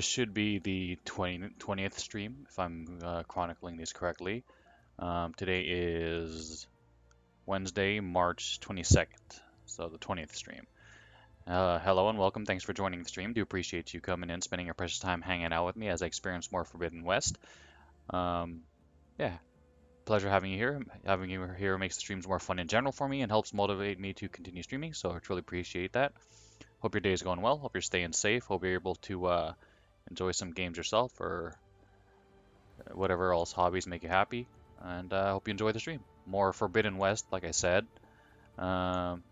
Should be the 20th stream, if I'm chronicling these correctly. Today is Wednesday, March 22nd, so the 20th stream. Hello and welcome. Thanks for joining the stream. Do appreciate you coming in, spending your precious time hanging out with me as I experience more Forbidden West. Um, yeah, pleasure having you here. Having you here makes the streams more fun in general for me and helps motivate me to continue streaming, so I truly appreciate that. Hope your day is going well. Hope you're staying safe. Hope you're able to enjoy some games yourself or whatever else hobbies make you happy. And I hope you enjoy the stream. More Forbidden West, like I said. Um,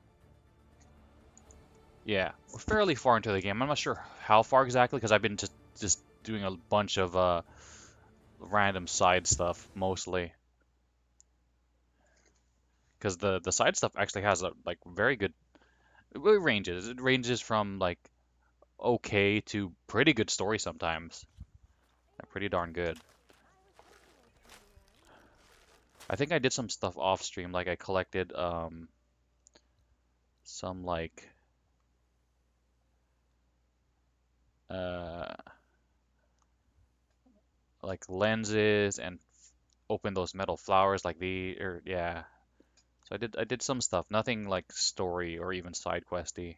yeah, we're fairly far into the game. I'm not sure how far exactly because I've been just doing a bunch of random side stuff mostly. Because the side stuff actually has a like very good it really ranges. It ranges from like okay to pretty good story sometimes. They're pretty darn good. I think I did some stuff off stream, like I collected some uh like lenses and open those metal flowers like the or yeah. So I did some stuff, nothing like story or even side questy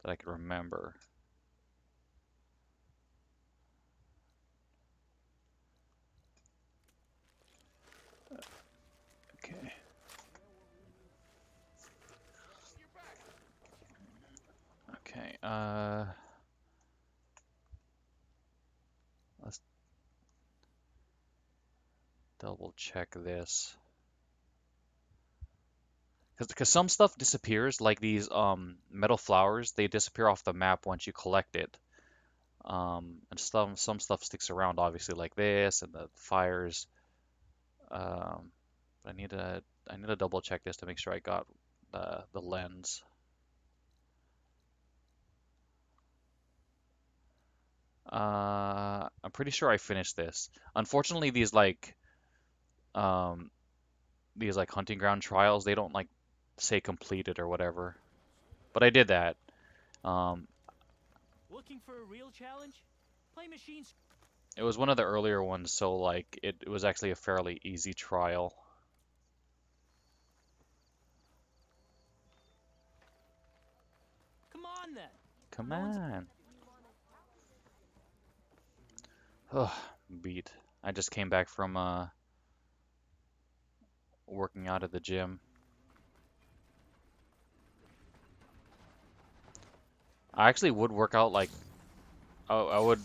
that I could remember. Okay. Okay. Let's double check this. Because some stuff disappears, like these metal flowers, they disappear off the map once you collect it. And some stuff sticks around, obviously, like this and the fires. Um, I need to double check this to make sure I got the lens. I'm pretty sure I finished this. Unfortunately, um these like hunting ground trials, they don't like say completed or whatever. But I did that. Um, Looking for a real challenge? Play machines. it was one of the earlier ones, so like it was actually a fairly easy trial. Come on then. Come No one's. on. Ugh, beat. I just came back from working out at the gym. I actually would work out like I would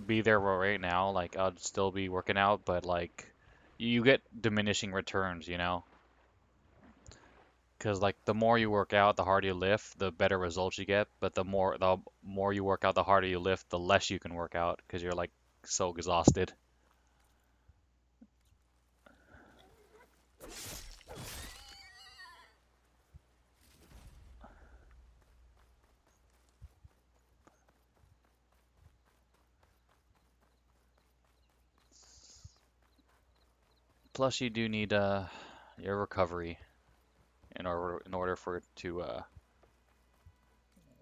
be there right now, like I'd still be working out, but like you get diminishing returns, you know? Because like the more you work out, the harder you lift, the better results you get. But the more you work out, the harder you lift, the less you can work out because you're like so exhausted. Plus, you do need your recovery in order for it to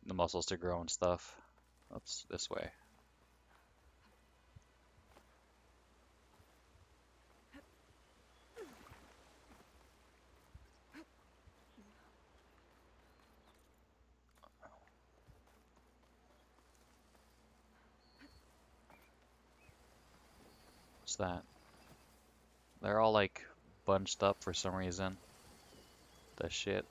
the muscles to grow and stuff. Oops, this way. What's that? They're all like bunched up for some reason. The shit.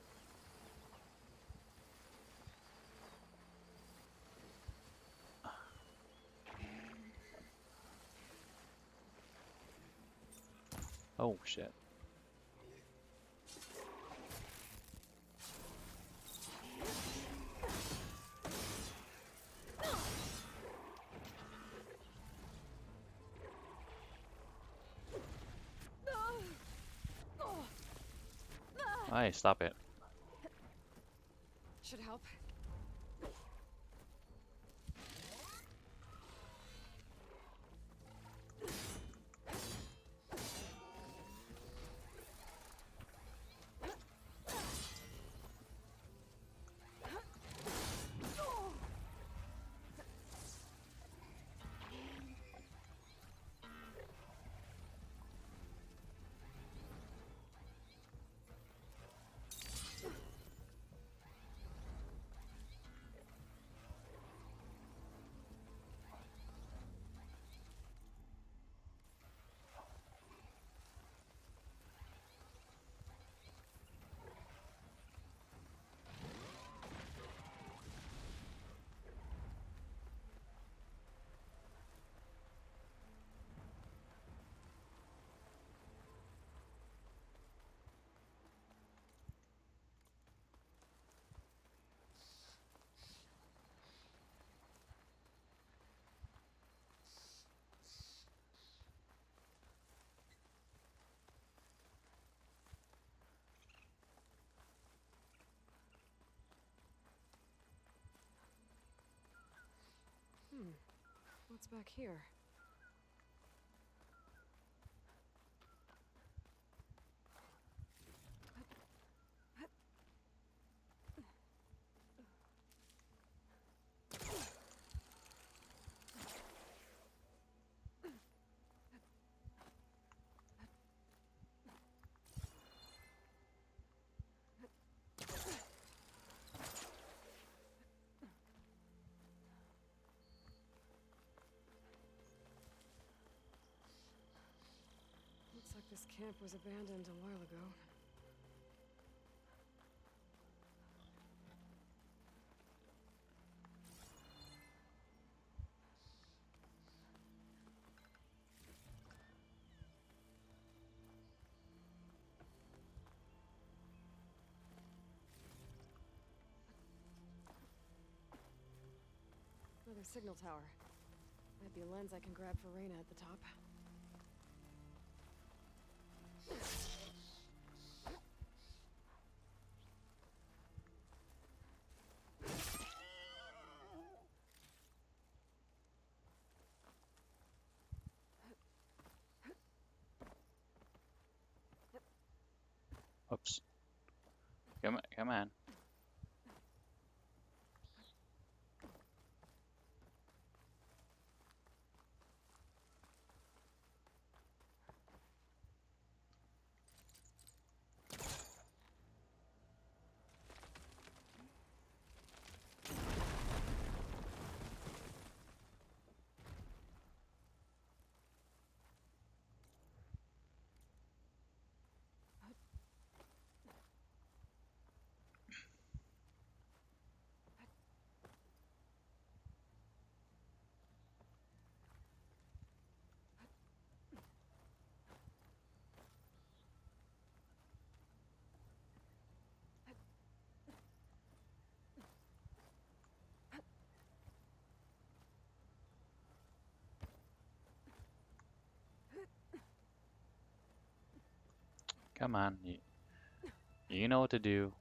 Oh shit. Hey, stop it. Should help. What's back here? Looks like this camp was abandoned a while ago. Another signal tower. Might be a lens I can grab for Reyna at the top. Oops. Come on. Come on. You know what to do.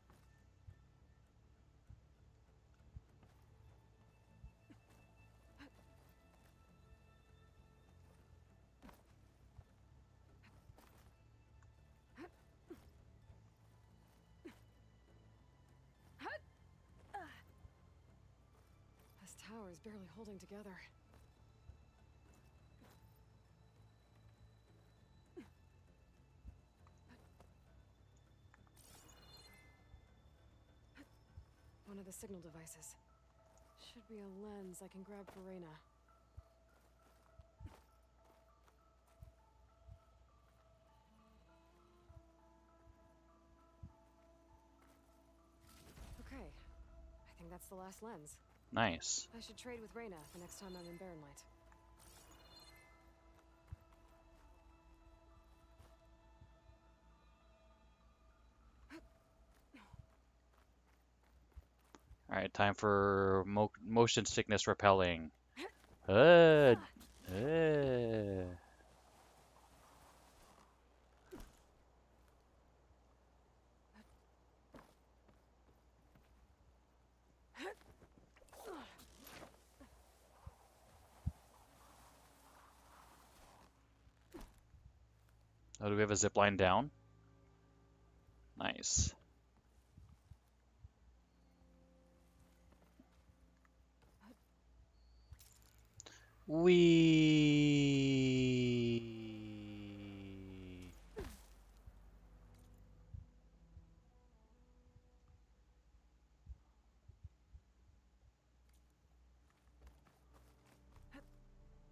This tower is barely holding together. One of the signal devices. Should be a lens I can grab for Reyna. Okay. I think that's the last lens. Nice. I should trade with Reyna the next time I'm in Barren Light. Alright, time for motion sickness repelling. Oh, do we have a zip line down? Nice. Wee.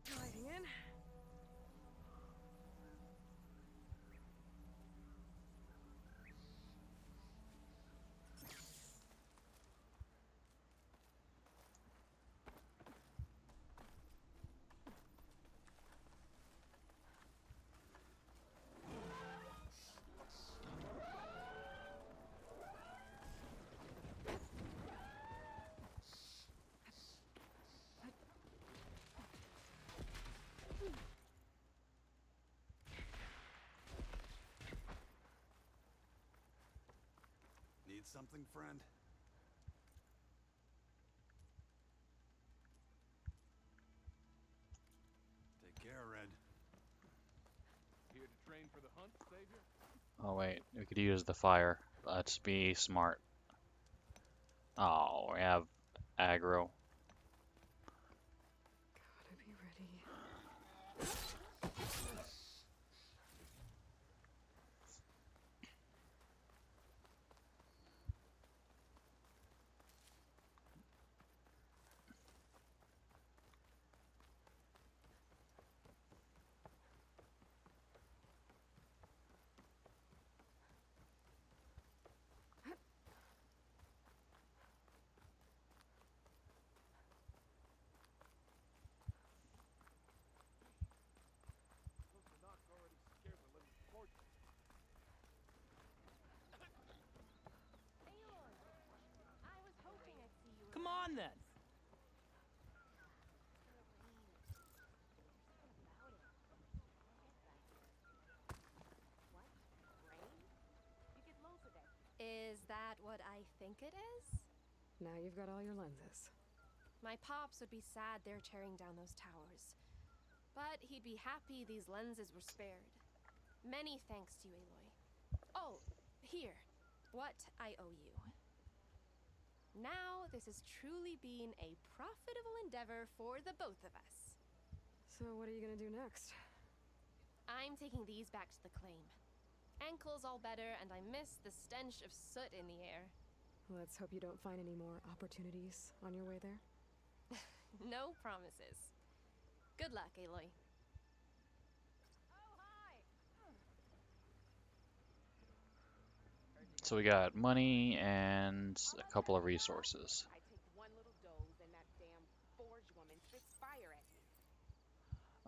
Gliding in. Need something, friend? Oh wait, we could use the fire. Let's be smart. Oh, we have aggro. Gotta be ready. Come on then. Is that what I think it is? Now you've got all your lenses. My pops would be sad they're tearing down those towers. But he'd be happy these lenses were spared. Many thanks to you, Aloy. Oh, here. What I owe you. Now this has truly been a profitable endeavor for the both of us. So what are you gonna do next? I'm taking these back to the claim. Ankle's all better, and I miss the stench of soot in the air. Let's hope you don't find any more opportunities on your way there. No promises. Good luck, Aloy. So we got money and a couple of resources. I take one little dose and that damn forge woman spits fire at me.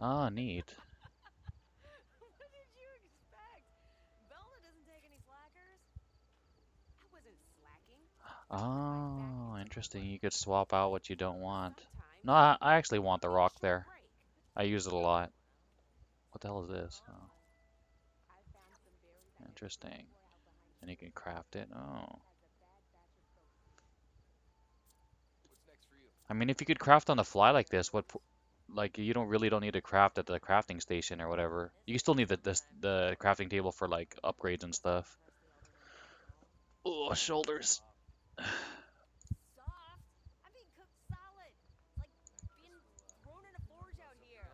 Ah, neat. What did you expect? Velma doesn't take any slackers. I wasn't slacking. Oh, interesting. You could swap out what you don't want. Sometimes No, I actually want the take a rock short there. break. I use it a lot. What the hell is this? Oh, I found some berries I had interesting. before out behind And you can craft it. Oh. has a bad batch of folks. I mean, if you could craft on the fly like this, like you don't need to craft at the crafting station or whatever. You still need the crafting table for like upgrades and stuff. Oh, shoulders. Soft? I'm being cooked solid. It's like being thrown in a forge out here.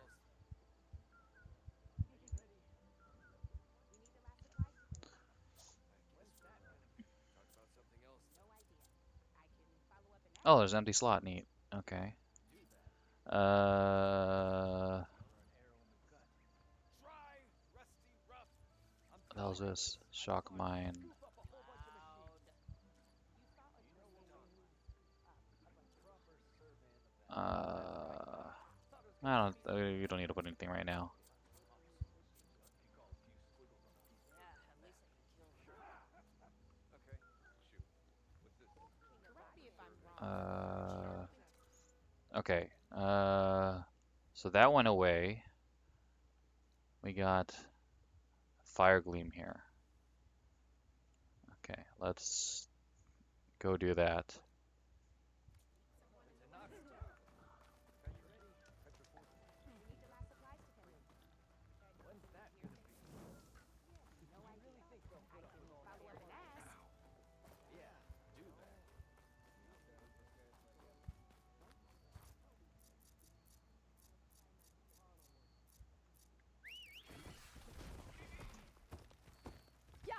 We need the last supplies to finish. No idea. I can follow up and ask. Oh, there's an empty slot. Neat. Okay. What the hell is this? Shock mine. You don't need to put anything right now. Correct me if I'm wrong. Okay. So that went away. We got Fire Gleam here. Okay, let's go do that. Yeah!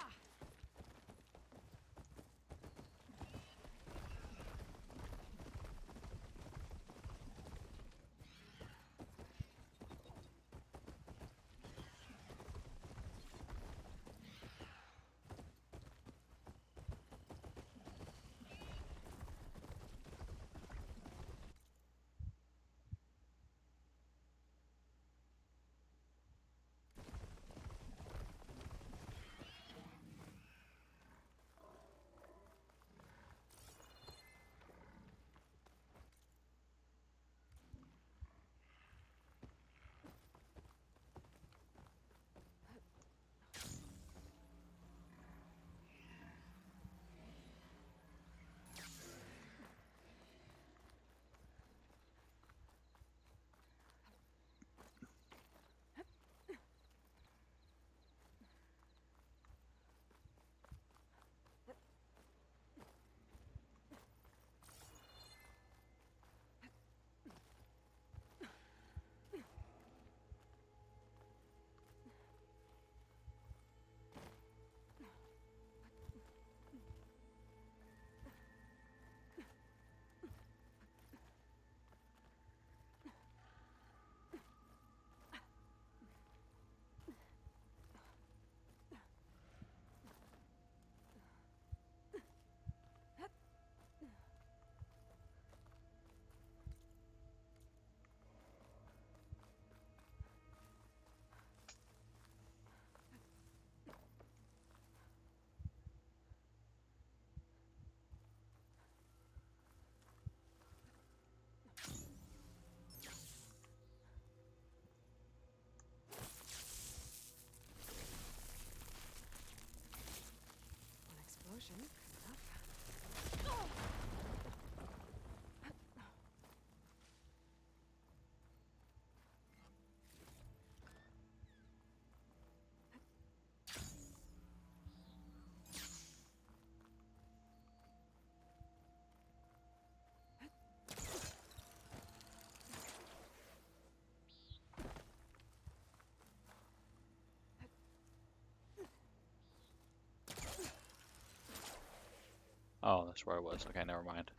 Oh, that's where I was. Okay, never mind.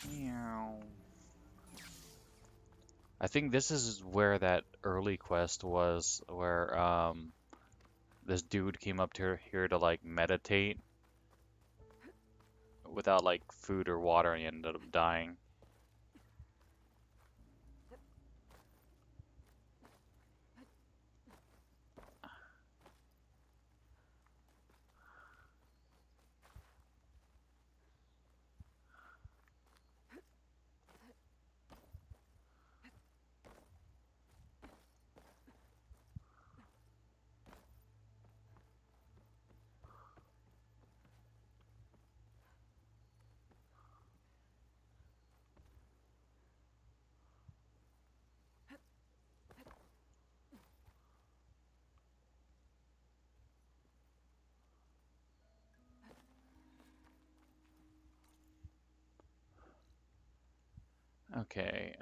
Meow. I think this is where that early quest was, where this dude came up to here to like meditate without like food or water, and he ended up dying. Okay,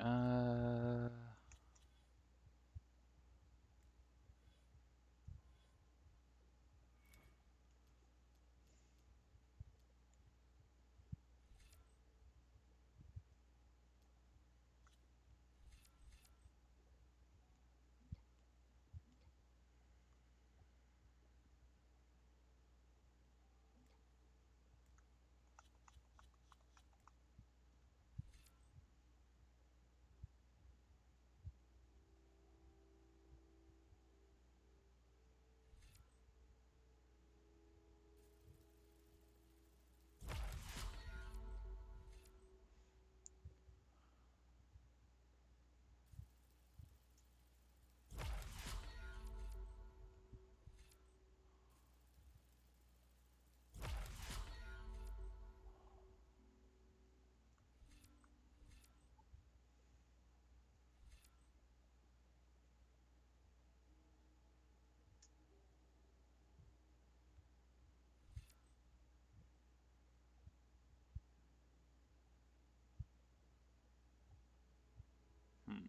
hmm.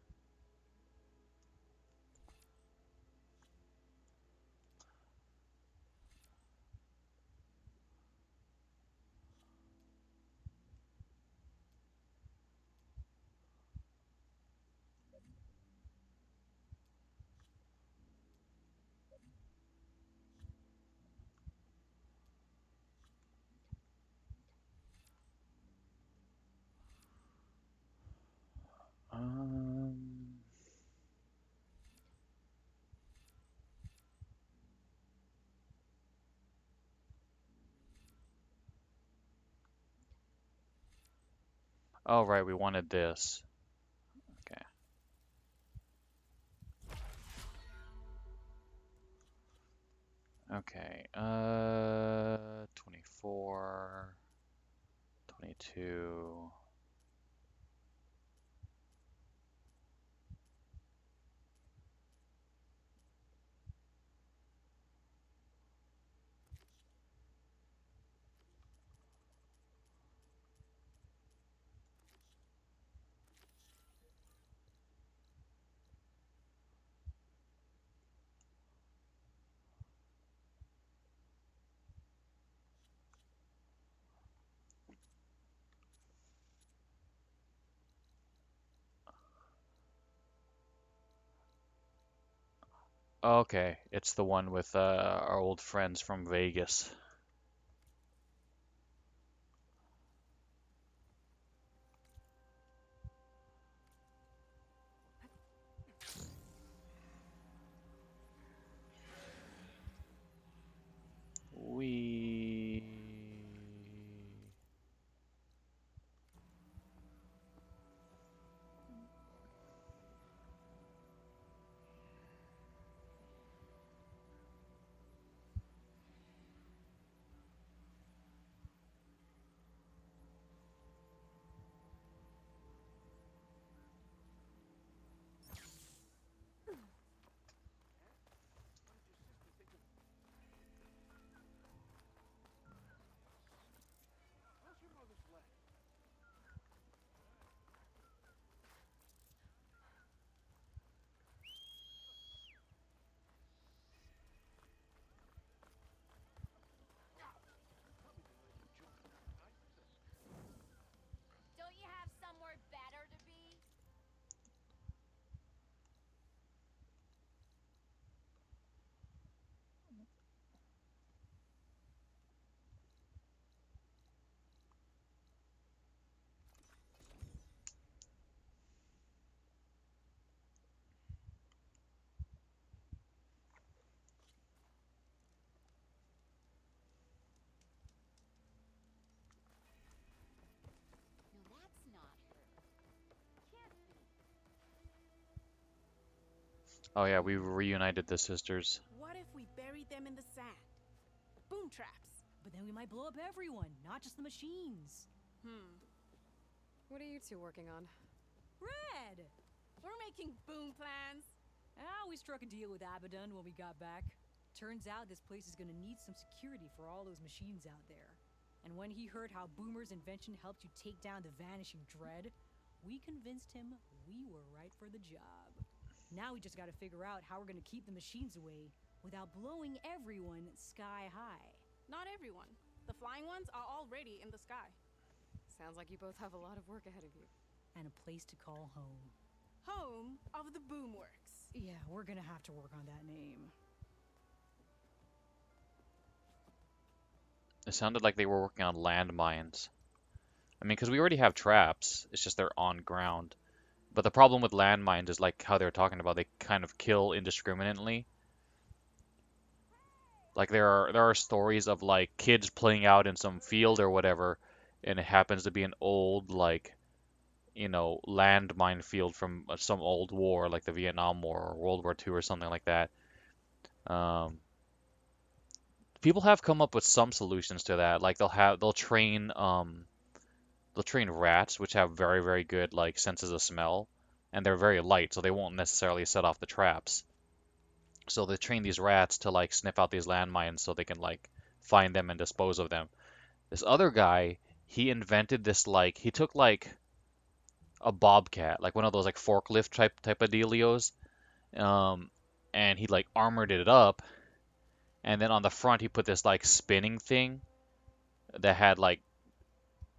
Um, oh right, we wanted this. Okay. Okay, 24, 22. Okay, it's the one with our old friends from Vegas. We. Oh yeah, we reunited the sisters. What if we buried them in the sand? Boom traps. But then we might blow up everyone, not just the machines. What are you two working on? Red! We're making boom plans. We struck a deal with Abaddon when we got back. Turns out this place is gonna need some security for all those machines out there. And when he heard how Boomer's invention helped you take down the Vanishing Dread, we convinced him we were right for the job. Now we just gotta figure out how we're gonna keep the machines away without blowing everyone sky high. Not everyone. The flying ones are already in the sky. Sounds like you both have a lot of work ahead of you. And a place to call home. Home of the Boomworks. Yeah, we're gonna have to work on that name. It sounded like they were working on landmines. I mean, because we already have traps, it's just they're on ground. But the problem with landmines is like how they're talking about, they kind of kill indiscriminately. Like there are stories of like kids playing out in some field or whatever, and it happens to be an old like, you know, landmine field from some old war, like the Vietnam War or World War II or something like that. Um, People have come up with some solutions to that. Like they'll train rats, which have very, very good like senses of smell, and they're very light, so they won't necessarily set off the traps. So they train these rats to like sniff out these landmines so they can like find them and dispose of them. This other guy, he invented this like he took like a bobcat, like one of those like forklift type of dealios, um, and he like armored it up, and then on the front he put this like spinning thing that had like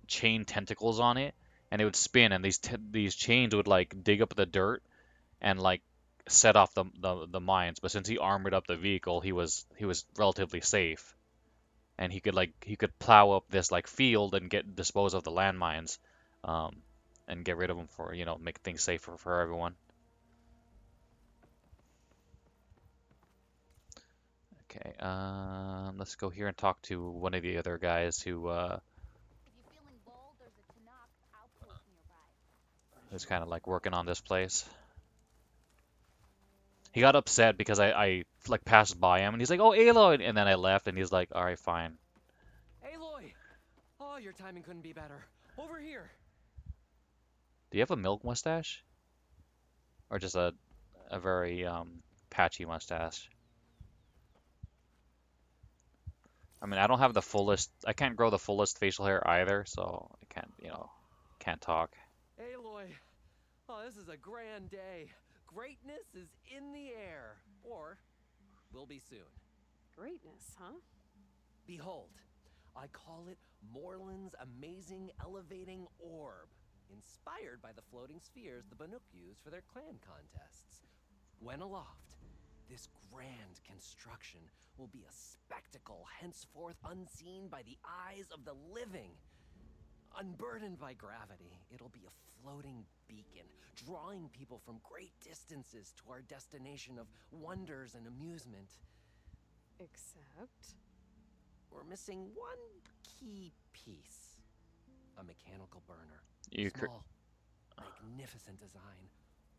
chain tentacles on it, and it would spin, and these chains would like dig up the dirt and like set off the mines. But since he armored up the vehicle, he was relatively safe, and he could plow up this like field and get dispose of the landmines, um, and get rid of them for make things safer for everyone. Okay, let's go here and talk to one of the other guys who's kind of like working on this place. He got upset because I like passed by him and he's like, "Oh, Aloy," and then I left and he's like, "All right, fine." Aloy! Oh, your timing couldn't be better. Over here. Do you have a milk mustache, or just a very patchy mustache? I mean, I don't have the fullest. I can't grow the fullest facial hair either, so I can't talk. Aloy! Oh, this is a grand day. Greatness is in the air. Or will be soon. Greatness, huh? Behold, I call it Morland's amazing elevating orb, inspired by the floating spheres the Banuk use for their clan contests. When aloft, this grand construction will be a spectacle henceforth unseen by the eyes of the living. Unburdened by gravity, it'll be a floating beacon, drawing people from great distances to our destination of wonders and amusement. Except? We're missing one key piece. A mechanical burner. You Small, magnificent design.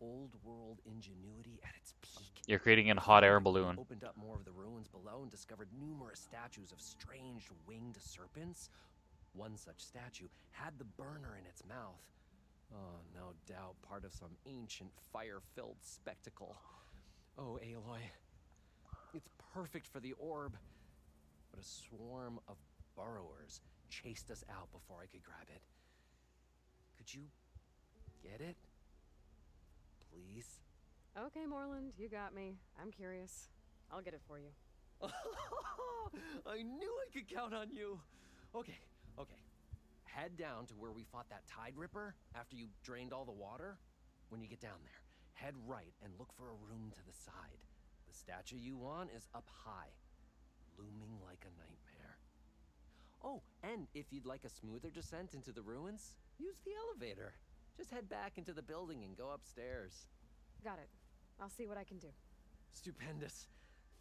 Old world ingenuity at its peak. You're creating a hot air We balloon. opened up more of the ruins below and discovered numerous statues of strange winged serpents. One such statue had the burner in its mouth. Oh, no doubt part of some ancient fire-filled spectacle. Oh, Aloy. It's perfect for the orb. But a swarm of burrowers chased us out before I could grab it. Could you get it? Please? Okay, Morland, you got me. I'm curious. I'll get it for you. I knew I could count on you. Okay. Head down to where we fought that Tide Ripper after you drained all the water. When you get down there, head right and look for a room to the side. The statue you want is up high, looming like a nightmare. Oh, and if you'd like a smoother descent into the ruins, use the elevator. Just head back into the building and go upstairs. Got it. I'll see what I can do. Stupendous.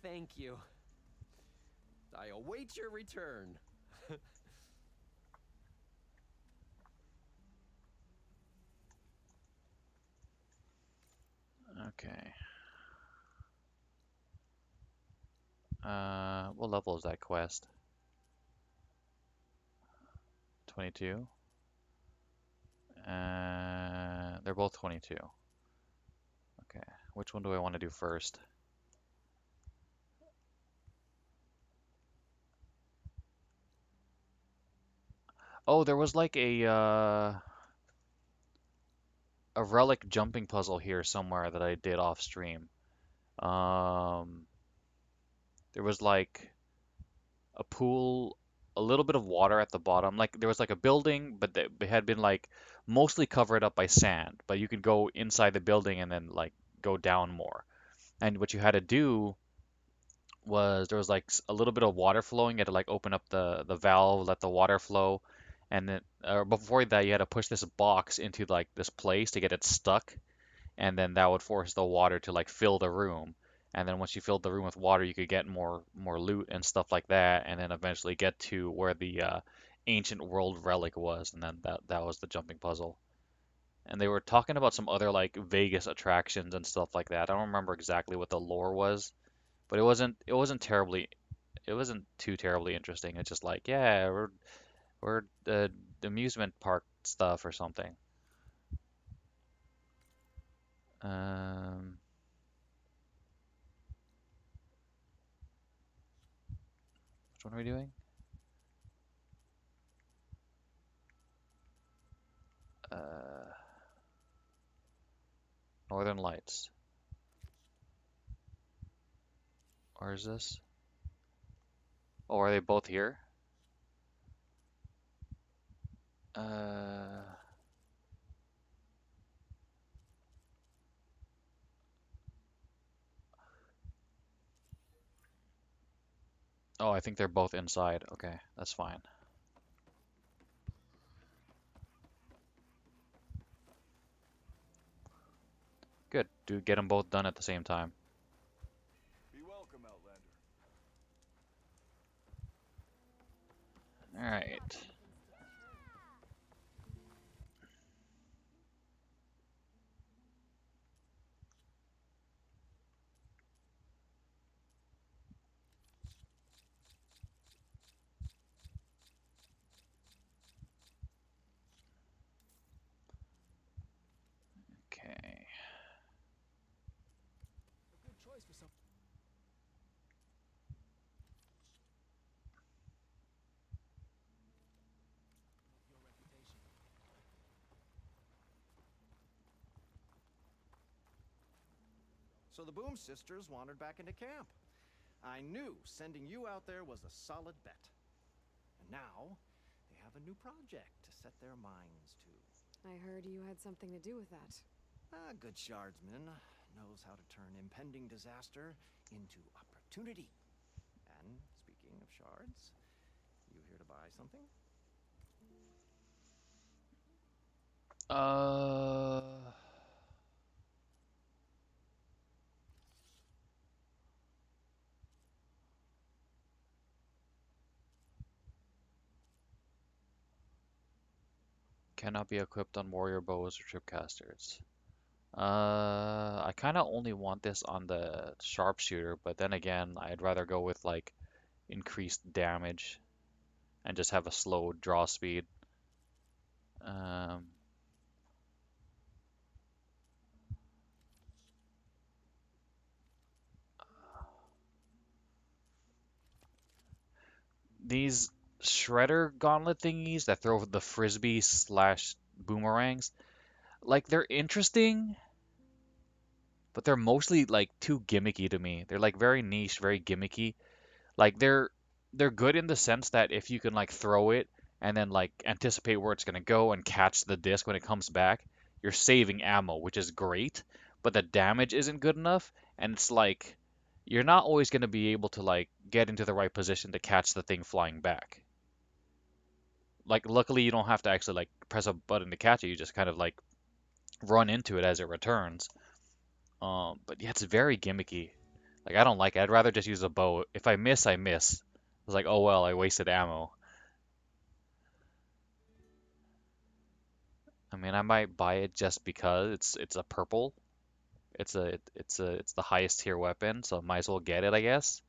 Thank you. I await your return. Okay. What level is that quest? 22. They're both 22. Okay, which one do I want to do first? Oh, there was like a relic jumping puzzle here somewhere that I did off stream. Um, there was like a pool, a little bit of water at the bottom. Like there was like a building, but it had been like mostly covered up by sand. But you could go inside the building and then like go down more. And what you had to do was there was like a little bit of water flowing. You had to like open up the valve, let the water flow, and then before that you had to push this box into like this place to get it stuck, and then that would force the water to like fill the room. And then once you filled the room with water, you could get more loot and stuff like that, and then eventually get to where the ancient world relic was, and then that was the jumping puzzle. And they were talking about some other like Vegas attractions and stuff like that. I don't remember exactly what the lore was, but it wasn't too terribly interesting. It's just like, yeah, we're the amusement park stuff or something. Um, which one are we doing? Uh, Northern Lights. Or is this? Oh, are they both here? Uh, oh, I think they're both inside. Okay, that's fine. Good. Do get them both done at the same time. Be welcome, Outlander. All right. Okay. A good choice for some. Your reputation. So the Boom Sisters wandered back into camp. I knew sending you out there was a solid bet. And now, they have a new project to set their minds to. I heard you had something to do with that. A good shardsman knows how to turn impending disaster into opportunity. And speaking of shards, you here to buy something? Uh, cannot be equipped on warrior bows or tripcasters. I kind of only want this on the sharpshooter, but then again, I'd rather go with like increased damage and just have a slow draw speed. Um, these shredder gauntlet thingies that throw the frisbee slash boomerangs, like they're interesting, but they're mostly like too gimmicky to me. They're like very niche, very gimmicky. Like they're good in the sense that if you can like throw it and then like anticipate where it's gonna go and catch the disc when it comes back, you're saving ammo, which is great, but the damage isn't good enough, and it's like you're not always gonna be able to like get into the right position to catch the thing flying back. Like luckily you don't have to actually like press a button to catch it, you just kind of like run into it as it returns. But yeah, it's very gimmicky. Like I don't like it. I'd rather just use a bow. If I miss, I miss. It's like, oh well, I wasted ammo. I mean, I might buy it just because it's a purple. It's the highest tier weapon, so I might as well get it, I guess.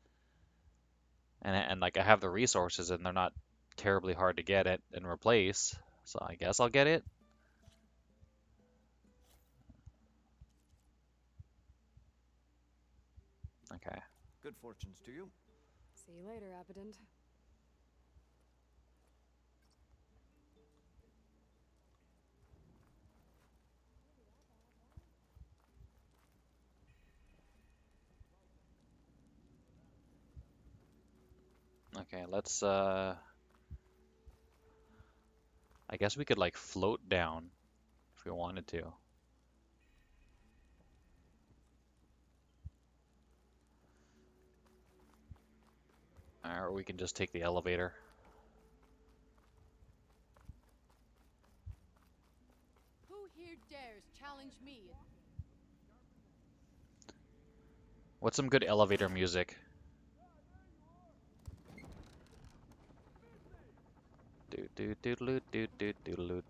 and like I have the resources and they're not terribly hard to get it and replace. So I guess I'll get it. Okay. Good fortunes to you. See you later, Abaddon. Okay, let's I guess we could like float down if we wanted to. Or we can just take the elevator. Who here dares challenge me? What's some good elevator music? Do do do do do do do do.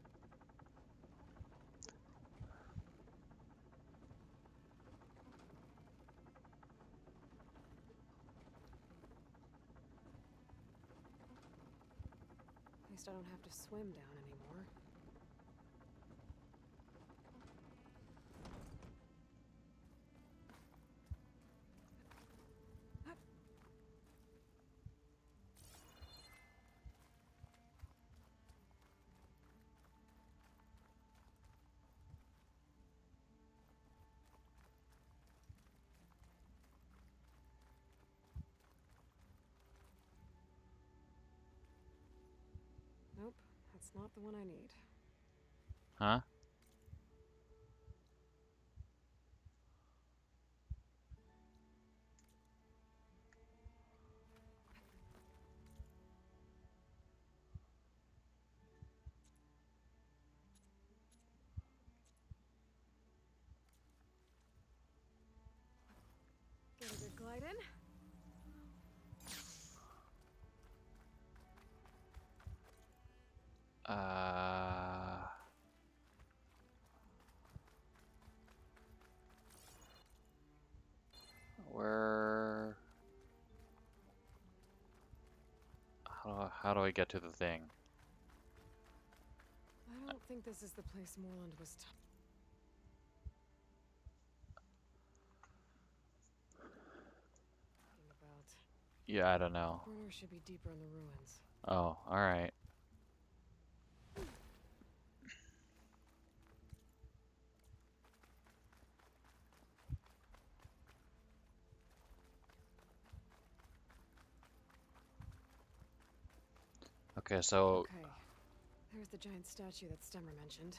At least I don't have to swim down anymore. Nope, that's not the one I need. Huh? Get a good glide in. Uh, where? How do I get to the thing? I don't think this is the place Morland was talking about. Yeah, I don't know. The corner should be deeper in the ruins. Oh, all right. Okay, so Okay. There's the giant statue that Stemmer mentioned.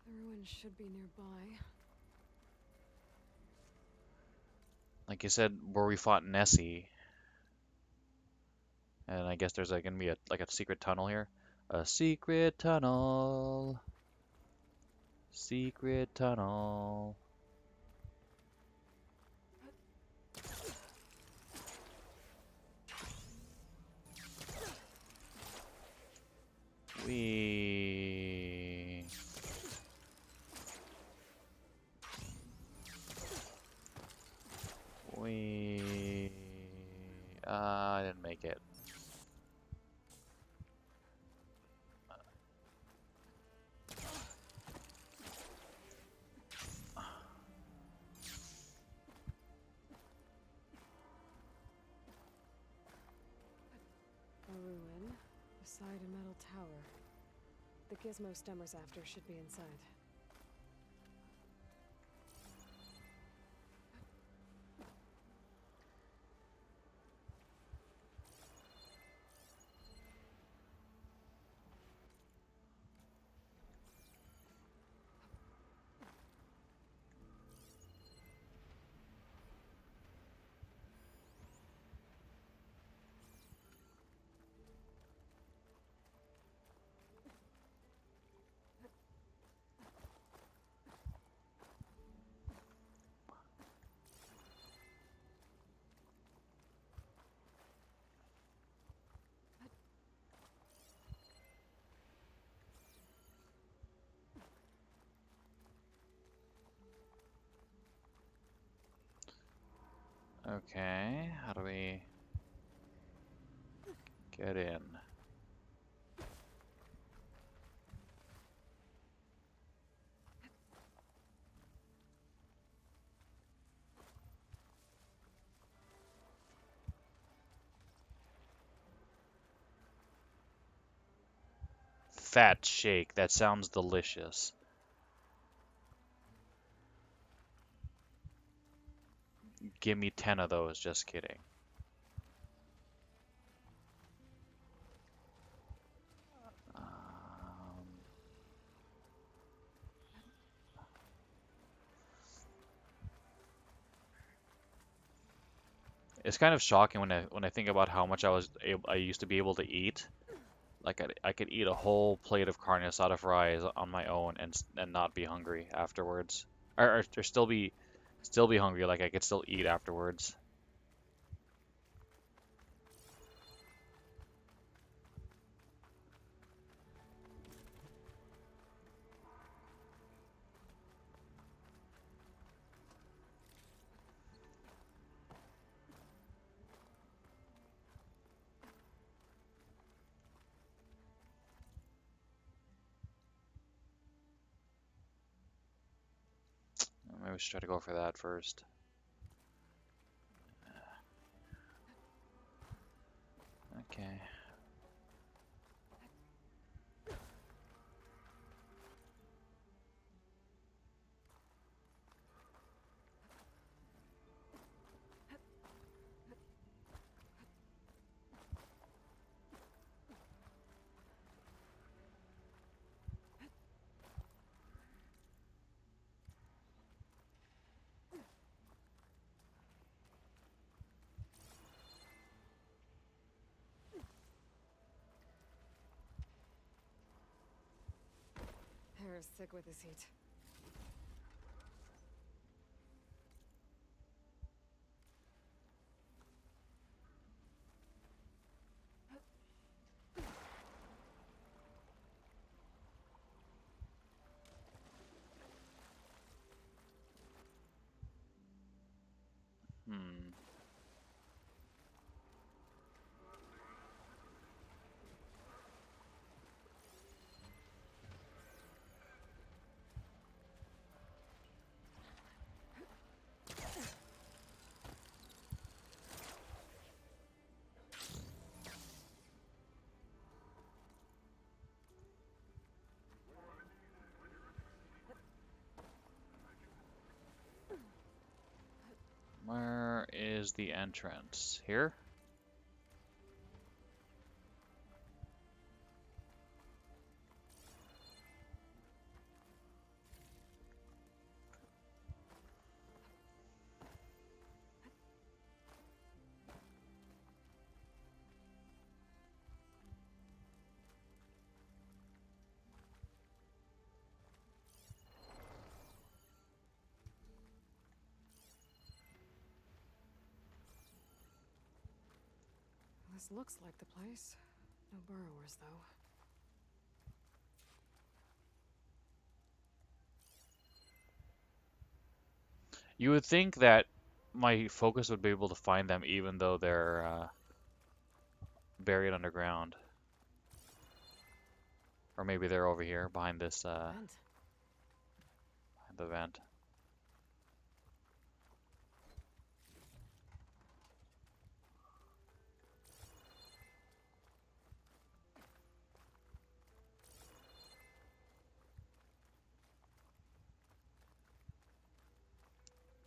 The ruins should be nearby. like you said, where we fought Nessie, and I guess there's like gonna be a like a secret tunnel here. A secret tunnel. Secret tunnel. We. We. I didn't make it. A ruin beside a metal tower. The gizmo Stemmer's after should be inside. Okay, how do we? Get in. Fat shake. That sounds delicious. Give me 10 of those. Just kidding. It's kind of shocking when I think about how much I used to be able to eat. Like I could eat a whole plate of carne asada fries on my own and not be hungry afterwards, or still be hungry. Like I could still eat afterwards. Maybe we should try to go for that first. Okay. Hair's sick with this heat. Hmm. Where is the entrance? Here? This looks like the place. No burrowers, though. You would think that my focus would be able to find them even though they're buried underground. Or maybe they're over here behind this Vent. behind the vent.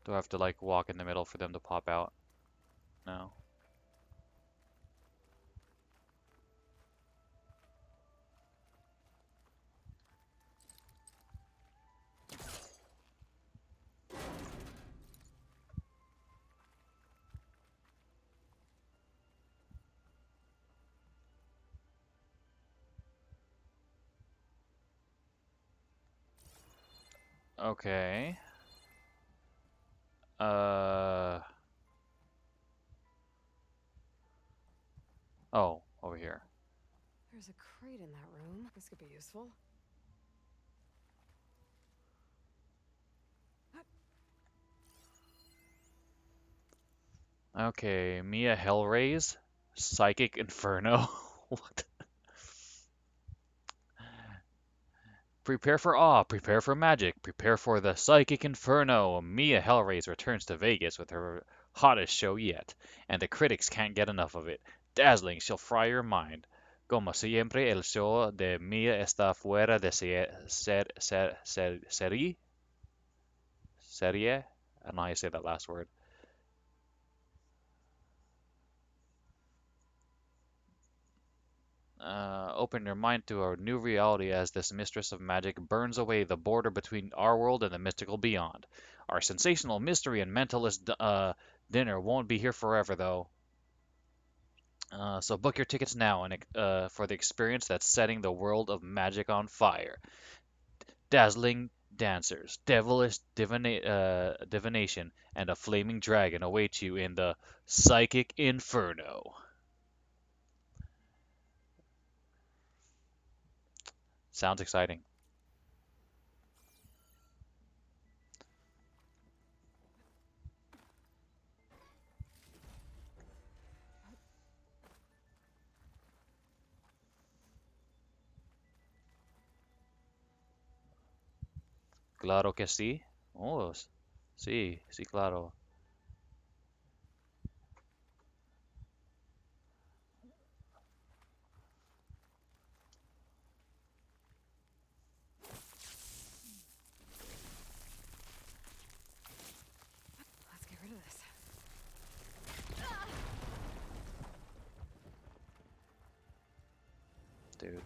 Do I have to like walk in the middle for them to pop out? No. Okay. Uh. Oh, over here. There's a crate in that room. This could be useful. Okay, Mia Hellraise. Psychic Inferno. What? Prepare for awe, prepare for magic, prepare for the Psychic Inferno. Mia Hellraiser returns to Vegas with her hottest show yet, and the critics can't get enough of it. Dazzling, she'll fry your mind. Como siempre, el show de Mia está fuera de serie. I don't know how you say that last word. Open your mind to a new reality as this mistress of magic burns away the border between our world and the mystical beyond. Our sensational mystery and mentalist dinner won't be here forever, though. So book your tickets now and for the experience that's setting the world of magic on fire. Dazzling dancers, devilish divination, and a flaming dragon await you in the Psychic Inferno. Sounds exciting. Claro que sí. Oh, sí, sí, claro. Let's get rid of this. Do.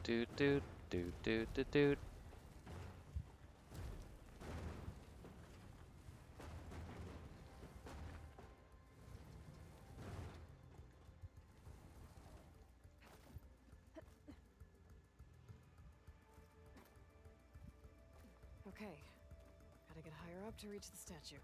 Okay. Gotta get higher up to reach the statue.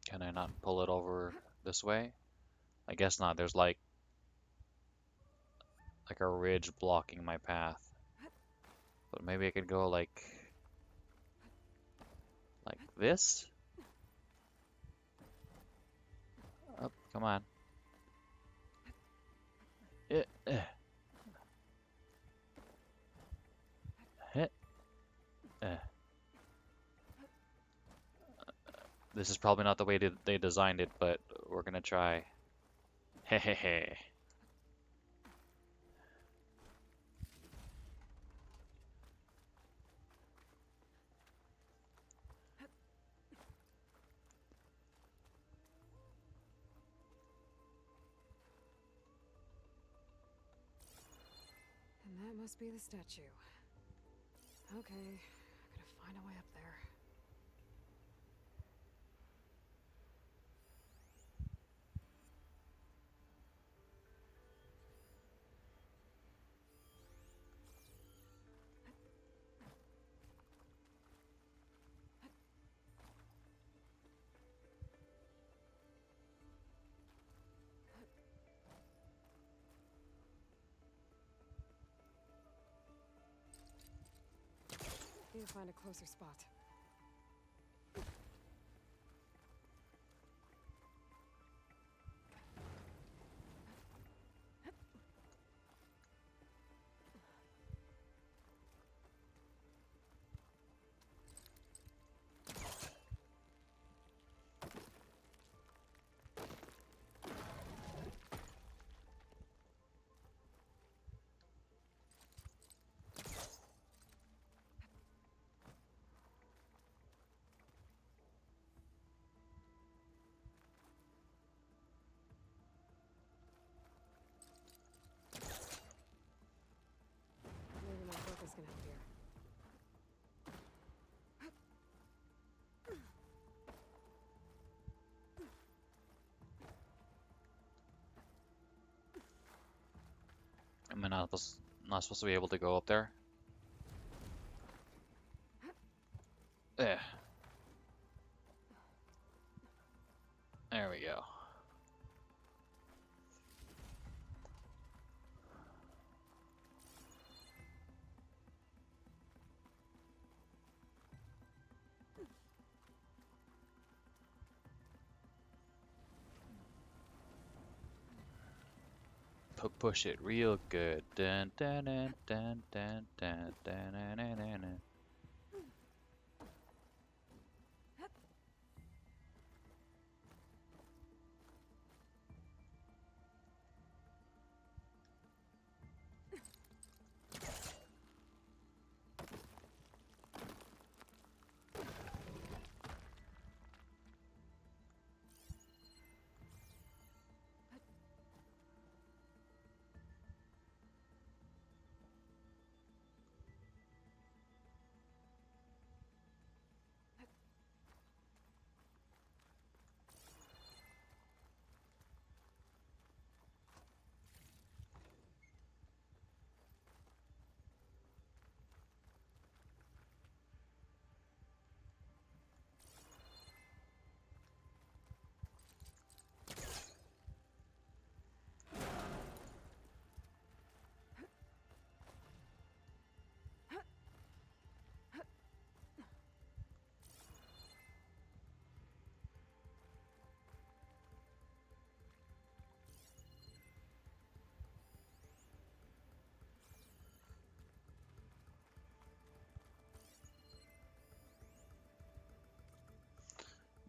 Can I not pull it over this way? I guess not. There's like a ridge blocking my path. But maybe I could go like this? Oh, come on. Hit. This is probably not the way they designed it, but we're gonna try. Hehehe. And that must be the statue. Okay, gotta find a way up there. Need to find a closer spot. Maybe my focus can help here. Am I not supposed to be able to go up there? There we go. Push it real good. Dun, dun, dun, dun, dun, dun, dun, dun, dun, dun, dun.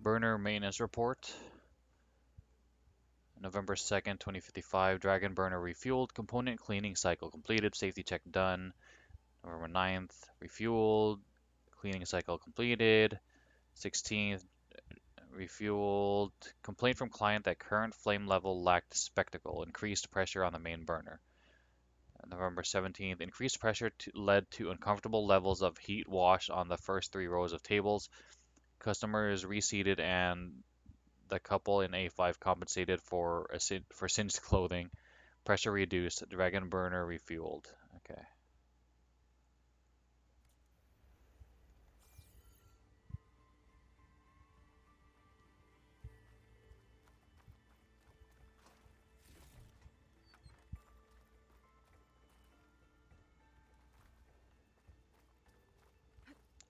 Burner maintenance report. November 2nd, 2055. Dragon burner refueled. Component cleaning cycle completed. Safety check done. November 9th. Refueled. Cleaning cycle completed. 16th. Refueled. Complaint from client that current flame level lacked spectacle. Increased pressure on the main burner. November 17th. Increased pressure led to uncomfortable levels of heat wash on the first 3 rows of tables. Customers reseated and the couple in A5 compensated for singed clothing. Pressure reduced. Dragon burner refueled. Okay.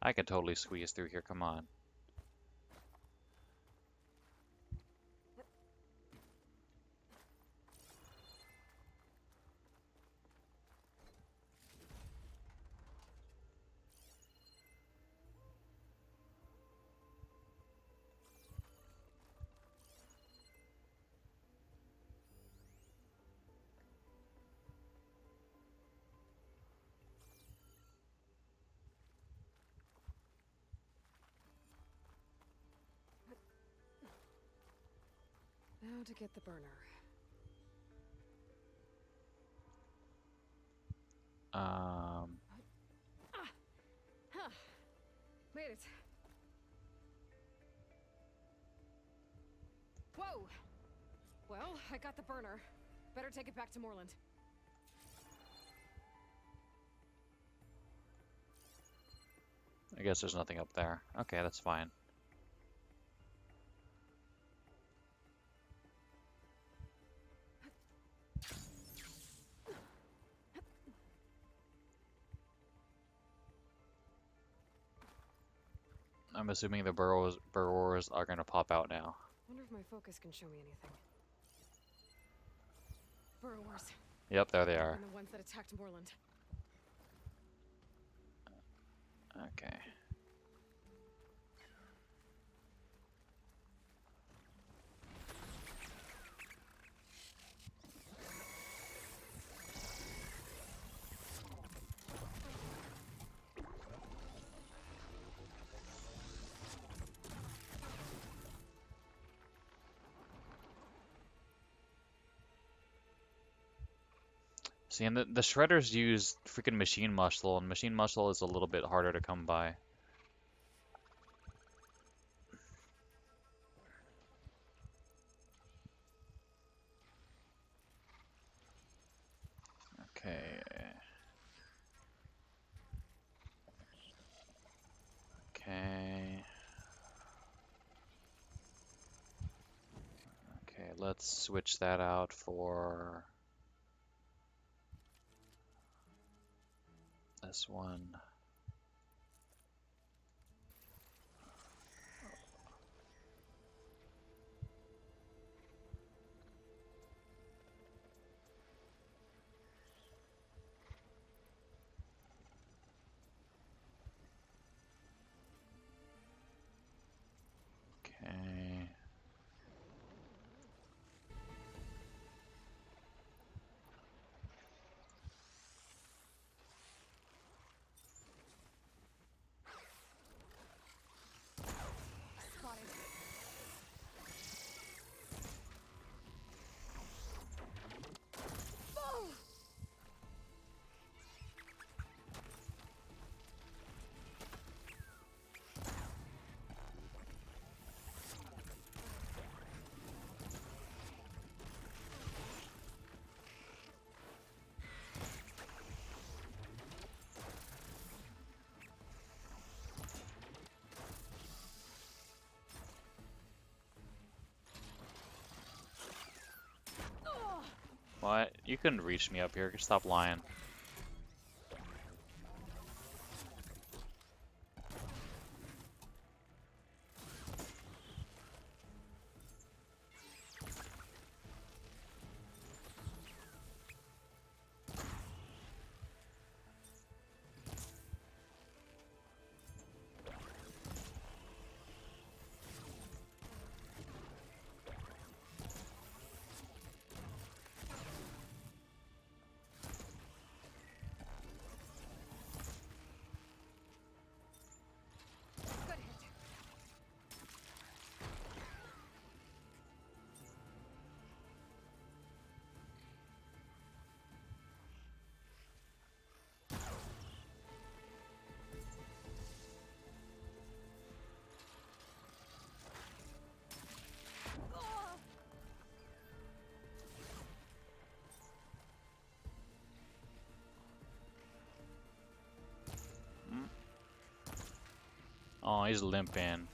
I can totally squeeze through here. Come on. Now to get the burner. Huh. Made it. Whoa! Well, I got the burner. Better take it back to Moreland. I guess there's nothing up there. Okay, that's fine. I'm assuming the burrowers are gonna pop out now. Wonder if my focus can show me anything. Burrowers. Yep, there they are. And the ones that attacked Moreland. Okay. See, and the shredders use freaking machine muscle, and machine muscle is a little bit harder to come by. Okay. Okay. let's switch that out for this one. Okay. Spotted. Oh! What? You couldn't reach me up here. Stop lying. Good hit. Oh! Oh, he's limping.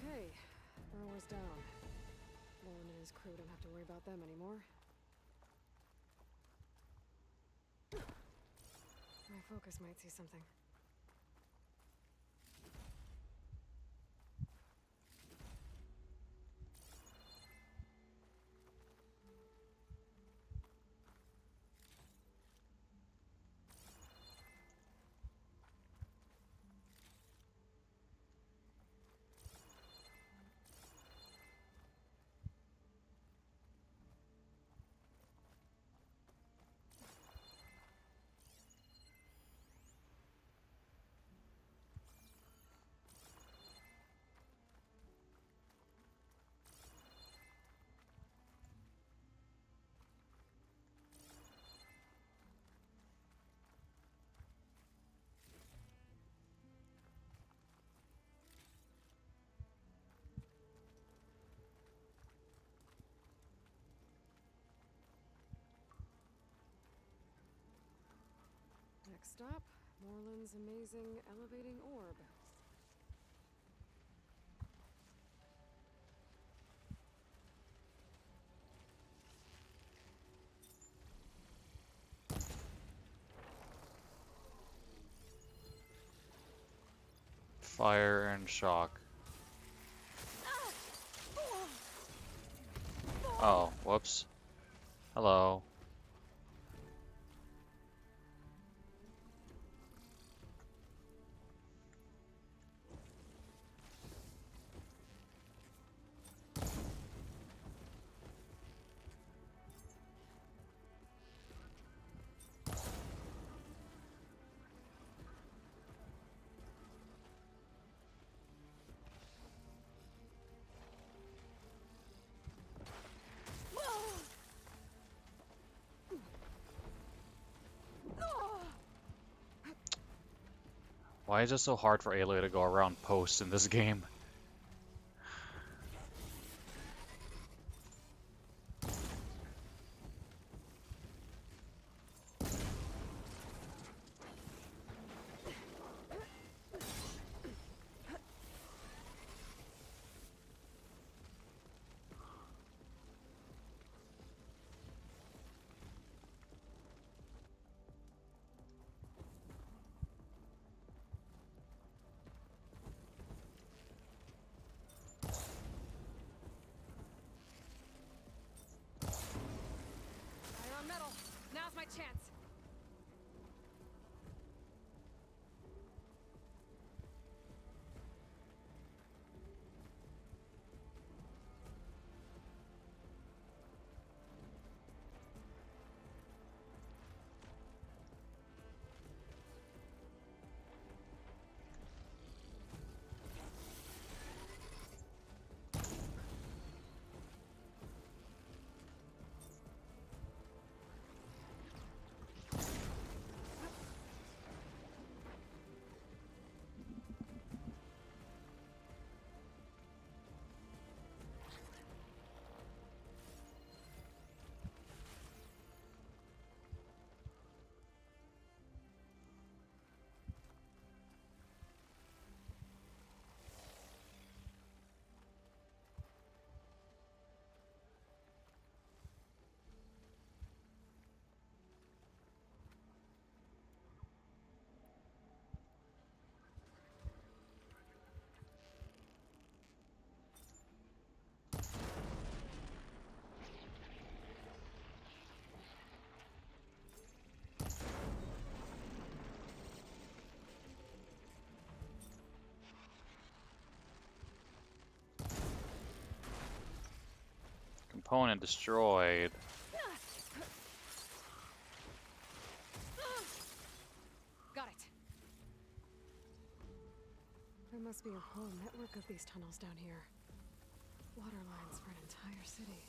Okay, Burrower's down. Nolan and his crew don't have to worry about them anymore. My focus might see something. Next stop, Moreland's amazing elevating orb. Fire and shock. Oh, whoops. Hello. Why is it so hard for Aloy to go around posts in this game? Iron metal. Now's my chance. Component destroyed. Got it. There must be a whole network of these tunnels down here. Water lines for an entire city.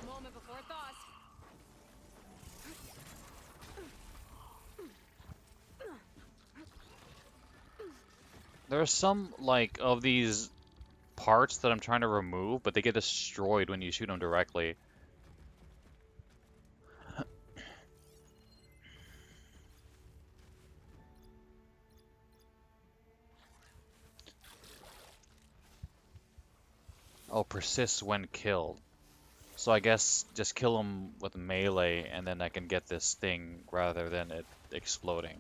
A moment before it thaws. There are some, like, of these parts that I'm trying to remove, but they get destroyed when you shoot them directly. Oh, persists when killed. So I guess just kill them with melee, and then I can get this thing rather than it exploding.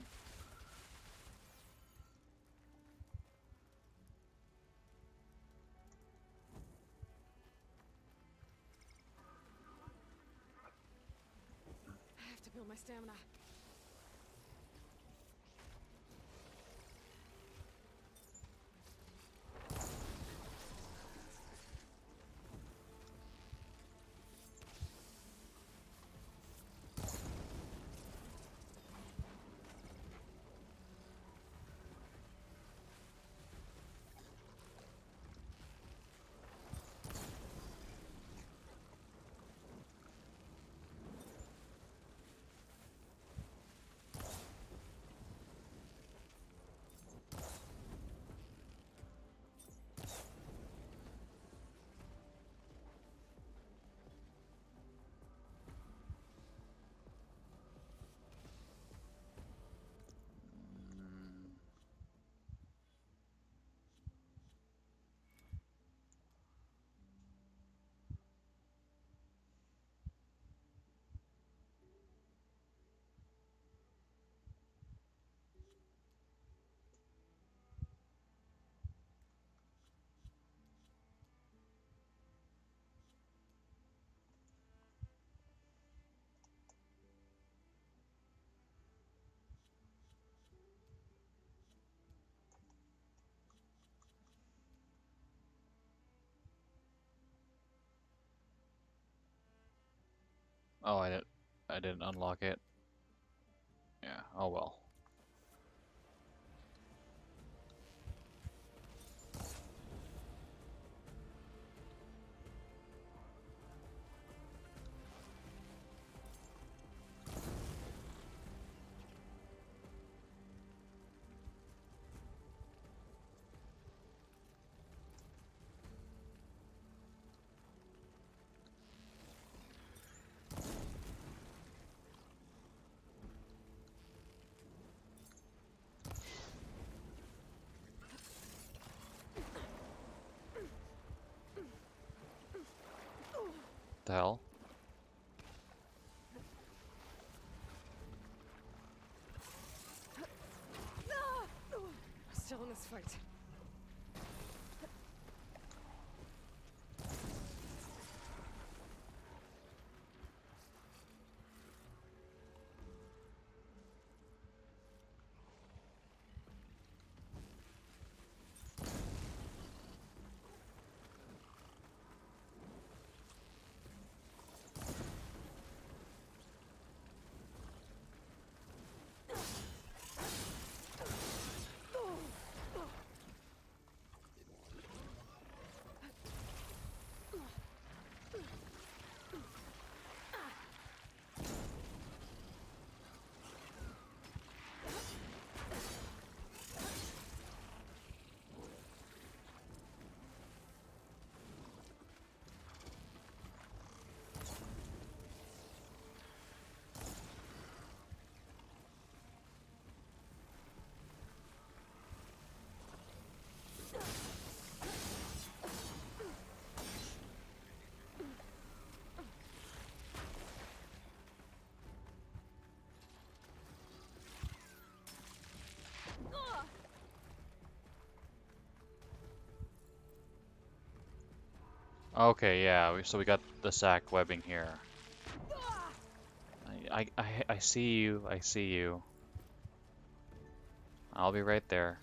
I have to build my stamina. Oh, I didn't unlock it. Yeah, oh well. The hell? Still in this fight. Okay, yeah, so we got the sack webbing here. I see you, I see you. I'll be right there.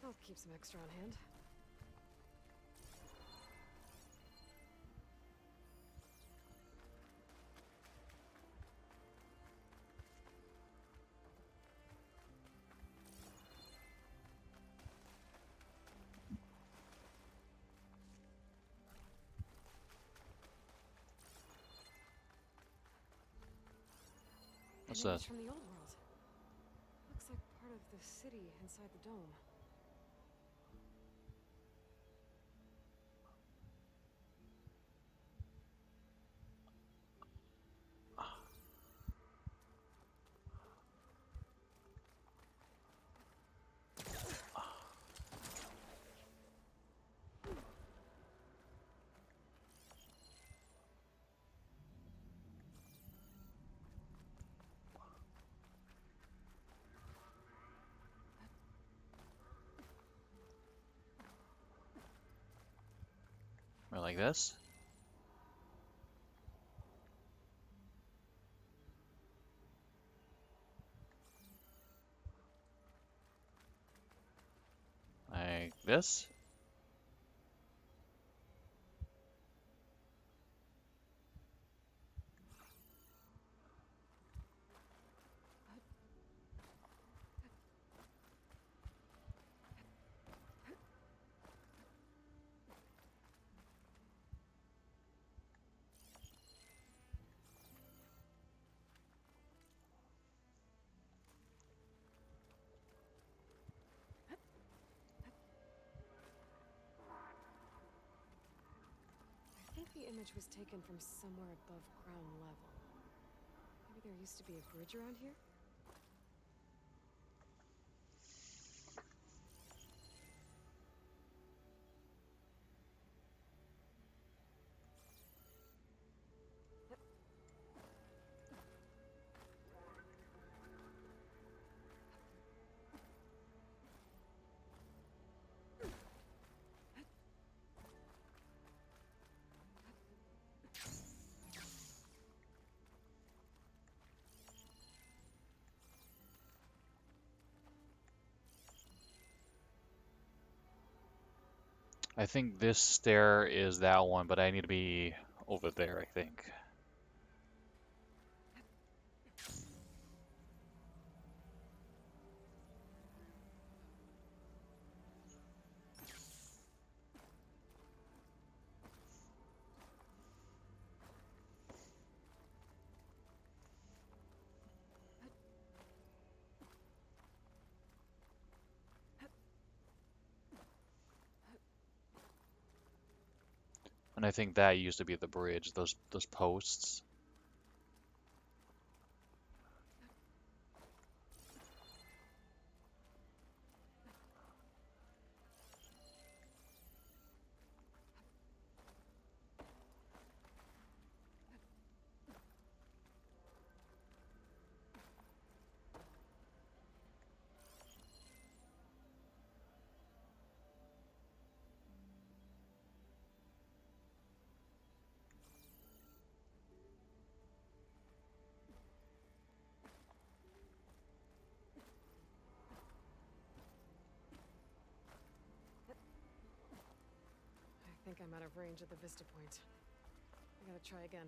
I'll keep some extra on hand. What's An that? image from the old world. Looks like part of the city inside the dome. Or like this. Like this. I think the image was taken from somewhere above ground level. Maybe there used to be a bridge around here? I think this stair is that one, but I need to be over there, I think. And I think that used to be the bridge, those posts. I think I'm out of range at the vista point. I gotta try again.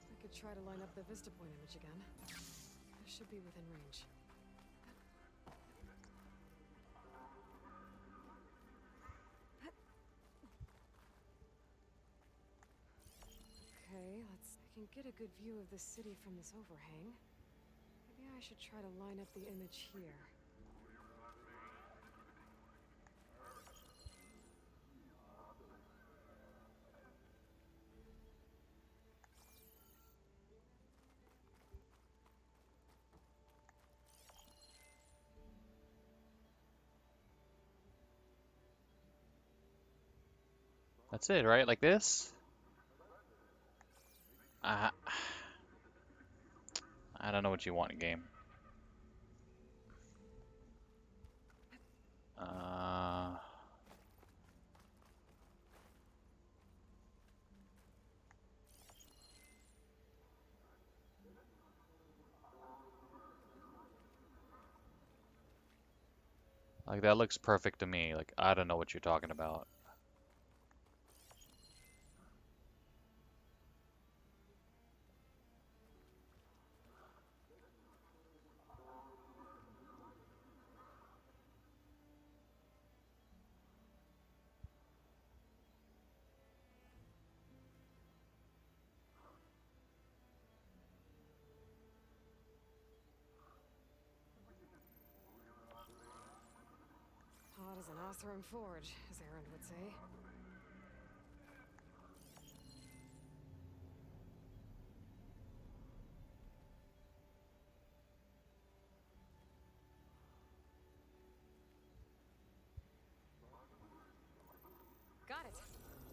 I could try to line up the vista point image again. I should be within range. Okay, I can get a good view of the city from this overhang. Maybe I should try to line up the image here. That's it, right? Like this? I don't know what you want, game. Like that looks perfect to me. Like I don't know what you're talking about. Hot as an Oseram forge, as Aaron would say.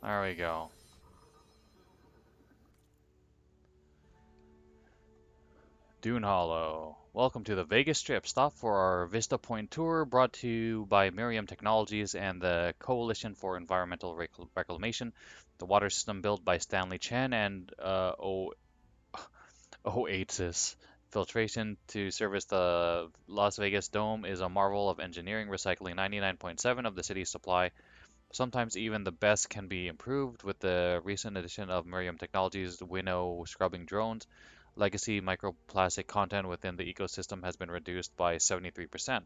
There we go. Dune Hollow. Welcome to the Vegas Strip. Stop for our Vista Point tour brought to you by Miriam Technologies and the Coalition for Environmental Reclamation, the water system built by Stanley Chen and Oasis. Filtration to service the Las Vegas Dome is a marvel of engineering, recycling 99.7 of the city's supply. Sometimes even the best can be improved with the recent addition of Miriam Technologies' Winnow scrubbing drones. Legacy microplastic content within the ecosystem has been reduced by 73%.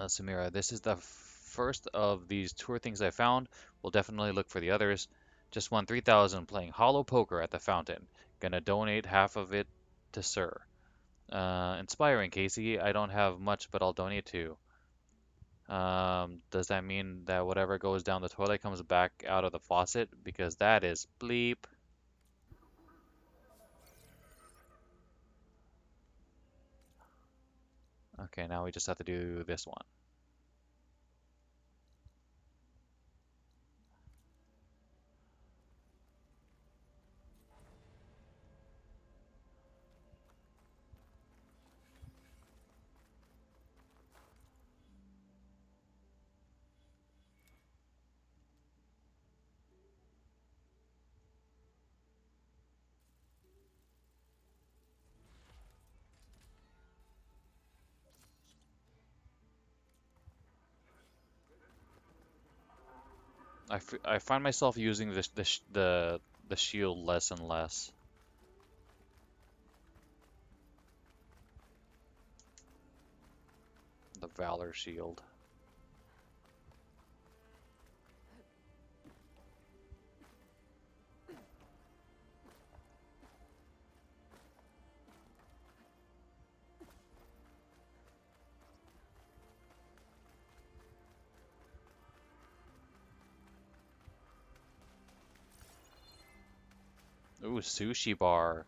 Samira, this is the first of these tour things I found. We'll definitely look for the others. Just won 3,000 playing Hollow Poker at the fountain. Gonna donate half of it to Sir. Inspiring, Casey. I don't have much, but I'll donate too. Does that mean that whatever goes down the toilet comes back out of the faucet? Because that is bleep. Okay, now we just have to do this one. I find myself using the shield less and less. The Valor shield. Ooh, sushi bar.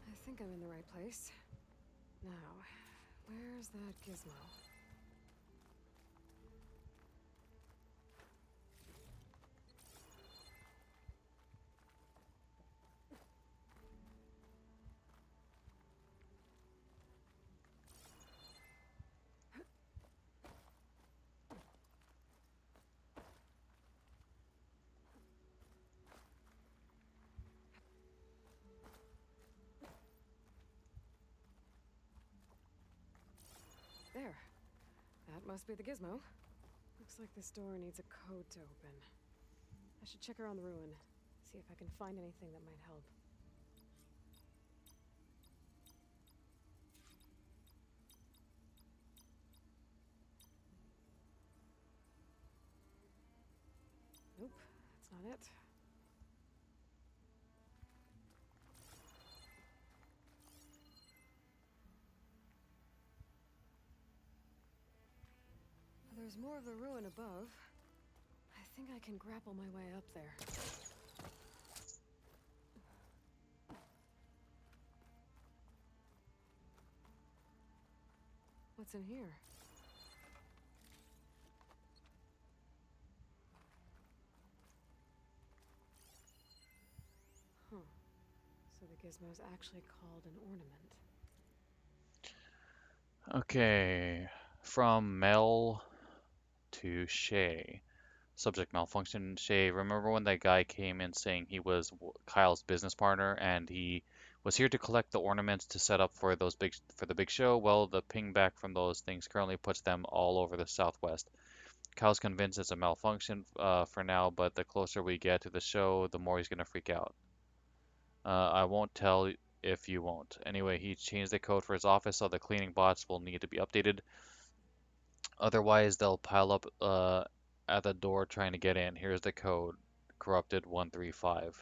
I think I'm in the right place. Now, where's that gizmo? There. That must be the gizmo. Looks like this door needs a code to open. I should check around the ruin, see if I can find anything that might help. Nope, that's not it. There's more of the ruin above. I think I can grapple my way up there. What's in here? Huh. So the gizmo's actually called an ornament. Okay, from Mel to Shay. Subject malfunction. Shay, remember when that guy came in saying he was Kyle's business partner and he was here to collect the ornaments to set up for the big show? Well, the ping back from those things currently puts them all over the Southwest. Kyle's convinced it's a malfunction for now, but the closer we get to the show, the more he's gonna freak out. I won't tell if you won't. Anyway, he changed the code for his office, so the cleaning bots will need to be updated. Otherwise, they'll pile up at the door trying to get in. Here's the code, corrupted 135.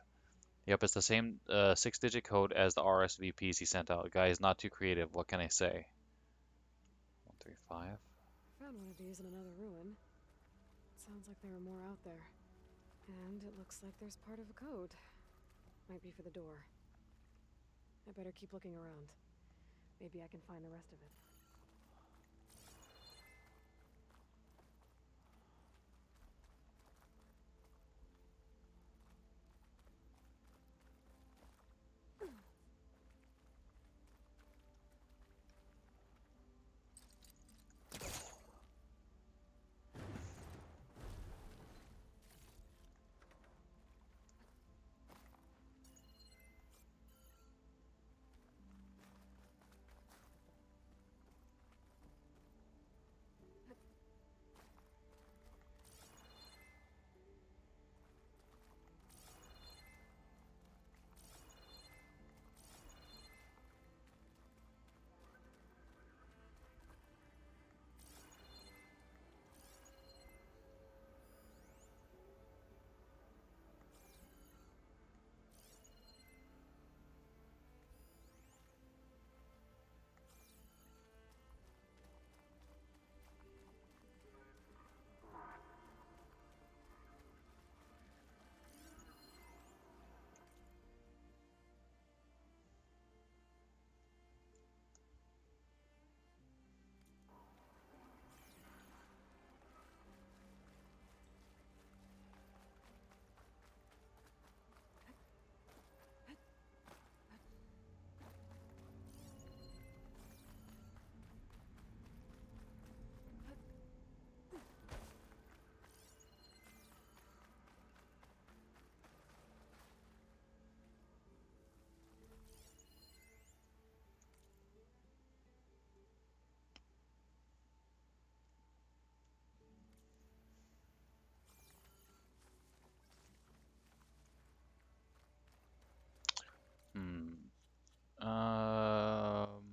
Yep, it's the same 6-digit code as the RSVPs he sent out. Guy is not too creative. What can I say? 135. Found one of these in another ruin. Sounds like there are more out there. And it looks like there's part of a code. Might be for the door. I better keep looking around. Maybe I can find the rest of it. Hmm. Um.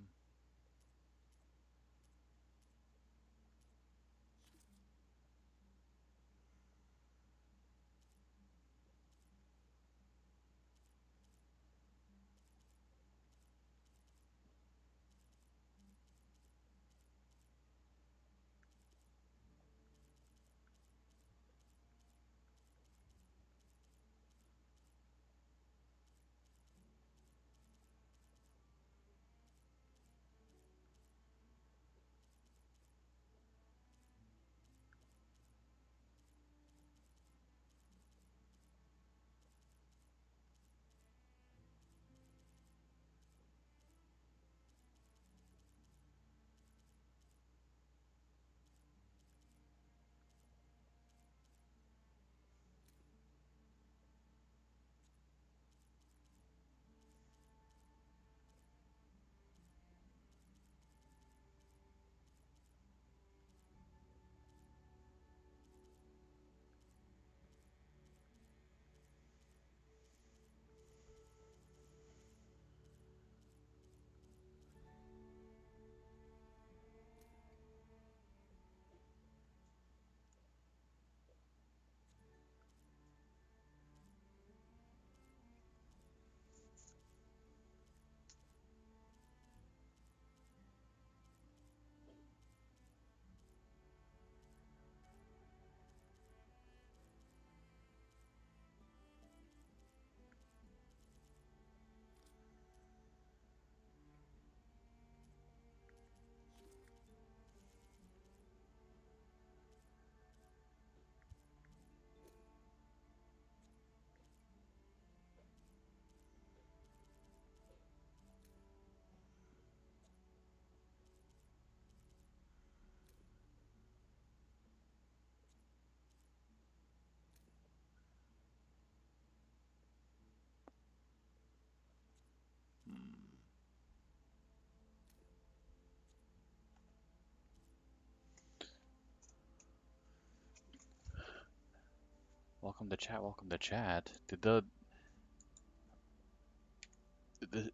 Welcome to chat. Welcome to chat.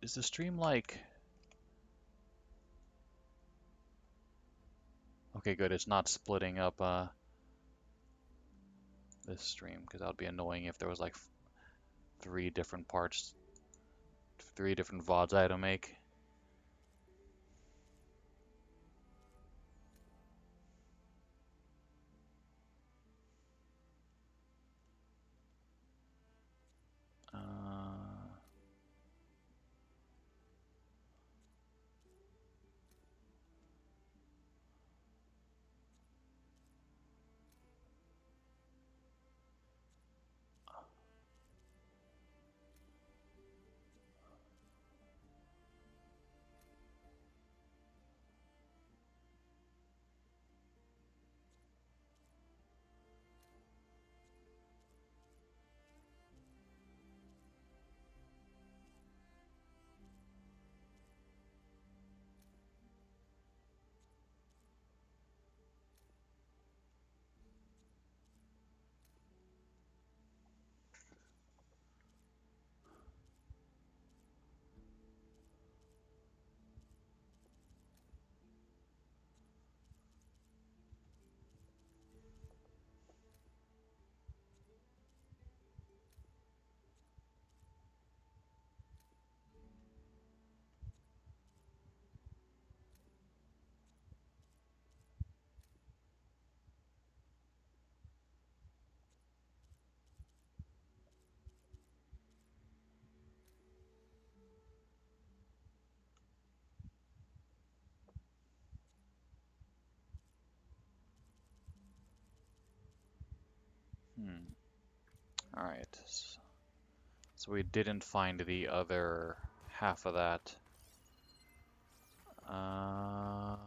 Is the stream like? Okay, good. It's not splitting up this stream because that would be annoying if there was like three different parts, three different VODs I had to make. Alright. So we didn't find the other half of that. Um,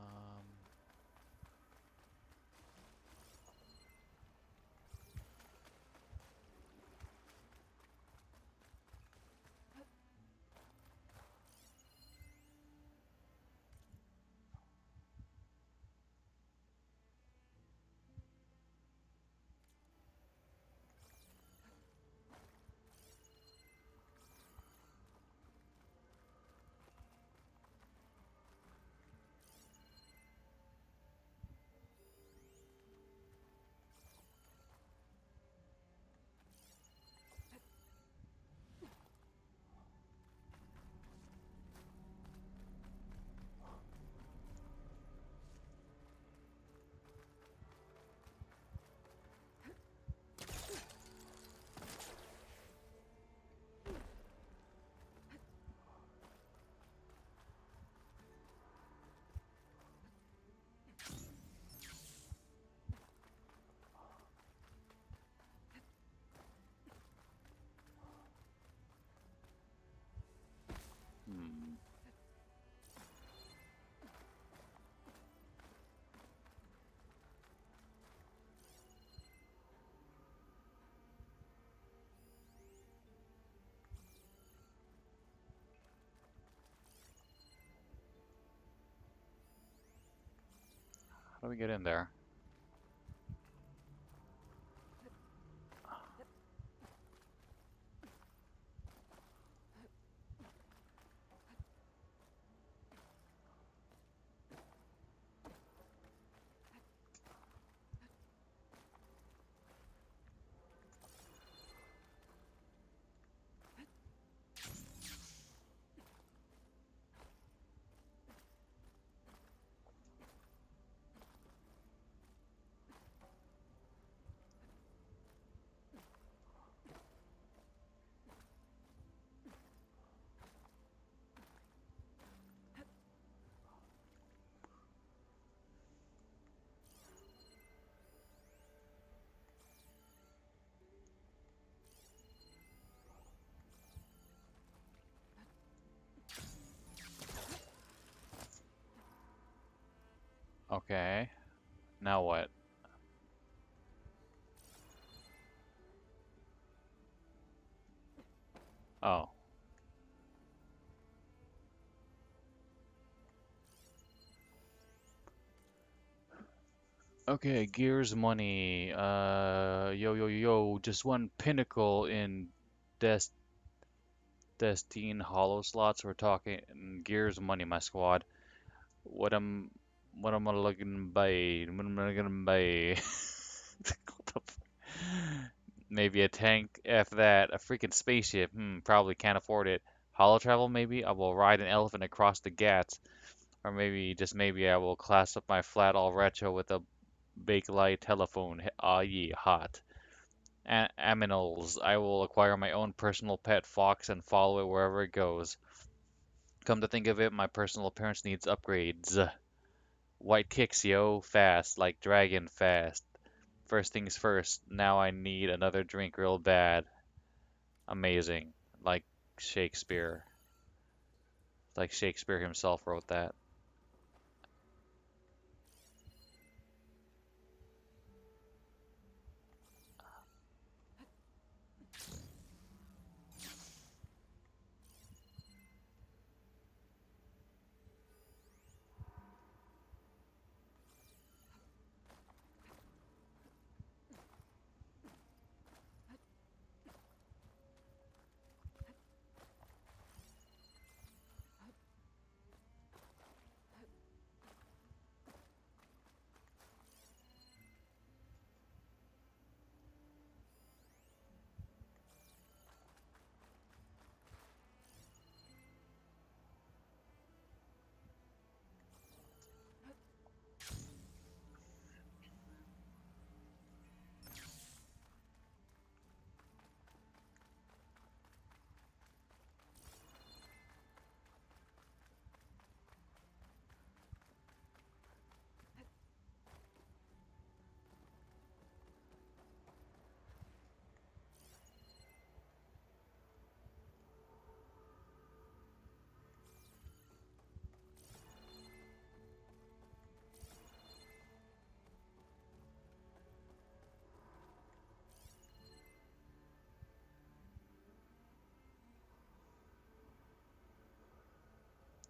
hmm. How do we get in there? Okay. Now what? Oh. Okay, Gears money. Yo, just one pinnacle in Des Destine Hollow slots. We're talking Gears money, my squad. What am what am I looking to buy? What am I gonna buy? What the maybe a tank, F that, a freaking spaceship. Probably can't afford it. Hollow travel, maybe? I will ride an elephant across the Ghats. Or maybe, just maybe, I will class up my flat all retro with a Bakelite telephone. Ah, ye hot. Aminals. I will acquire my own personal pet fox and follow it wherever it goes. Come to think of it, my personal appearance needs upgrades. White kicks, yo, fast, like dragon fast. First things first, now I need another drink real bad. Amazing. Like Shakespeare. Like Shakespeare himself wrote that.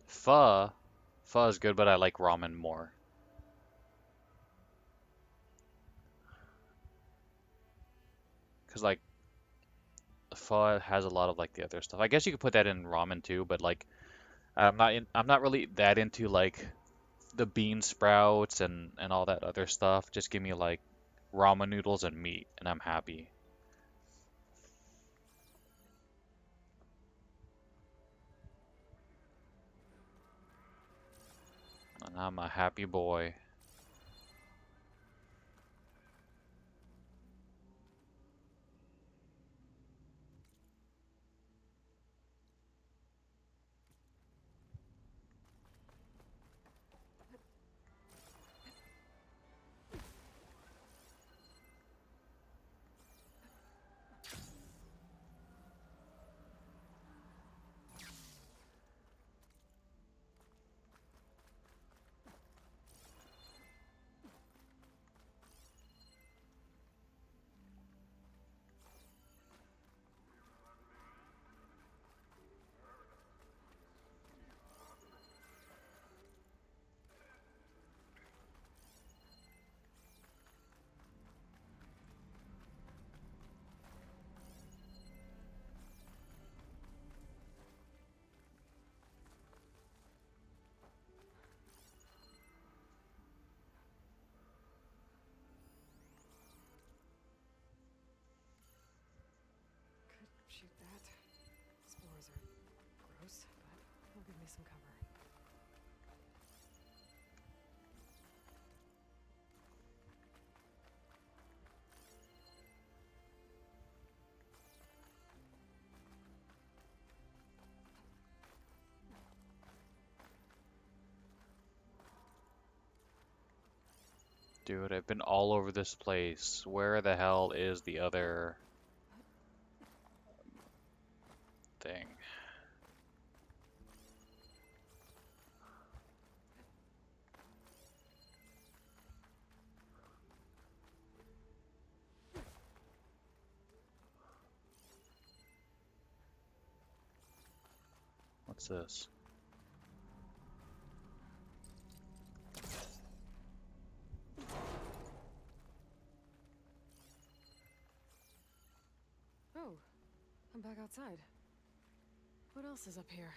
Pho. Pho is good, but I like ramen more. Cause like pho has a lot of like the other stuff. I guess you could put that in ramen too, but like I'm not really that into like the bean sprouts and all that other stuff. Just give me like ramen noodles and meat, and I'm happy. And I'm a happy boy. Could shoot that. Spores are gross, but they'll give me some cover. Dude, I've been all over this place. Where the hell is the other thing? What's this? Oh, I'm back outside. What else is up here?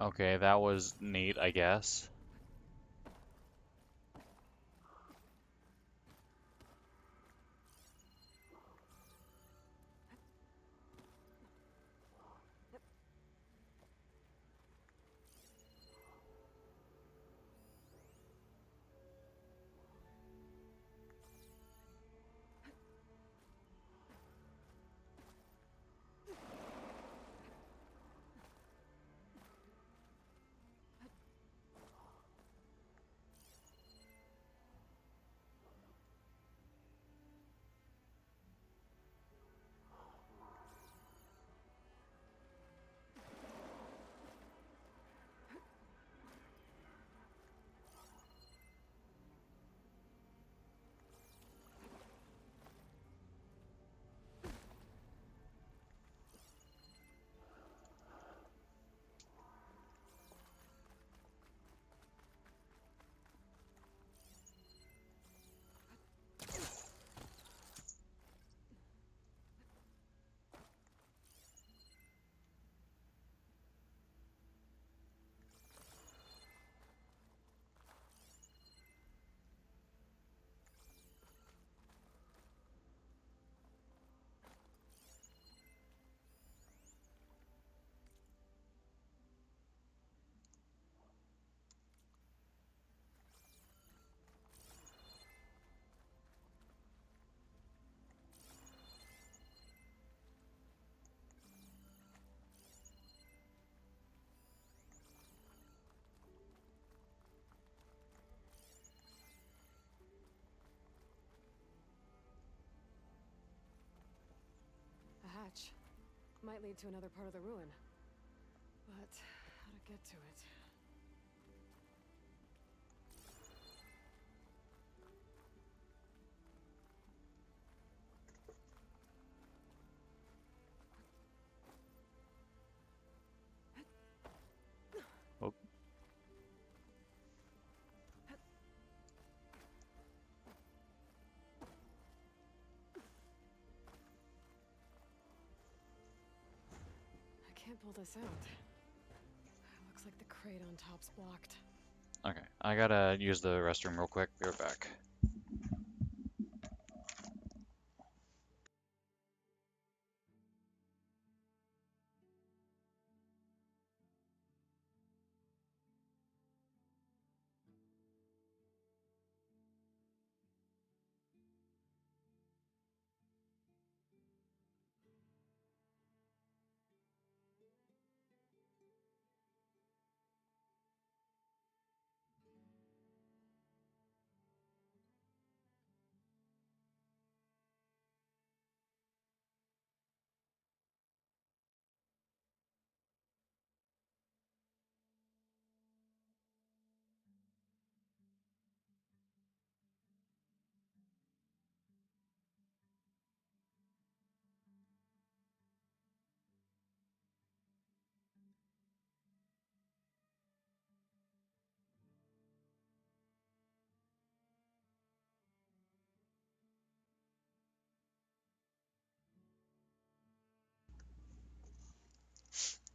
Okay, that was neat, I guess. hatch. Might lead to another part of the ruin. But how to get to it? Oh. I can't pull this out. Looks like the crate on top's blocked. Okay, I gotta use the restroom real quick. Be right back.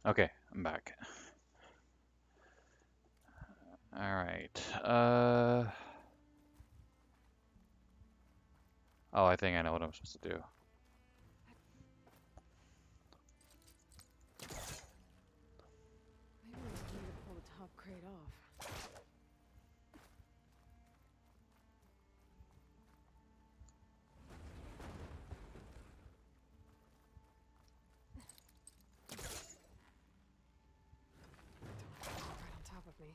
Okay, I'm back. Alright, oh, I think I know what I'm supposed to do. Maybe there's a way to pull the top crate off. Don't fall right on top of me.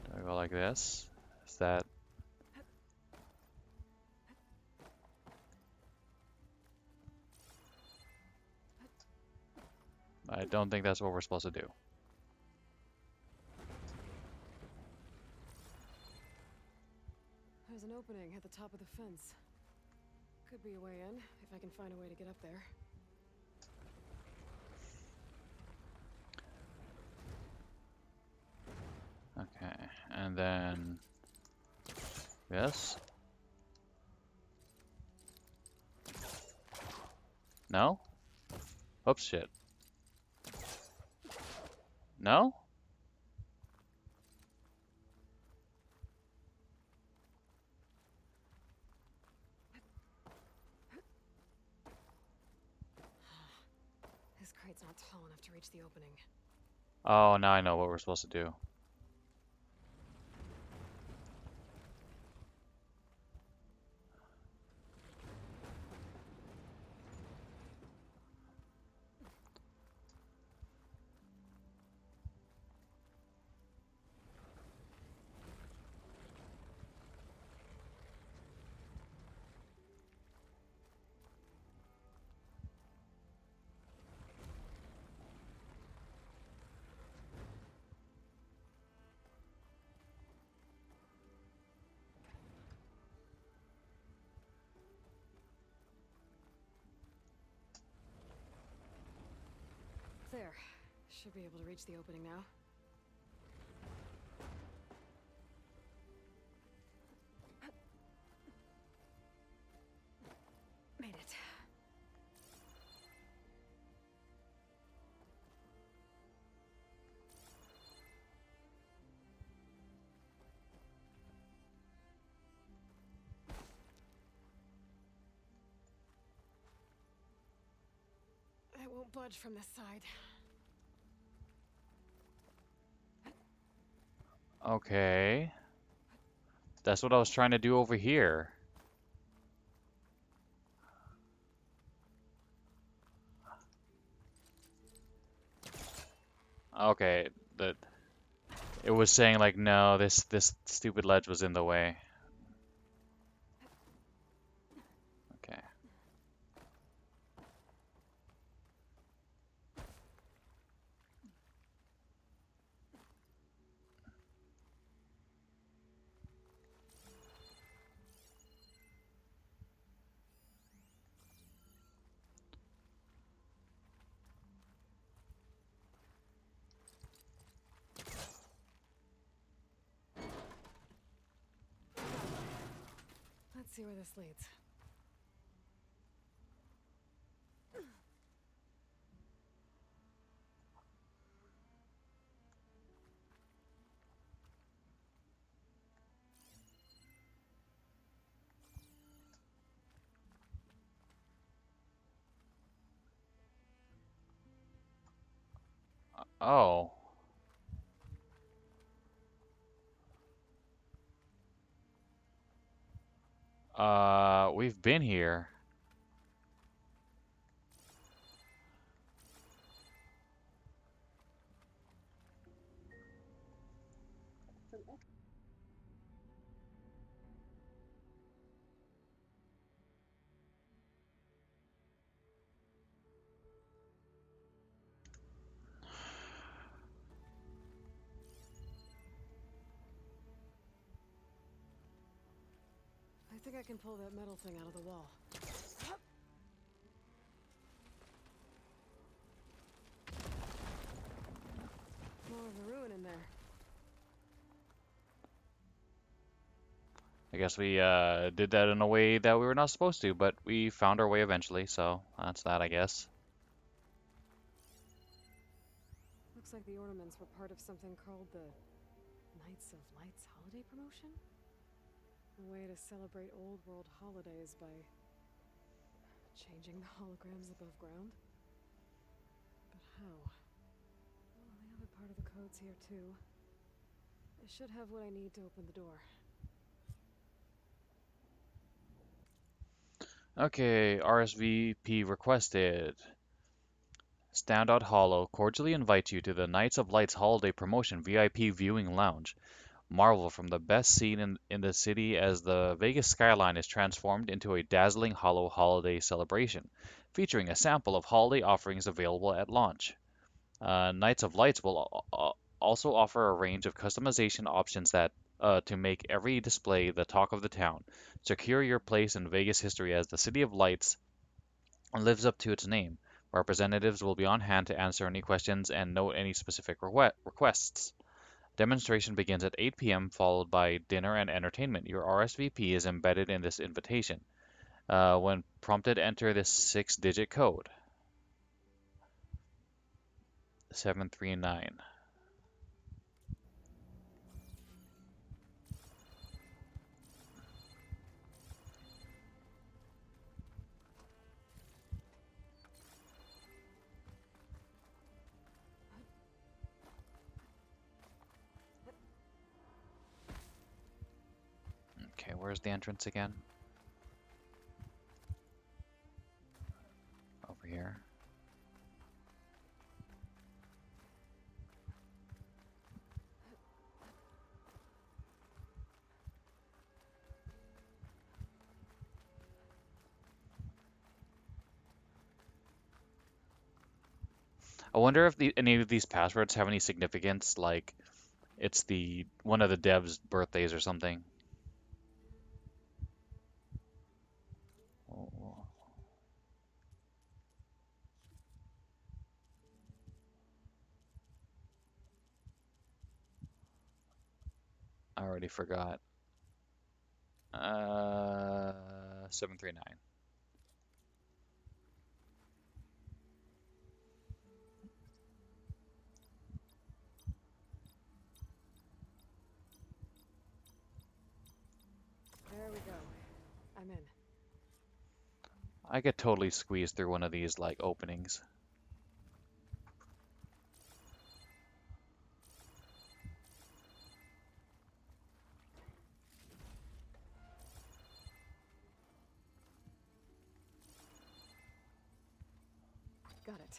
Do I go like this? Is that... I don't think that's what we're supposed to do. There's an opening at the top of the fence. Could be a way in, if I can find a way to get up there. Okay, and then... Yes? No? Oops, shit. No? This crate's not tall enough to reach the opening. Oh, now I know what we're supposed to do. There. Should be able to reach the opening now. Made it. I won't budge from this side. Okay. That's what I was trying to do over here. Okay, it was saying like no, this stupid ledge was in the way. Okay. Let's see where this leads. Oh. We've been here. I think I can pull that metal thing out of the wall. More of a ruin in there. I guess we did that in a way that we were not supposed to, but we found our way eventually, so that's that, I guess. Looks like the ornaments were part of something called the Knights of Lights holiday promotion? A way to celebrate old world holidays by changing the holograms above ground? But how? Well, they have a part of the codes here too. I should have what I need to open the door. Okay, RSVP requested. Standout Hollow cordially invites you to the Knights of Lights Holiday Promotion VIP Viewing Lounge. Marvel from the best scene in the city as the Vegas skyline is transformed into a dazzling Hollow holiday celebration, featuring a sample of holiday offerings available at launch. Knights of Lights will also offer a range of customization options that to make every display the talk of the town. Secure your place in Vegas history as the City of Lights lives up to its name. Representatives will be on hand to answer any questions and note any specific requests. Demonstration begins at 8 p.m., followed by dinner and entertainment. Your RSVP is embedded in this invitation. When prompted, enter this 6-digit code. 739. Okay, where's the entrance again? Over here. I wonder if any of these passwords have any significance, like it's the one of the devs' birthdays or something. Oh, I already forgot. 739. There we go. I'm in. I could totally squeeze through one of these like openings. Got it.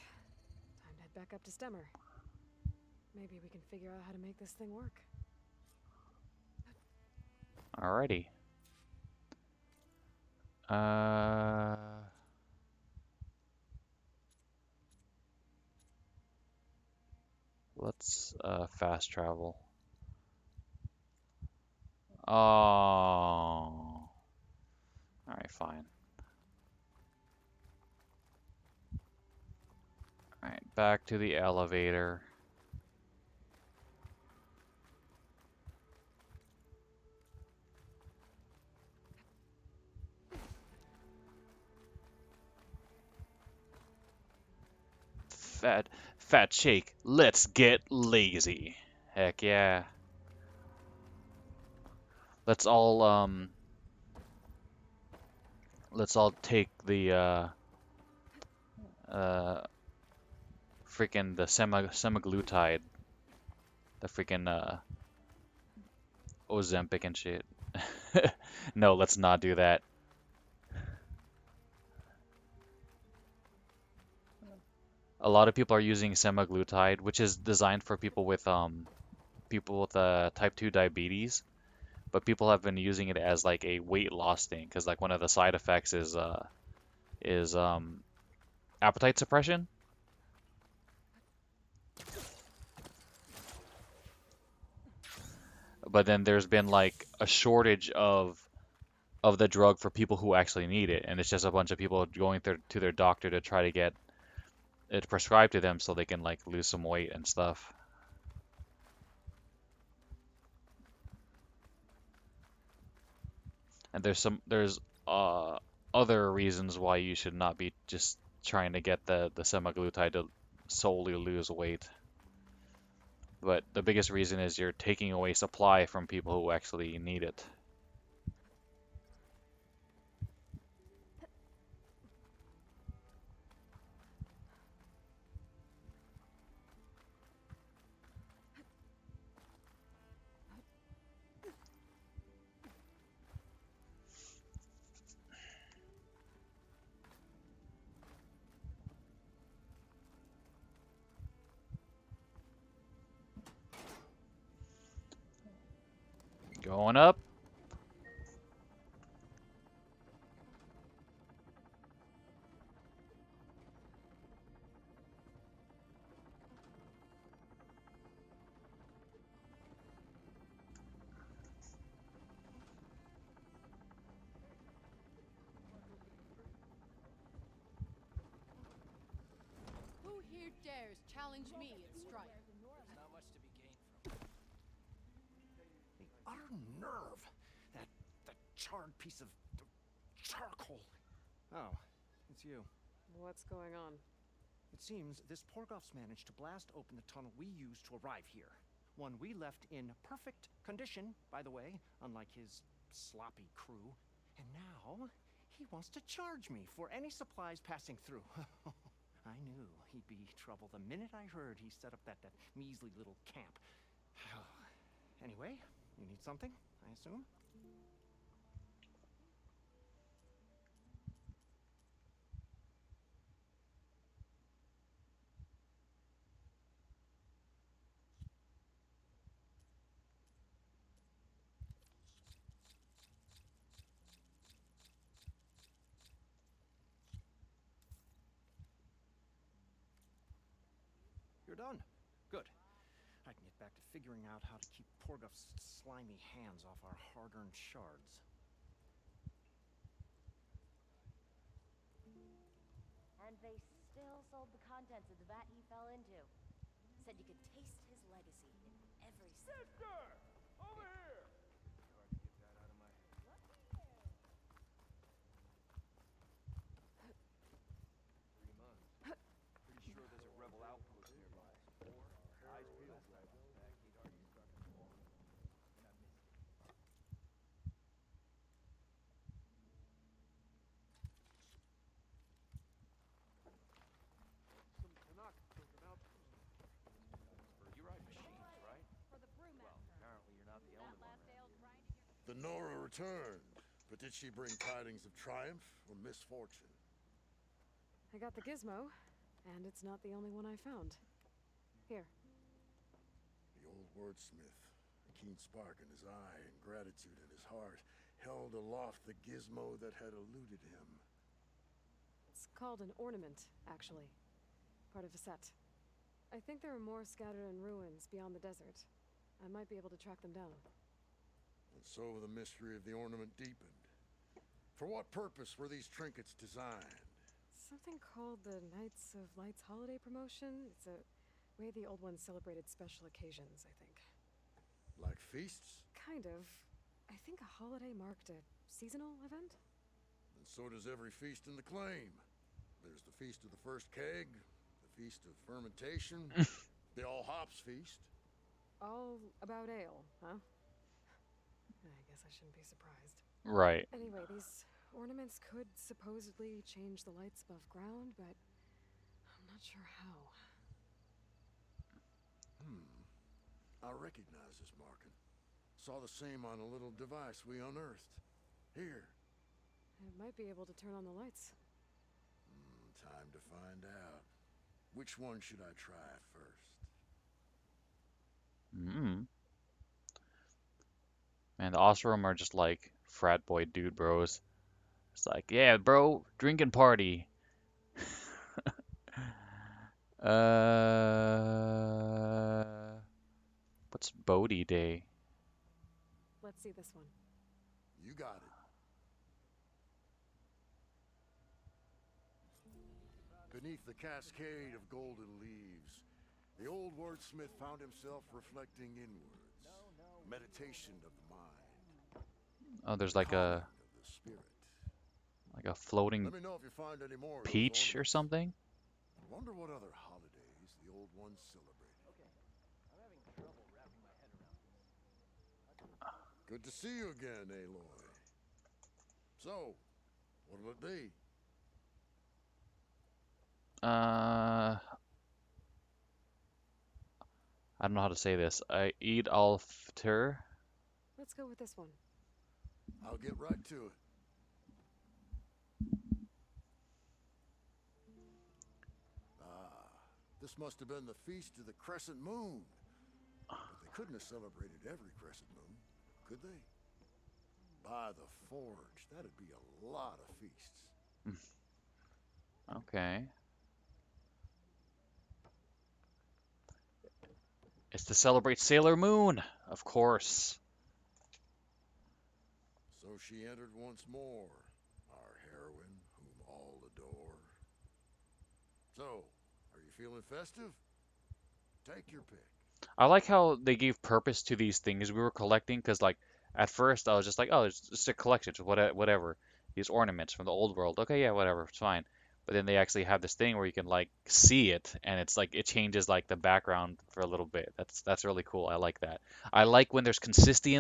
Time to head back up to Stemmer. Maybe we can figure out how to make this thing work. Alrighty. Let's fast travel. Oh. Alright, fine. Alright, back to the elevator. Fat shake, let's get lazy. Heck yeah. Let's all take the freaking the semaglutide, the freaking Ozempic and shit. No, let's not do that. A lot of people are using semaglutide, which is designed for people with type 2 diabetes, but people have been using it as like a weight loss thing because like one of the side effects is appetite suppression. But then there's been like a shortage of the drug for people who actually need it, and it's just a bunch of people going to their doctor to try to get it prescribed to them so they can like lose some weight and stuff. And there's other reasons why you should not be just trying to get the semaglutide to solely lose weight. But the biggest reason is you're taking away supply from people who actually need it. Going up. Who here dares challenge me at strife? There's not much to be gained from it. The utter nerve! That charred piece of charcoal. Oh, it's you. What's going on? It seems this Porgoff's managed to blast open the tunnel we used to arrive here. One we left in perfect condition, by the way, unlike his sloppy crew. And now, he wants to charge me for any supplies passing through. I knew he'd be trouble the minute I heard he set up that measly little camp. Anyway, you need something, I assume? You're done. Good. I can get back to figuring out how to keep Porgoff's slimy hands off our hard-earned shards. And they still sold the contents of the vat he fell into. Said you could taste his legacy in every Sister! Over here! Tried to get that out of my head. 3 months. Pretty sure there's a rebel outpost nearby. Eyes peeled. Suspect he'd already struck a ball. And I missed it. Some Canuck built an outpost. You ride machines, right? For the brewmaster. Well, apparently you're not the only one. The Nora returned, but did she bring tidings of triumph or misfortune? I got the gizmo, And it's not the only one I found. Here. The old wordsmith, a keen spark in his eye and gratitude in his heart, held aloft the gizmo that had eluded him. It's called an ornament, actually. Part of a set. I think there are more scattered in ruins beyond the desert. I might be able to track them down. And so the mystery of the ornament deepened. For what purpose were these trinkets designed? Something called the Knights of Lights holiday promotion. It's a way the old ones celebrated special occasions, I think. Like feasts? Kind of. I think a holiday marked a seasonal event? And so does every feast in the claim. There's the Feast of the First Keg, the Feast of Fermentation, the All Hops Feast. All about ale, huh? I guess I shouldn't be surprised. Right. Anyway, these ornaments could supposedly change the lights above ground, but I'm not sure how. I recognize this marking. Saw the same on a little device we unearthed. Here. I might be able to turn on the lights. Time to find out. Which one should I try first? Man, the Oseram are just like frat boy dude bros. It's like, yeah, bro, drinking party. What's Bodhi Day? Let's see this one. You got it. Beneath the cascade of golden leaves, the old wordsmith found himself reflecting inwards. Meditation of the mind. Oh, there's like Calming a of the spirit. floating Let me know if you find any more of those peach or ornaments. something. Wonder what other holidays the old ones celebrate. I'm having trouble wrapping my head around this. Good to see you again, Aloy. So, what'll it be? I don't know how to say this. Eid al-Fitr. Let's go with this one. I'll get right to it. This must have been the Feast of the Crescent Moon. But they couldn't have celebrated every crescent moon, could they? By the Forge, that'd be a lot of feasts. Okay. It's to celebrate Sailor Moon, of course. So she entered once more, our heroine, whom all adore. So, are you feeling festive? Take your pick. I like how they gave purpose to these things we were collecting, because like at first I was just like, oh, it's just a collection, just whatever. These ornaments from the old world. Okay, yeah, whatever, it's fine. But then they actually have this thing where you can like see it, and it's like it changes like the background for a little bit. That's really cool. I like that. I like when there's consistency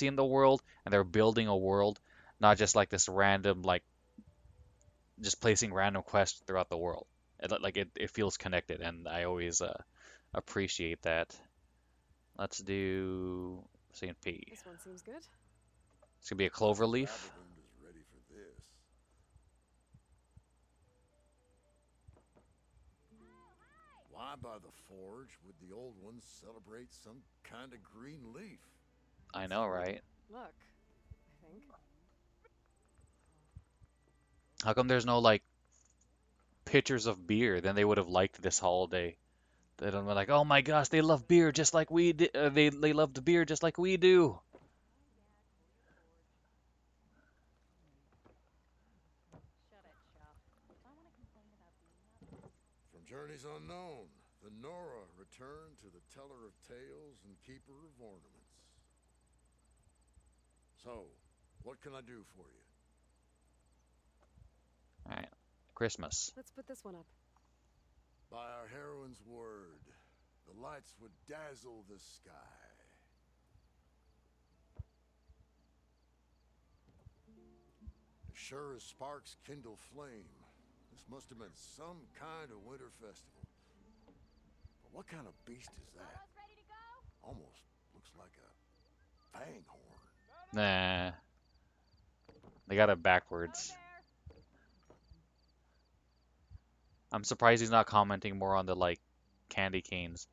in the world, and they're building a world, not just like this random like just placing random quests throughout the world. It feels connected, and I always appreciate that. Let's do St. P. This one seems good. It's gonna be a clover leaf. Abaddon is ready for this. Why by the Forge would the old ones celebrate some kind of green leaf? I know, right? Look, I think. How come there's no like pictures of beer? Then they would have liked this holiday. They'd have been like, oh my gosh, they love beer just like we did. They loved beer just like we do. Shut it, Chop. If I want to complain about being out From journeys unknown, the Nora returned to the teller of tales and keeper of ornaments. So, what can I do for you? All right, Christmas. Let's put this one up. By our heroine's word, the lights would dazzle the sky. As sure as sparks kindle flame, this must have been some kind of winter festival. But what kind of beast is that? ready to go? Almost looks like a fang horn. Nah, they got it backwards. I'm surprised he's not commenting more on the like candy canes.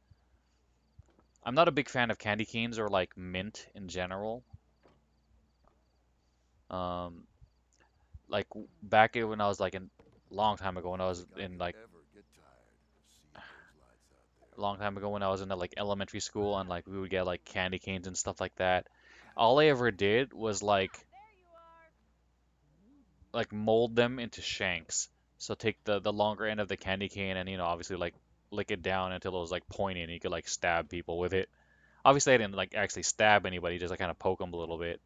I'm not a big fan of candy canes or like mint in general. Um, like back when I was like in long time ago when I Don't was think I in could like ever get tired of seeing those lights out a there. long time ago when I was in like elementary school and like we would get like candy canes and stuff like that. All I ever did was like mold them into shanks. So take the longer end of the candy cane and obviously like lick it down until it was like pointy and you could like stab people with it. Obviously I didn't like actually stab anybody, just like kind of poke them a little bit.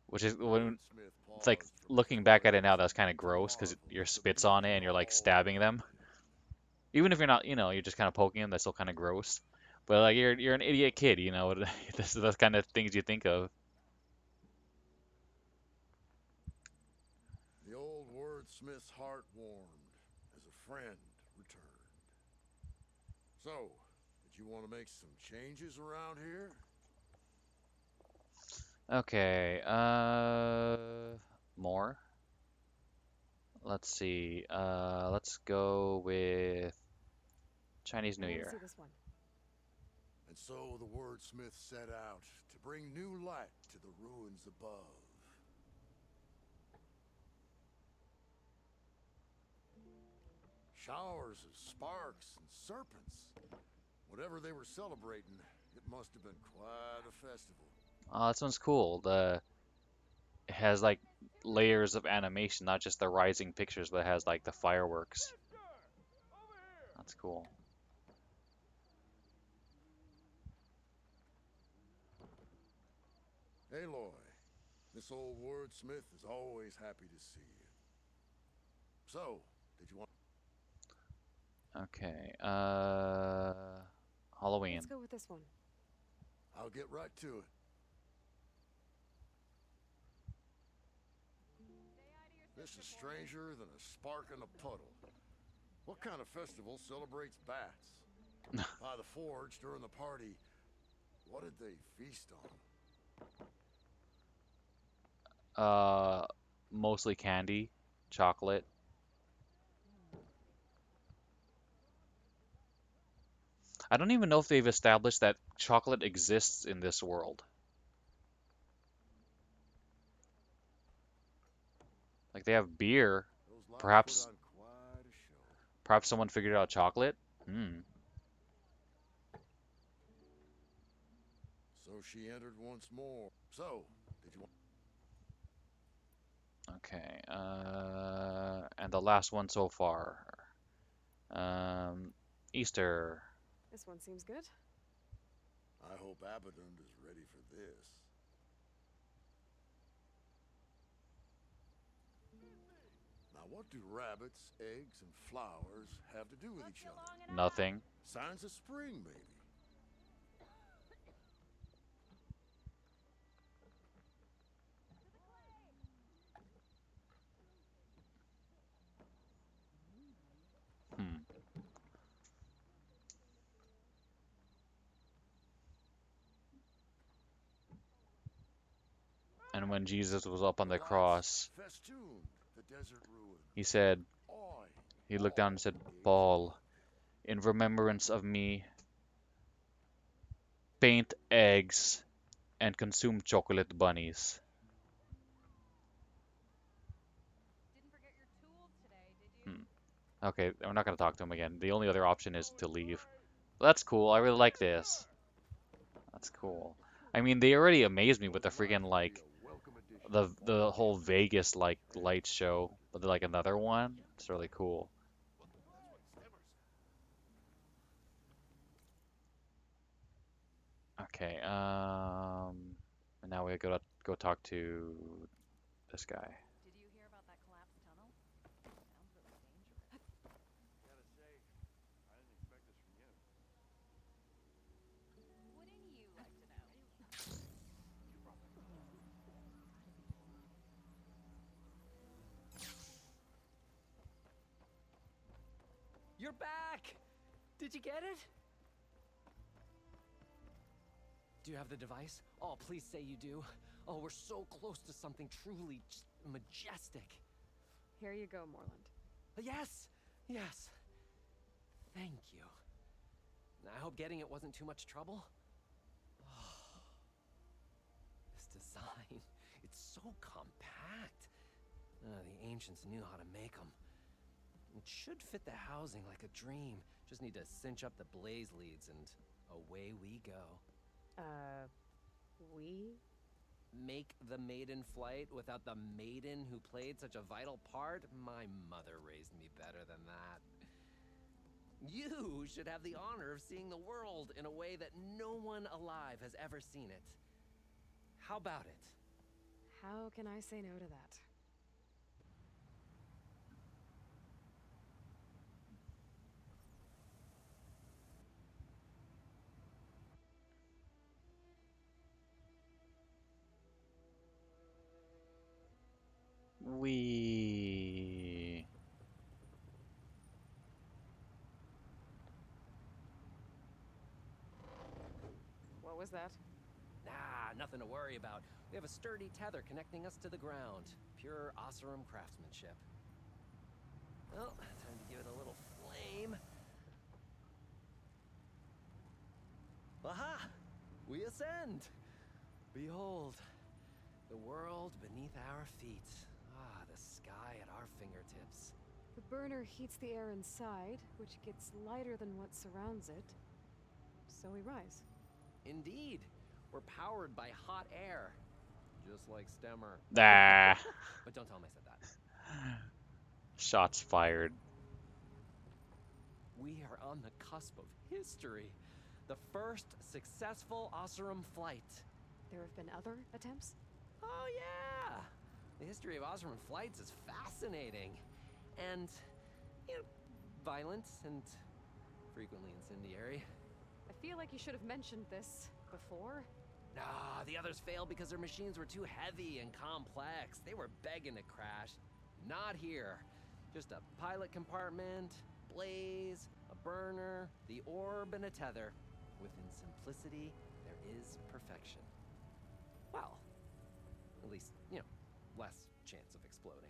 Which is when Wordsmith it's like paused from his looking back at it now, deliberation that's kind of to gross because marvel your at the spit's on it beauty and of you're like all stabbing them. Even if you're not, you're just kind of poking them, that's still kind of gross. But like you're an idiot kid, that's the kind of things you think of. the old wordsmith's heart warmed as a friend returned. So, did you want to make some changes around here? Okay, more. Let's see. Let's go with Chinese I New want to Year. see this one. And so the wordsmith set out to bring new light to the ruins above. Showers of sparks and serpents. Whatever they were celebrating, it must have been quite a festival. Oh, this one's cool. It has like layers of animation, not just the rising pictures, but it has like the fireworks. That's cool. Aloy, this old wordsmith is always happy to see you. So, did you want... Okay, Halloween. Let's go with this one. I'll get right to it. This is stranger than a spark in a puddle. What kind of festival celebrates bats? By the forge during the party, what did they feast on? Mostly candy, chocolate. I don't even know if they've established that chocolate exists in this world. Like they have beer. Those lights Perhaps put on quite a show. perhaps someone figured out chocolate. Hmm. So she entered once more. So, did you want... Okay. And the last one so far. Easter. This one seems good. I hope Abaddon is ready for this. Now, what do rabbits, eggs, and flowers have to do with each other? Nothing. Signs of spring, maybe. Hmm. And when Jesus was up on the Lights cross, festooned the desert ruins. he said, Oi, he looked down and said, days Paul, in remembrance of me, paint eggs and consume chocolate bunnies. Didn't forget your tools today, did you? Okay, we're not going to talk to him again. The only other option is to leave. Well, that's cool. I really like this. That's cool. I mean, they already amazed me with the freaking like be a welcome addition. the whole Vegas like light show, but like another one. It's really cool. Okay, and now we go talk to this guy. Did you hear about that collapsed tunnel? Sounds really dangerous. Gotta say, I didn't expect this from you. Wouldn't you like to know? You're back! Did you get it? Do you have the device? Oh, please say you do. Oh, we're so close to something truly just majestic. Here you go, Morland. Yes! Yes. Thank you. I hope getting it wasn't too much trouble. This design, it's so compact. The ancients knew how to make them. It should fit the housing like a dream. Just need to cinch up the blaze leads and away we go. We? Make the maiden flight without the maiden who played such a vital part? My mother raised me better than that. You should have the honor of seeing the world in a way that no one alive has ever seen it. How about it? How can I say no to that? We. What was that? Ah, nothing to worry about. We have a sturdy tether connecting us to the ground. Pure Oseram craftsmanship. Well, time to give it a little flame. Aha! We ascend! Behold, the world beneath our feet. Ah, the sky at our fingertips. The burner heats the air inside, which gets lighter than what surrounds it. So we rise. Indeed, we're powered by hot air. Just like Stemmer. Ah. But don't tell him I said that. Shots fired. We are on the cusp of history. The first successful Oseram flight. There have been other attempts? Oh yeah! The history of Oseram flights is fascinating. And, you know, violent and frequently incendiary. I feel like you should have mentioned this before. Nah, the others failed because their machines were too heavy and complex. They were begging to crash. Not here. Just a pilot compartment, blaze, a burner, the orb, and a tether. Within simplicity, there is perfection. Well, at least, you know, less chance of exploding.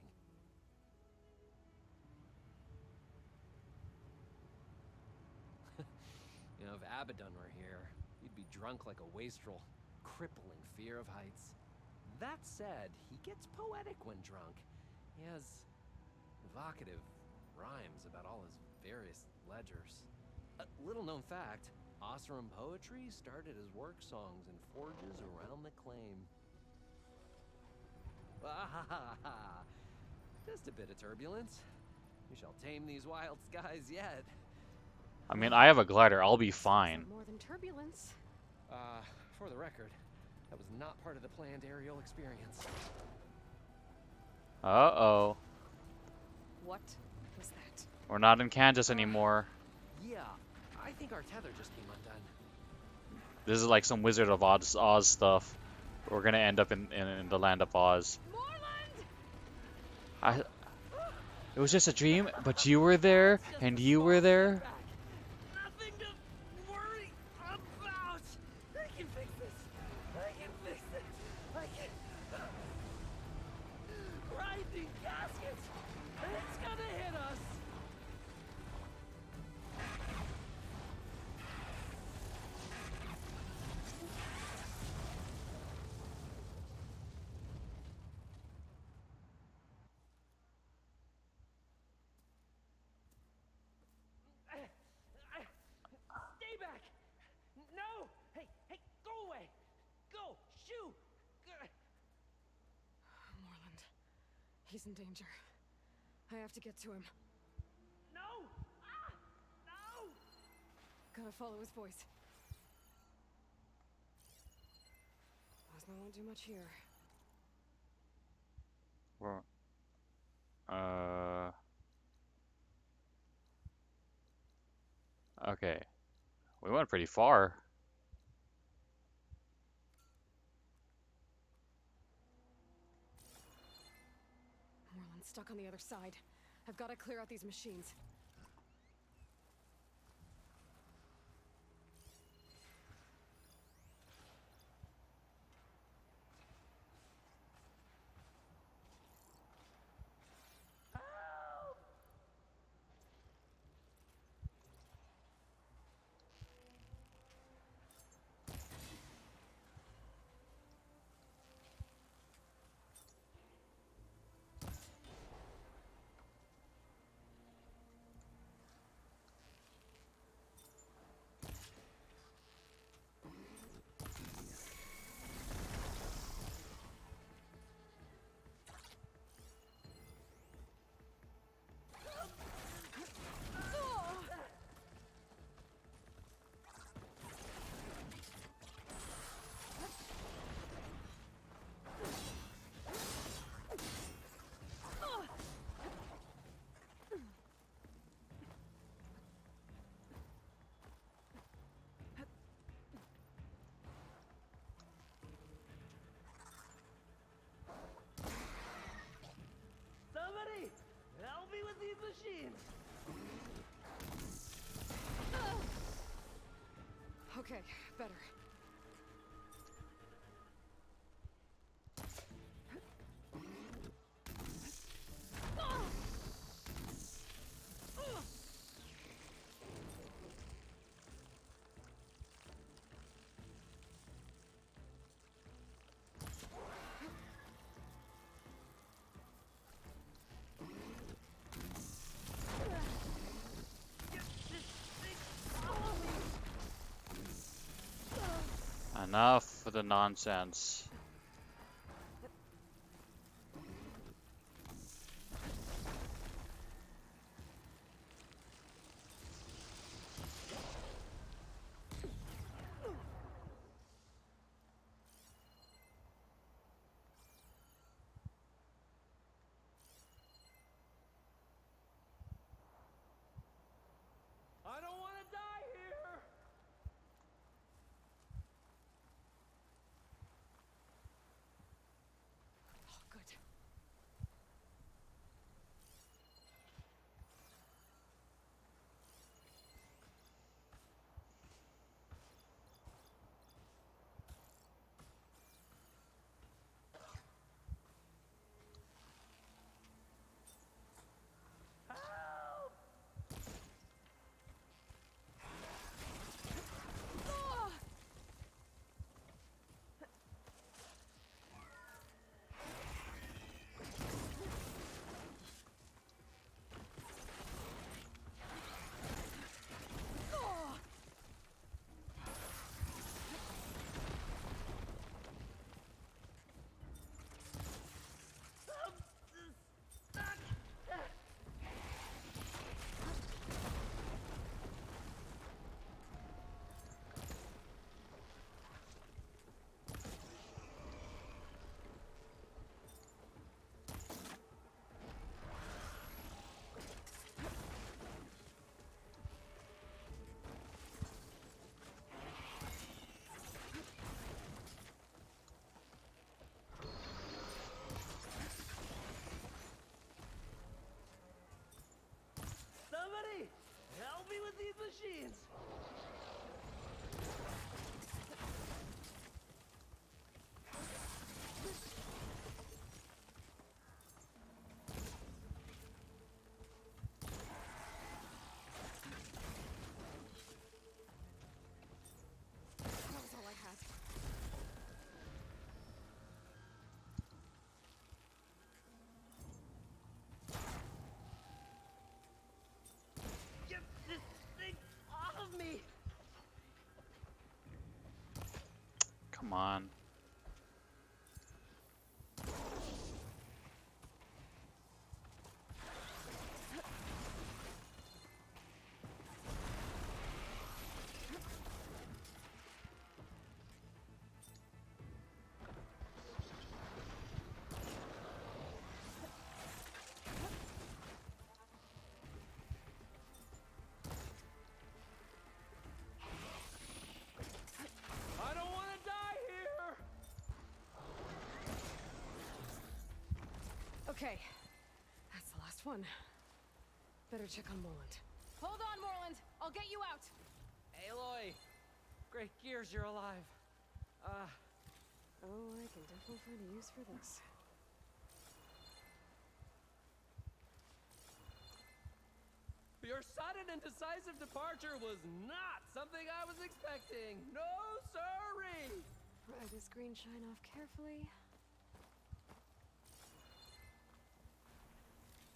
You know, if Abaddon were here, he'd be drunk like a wastrel, crippling fear of heights. That said, he gets poetic when drunk. He has evocative rhymes about all his various ledgers. A little known fact, Oseram poetry started as work songs in forges around the claim. Ah, just a bit of turbulence. We shall tame these wild skies yet. I mean, I have a glider. I'll be fine. More than turbulence. For the record, that was not part of the planned aerial experience. Uh-oh. What was that? We're not in Kansas anymore. Yeah, I think our tether just came undone. This is like some Wizard of Oz stuff. We're gonna end up in the land of Oz. It was just a dream, but you were there, and you were there. Nothing to worry about. I can fix this. I can fix it. I can. Grinding gaskets. It's gonna hit us. Stay back! No! Hey, go away! Go! Shoo! Morland. He's in danger. I have to get to him. No! Ah! No! Gotta follow his voice. Ozma won't do much here. Well, okay. We went pretty far. Morland's stuck on the other side. I've got to clear out these machines. machines! Okay, better. Enough of the nonsense. I don't want to die here! Oh, good. Somebody, help me with these machines! That was all I had. Get this thing off of me! Come on. I don't want to die here! Okay, that's the last one. Better check on Morland. Hold on, Morland. I'll get you out. Aloy! Great gears, you're alive. Oh, I can definitely find a use for this. Your sudden and decisive departure was not something I was expecting. No, sirree! Pry this green shine off carefully.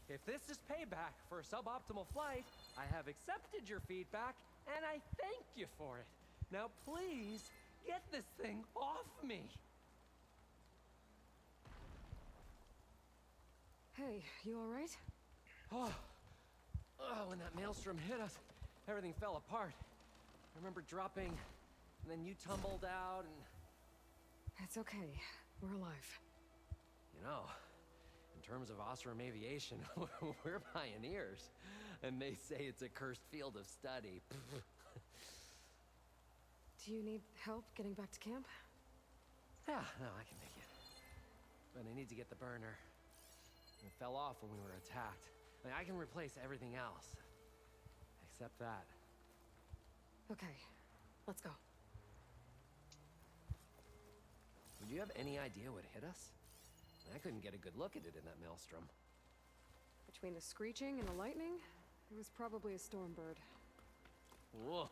If this is payback for a suboptimal flight, I have accepted your feedback, and I thank you for it. Now please, get this thing off me! Hey, you alright? Oh, when that maelstrom hit us, everything fell apart. I remember dropping, and then you tumbled out, and... It's okay. We're alive. You know, in terms of Osram aviation, we're pioneers. And they say it's a cursed field of study. Do you need help getting back to camp? Yeah, no, I can make it. But I need to get the burner. It fell off when we were attacked. Like, I can replace everything else. Except that. Okay, let's go. Would you have any idea what hit us? I couldn't get a good look at it in that maelstrom. Between the screeching and the lightning, it was probably a storm bird. Whoa.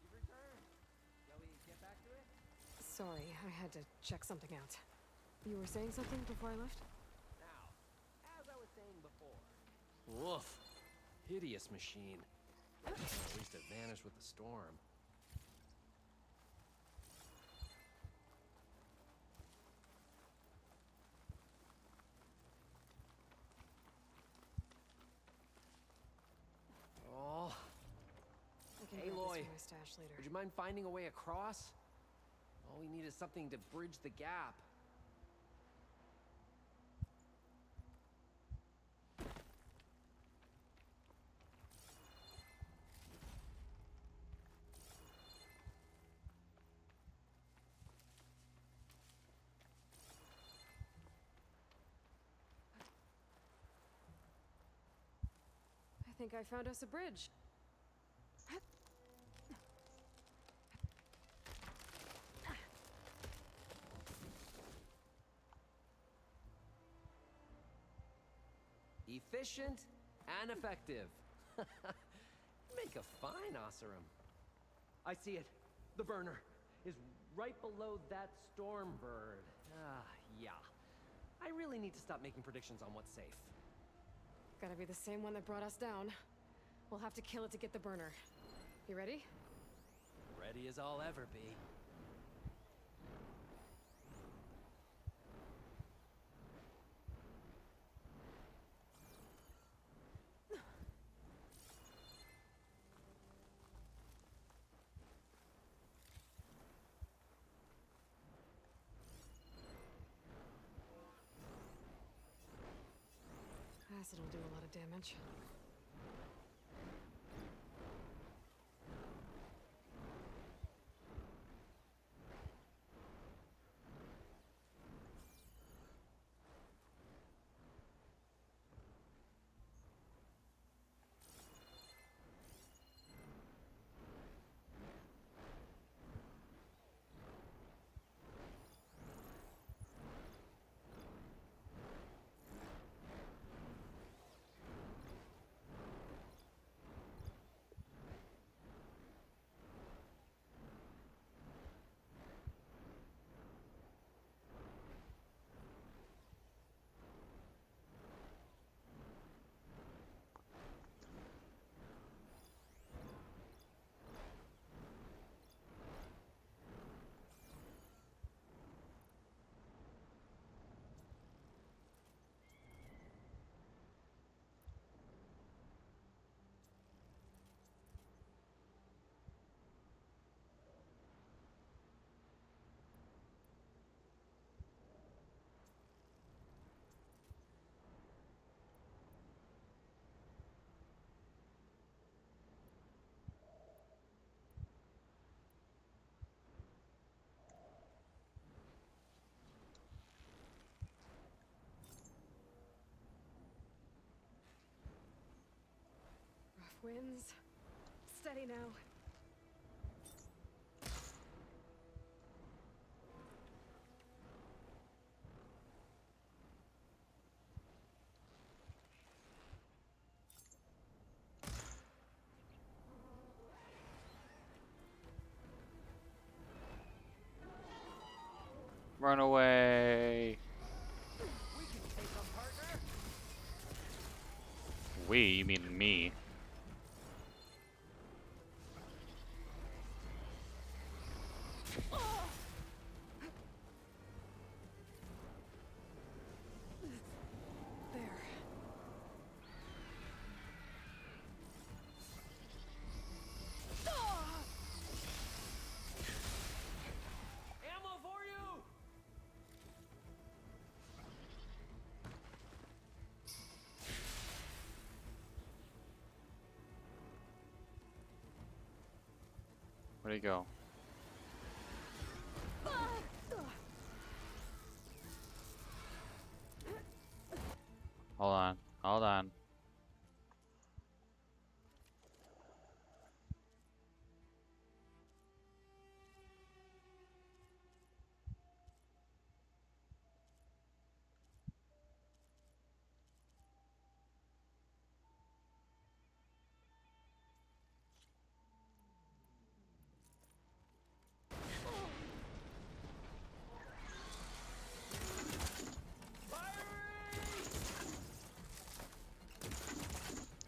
You've returned. Shall we get back to it? Sorry, I had to check something out. You were saying something before I left? Now, as I was saying before. Woof. Hideous machine. Well, at least it vanished with the storm. Oh. I can grab this Aloy, from my stash later. would you mind finding a way across? All we need is something to bridge the gap. I think I found us a bridge. Efficient and effective. Make a fine Oseram. I see it. The burner is right below that storm bird. Yeah. I really need to stop making predictions on what's safe. Gotta be the same one that brought us down. We'll have to kill it to get the burner. You ready? Ready as I'll ever be. Acid'll do a lot of damage. Winds. Steady now. Run away. We can take them, partner. We, you mean me. There. Ammo for you! Where'd he go? Hold on. Hold on.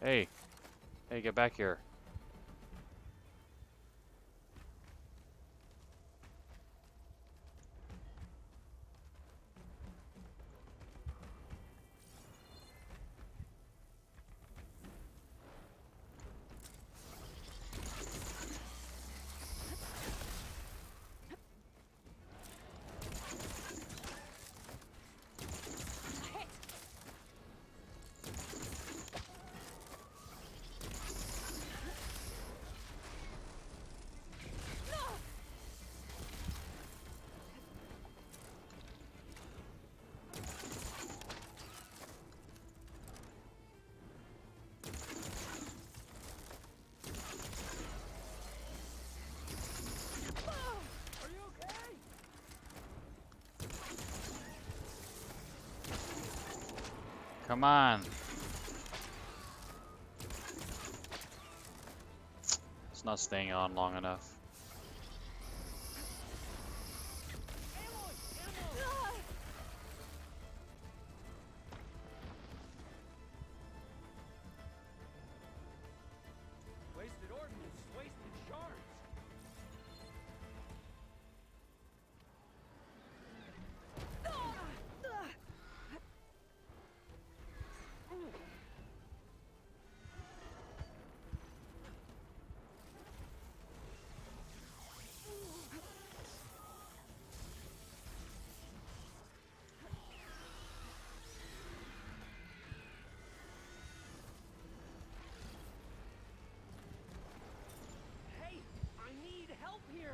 Hey. Hey, get back here. Are you okay? Come on. It's not staying on long enough. Wasted ordnance, wasted shards. Hey, I need help here.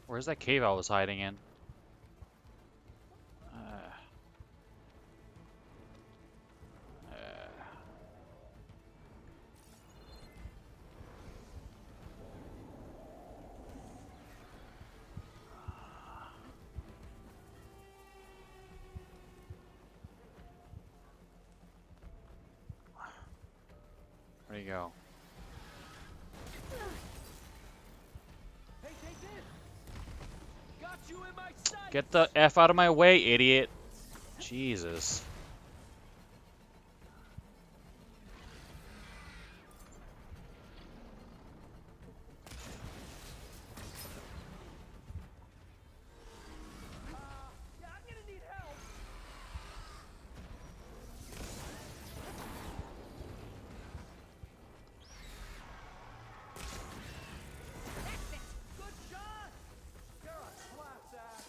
Where's that cave I was hiding in? Where'd he go? Hey, take this. Got you in my sight. Get the F out of my way, idiot! Jesus. Yeah, I'm gonna need help. Good shot. You're a class act.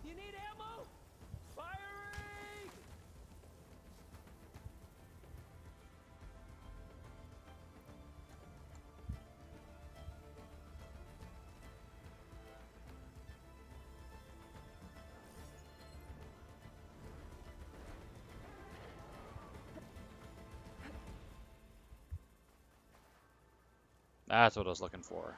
You need ammo? Firing! That's what I was looking for.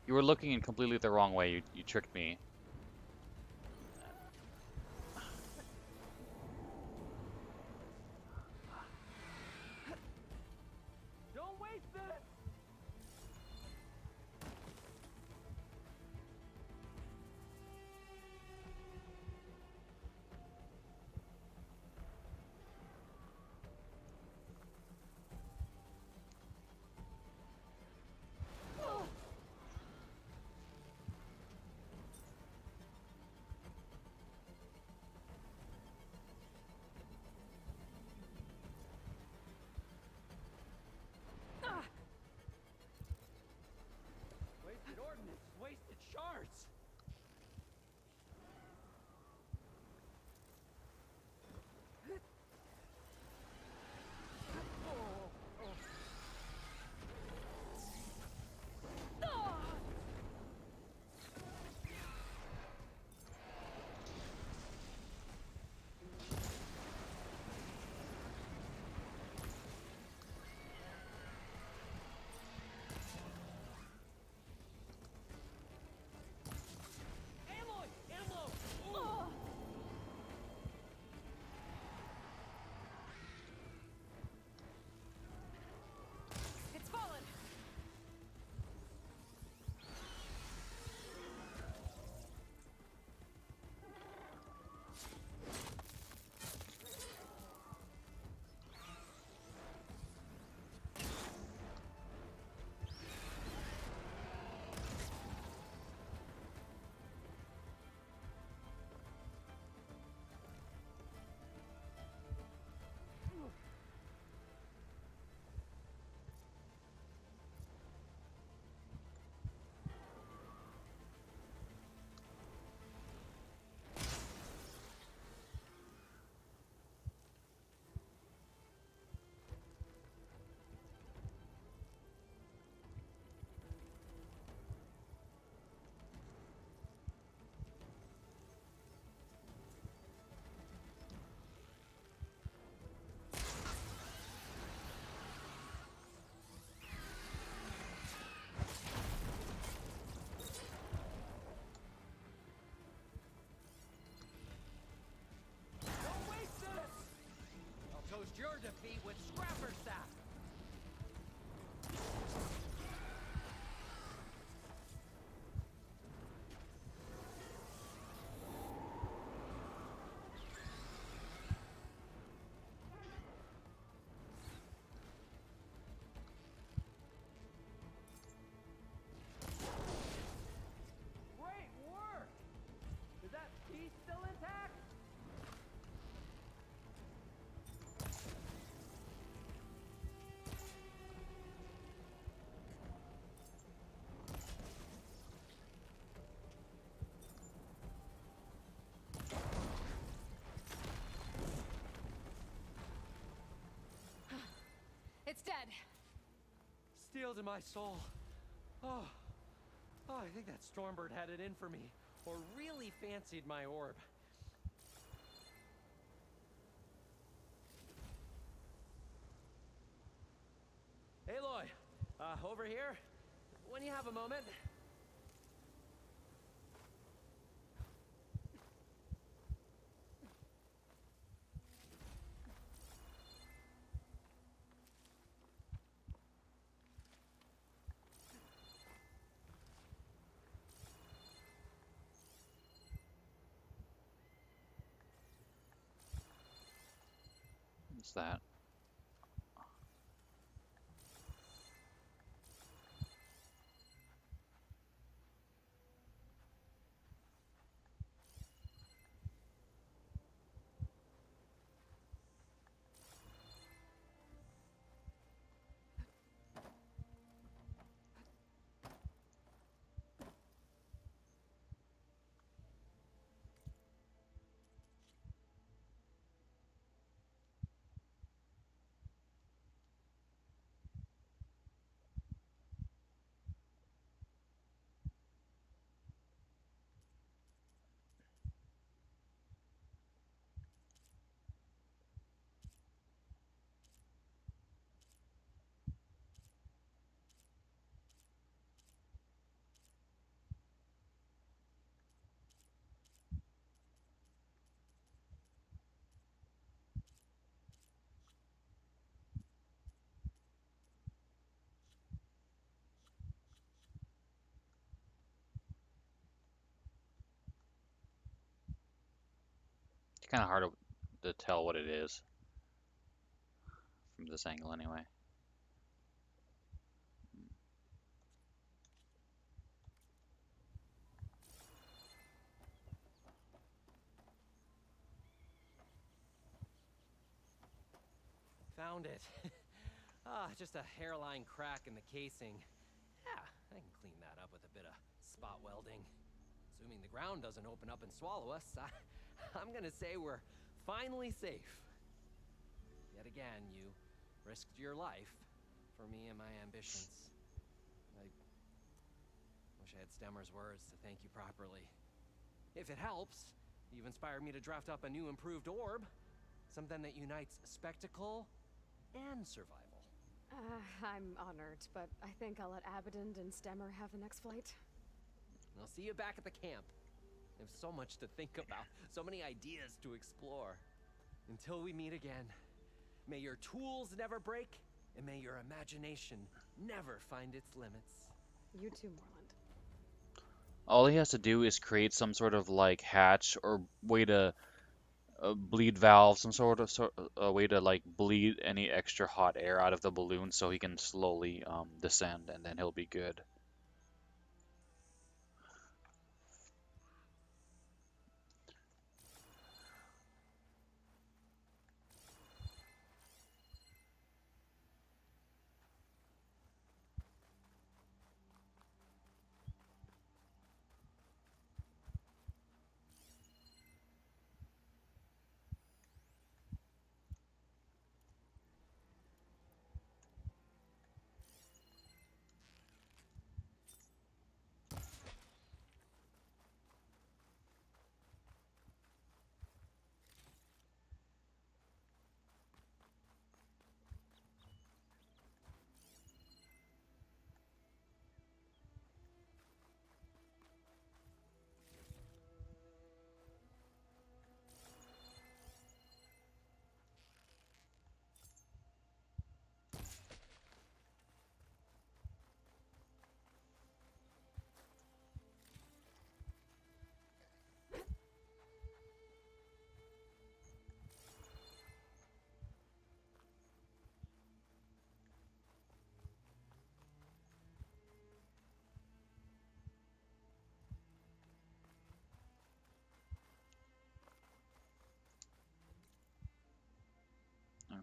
You were looking in completely the wrong way. You tricked me. Don't waste this! Wasted ordnance, wasted shards. Aloy! Ammo! Ooh. It's fallen! Don't waste this! I'll toast your defeat with Scrapper Sap! Great work! Is that piece still intact? It's dead. Steel to my soul. Oh, I think that Stormbird had it in for me, or really fancied my orb. Aloy, over here. When you have a moment. What's that? kind of hard to tell what it is from this angle anyway. Found it. Just a hairline crack in the casing. Yeah, I can clean that up with a bit of spot welding. Assuming the ground doesn't open up and swallow us, I'm gonna say we're finally safe. Yet again, you risked your life for me and my ambitions. I wish I had Stemmer's words to thank you properly. If it helps, you've inspired me to draft up a new improved orb. Something that unites spectacle and survival. I'm honored, but I think I'll let Abaddon and Stemmer have the next flight. I'll see you back at the camp. There's so much to think about, so many ideas to explore. Until we meet again, may your tools never break, and may your imagination never find its limits. You too, Morland. All he has to do is create some sort of like hatch or way to bleed valve, some sort of way to like bleed any extra hot air out of the balloon so he can slowly descend, and then he'll be good.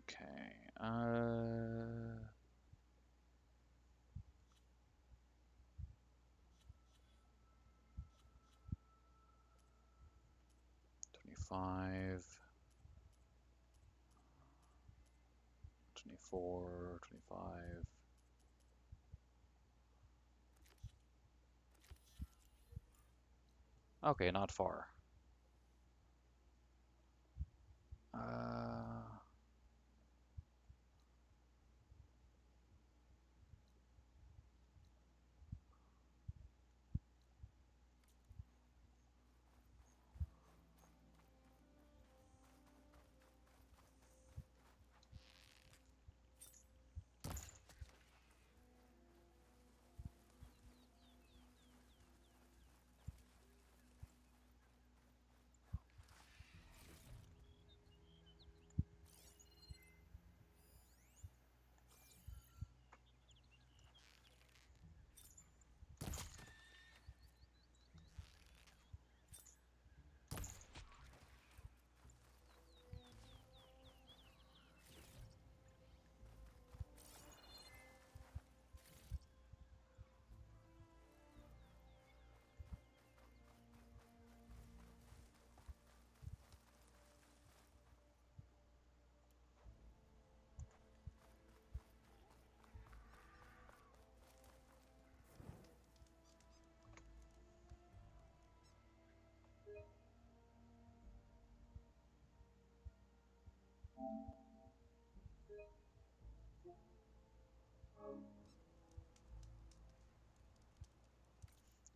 Okay. 25, 24, 25. Okay, not far.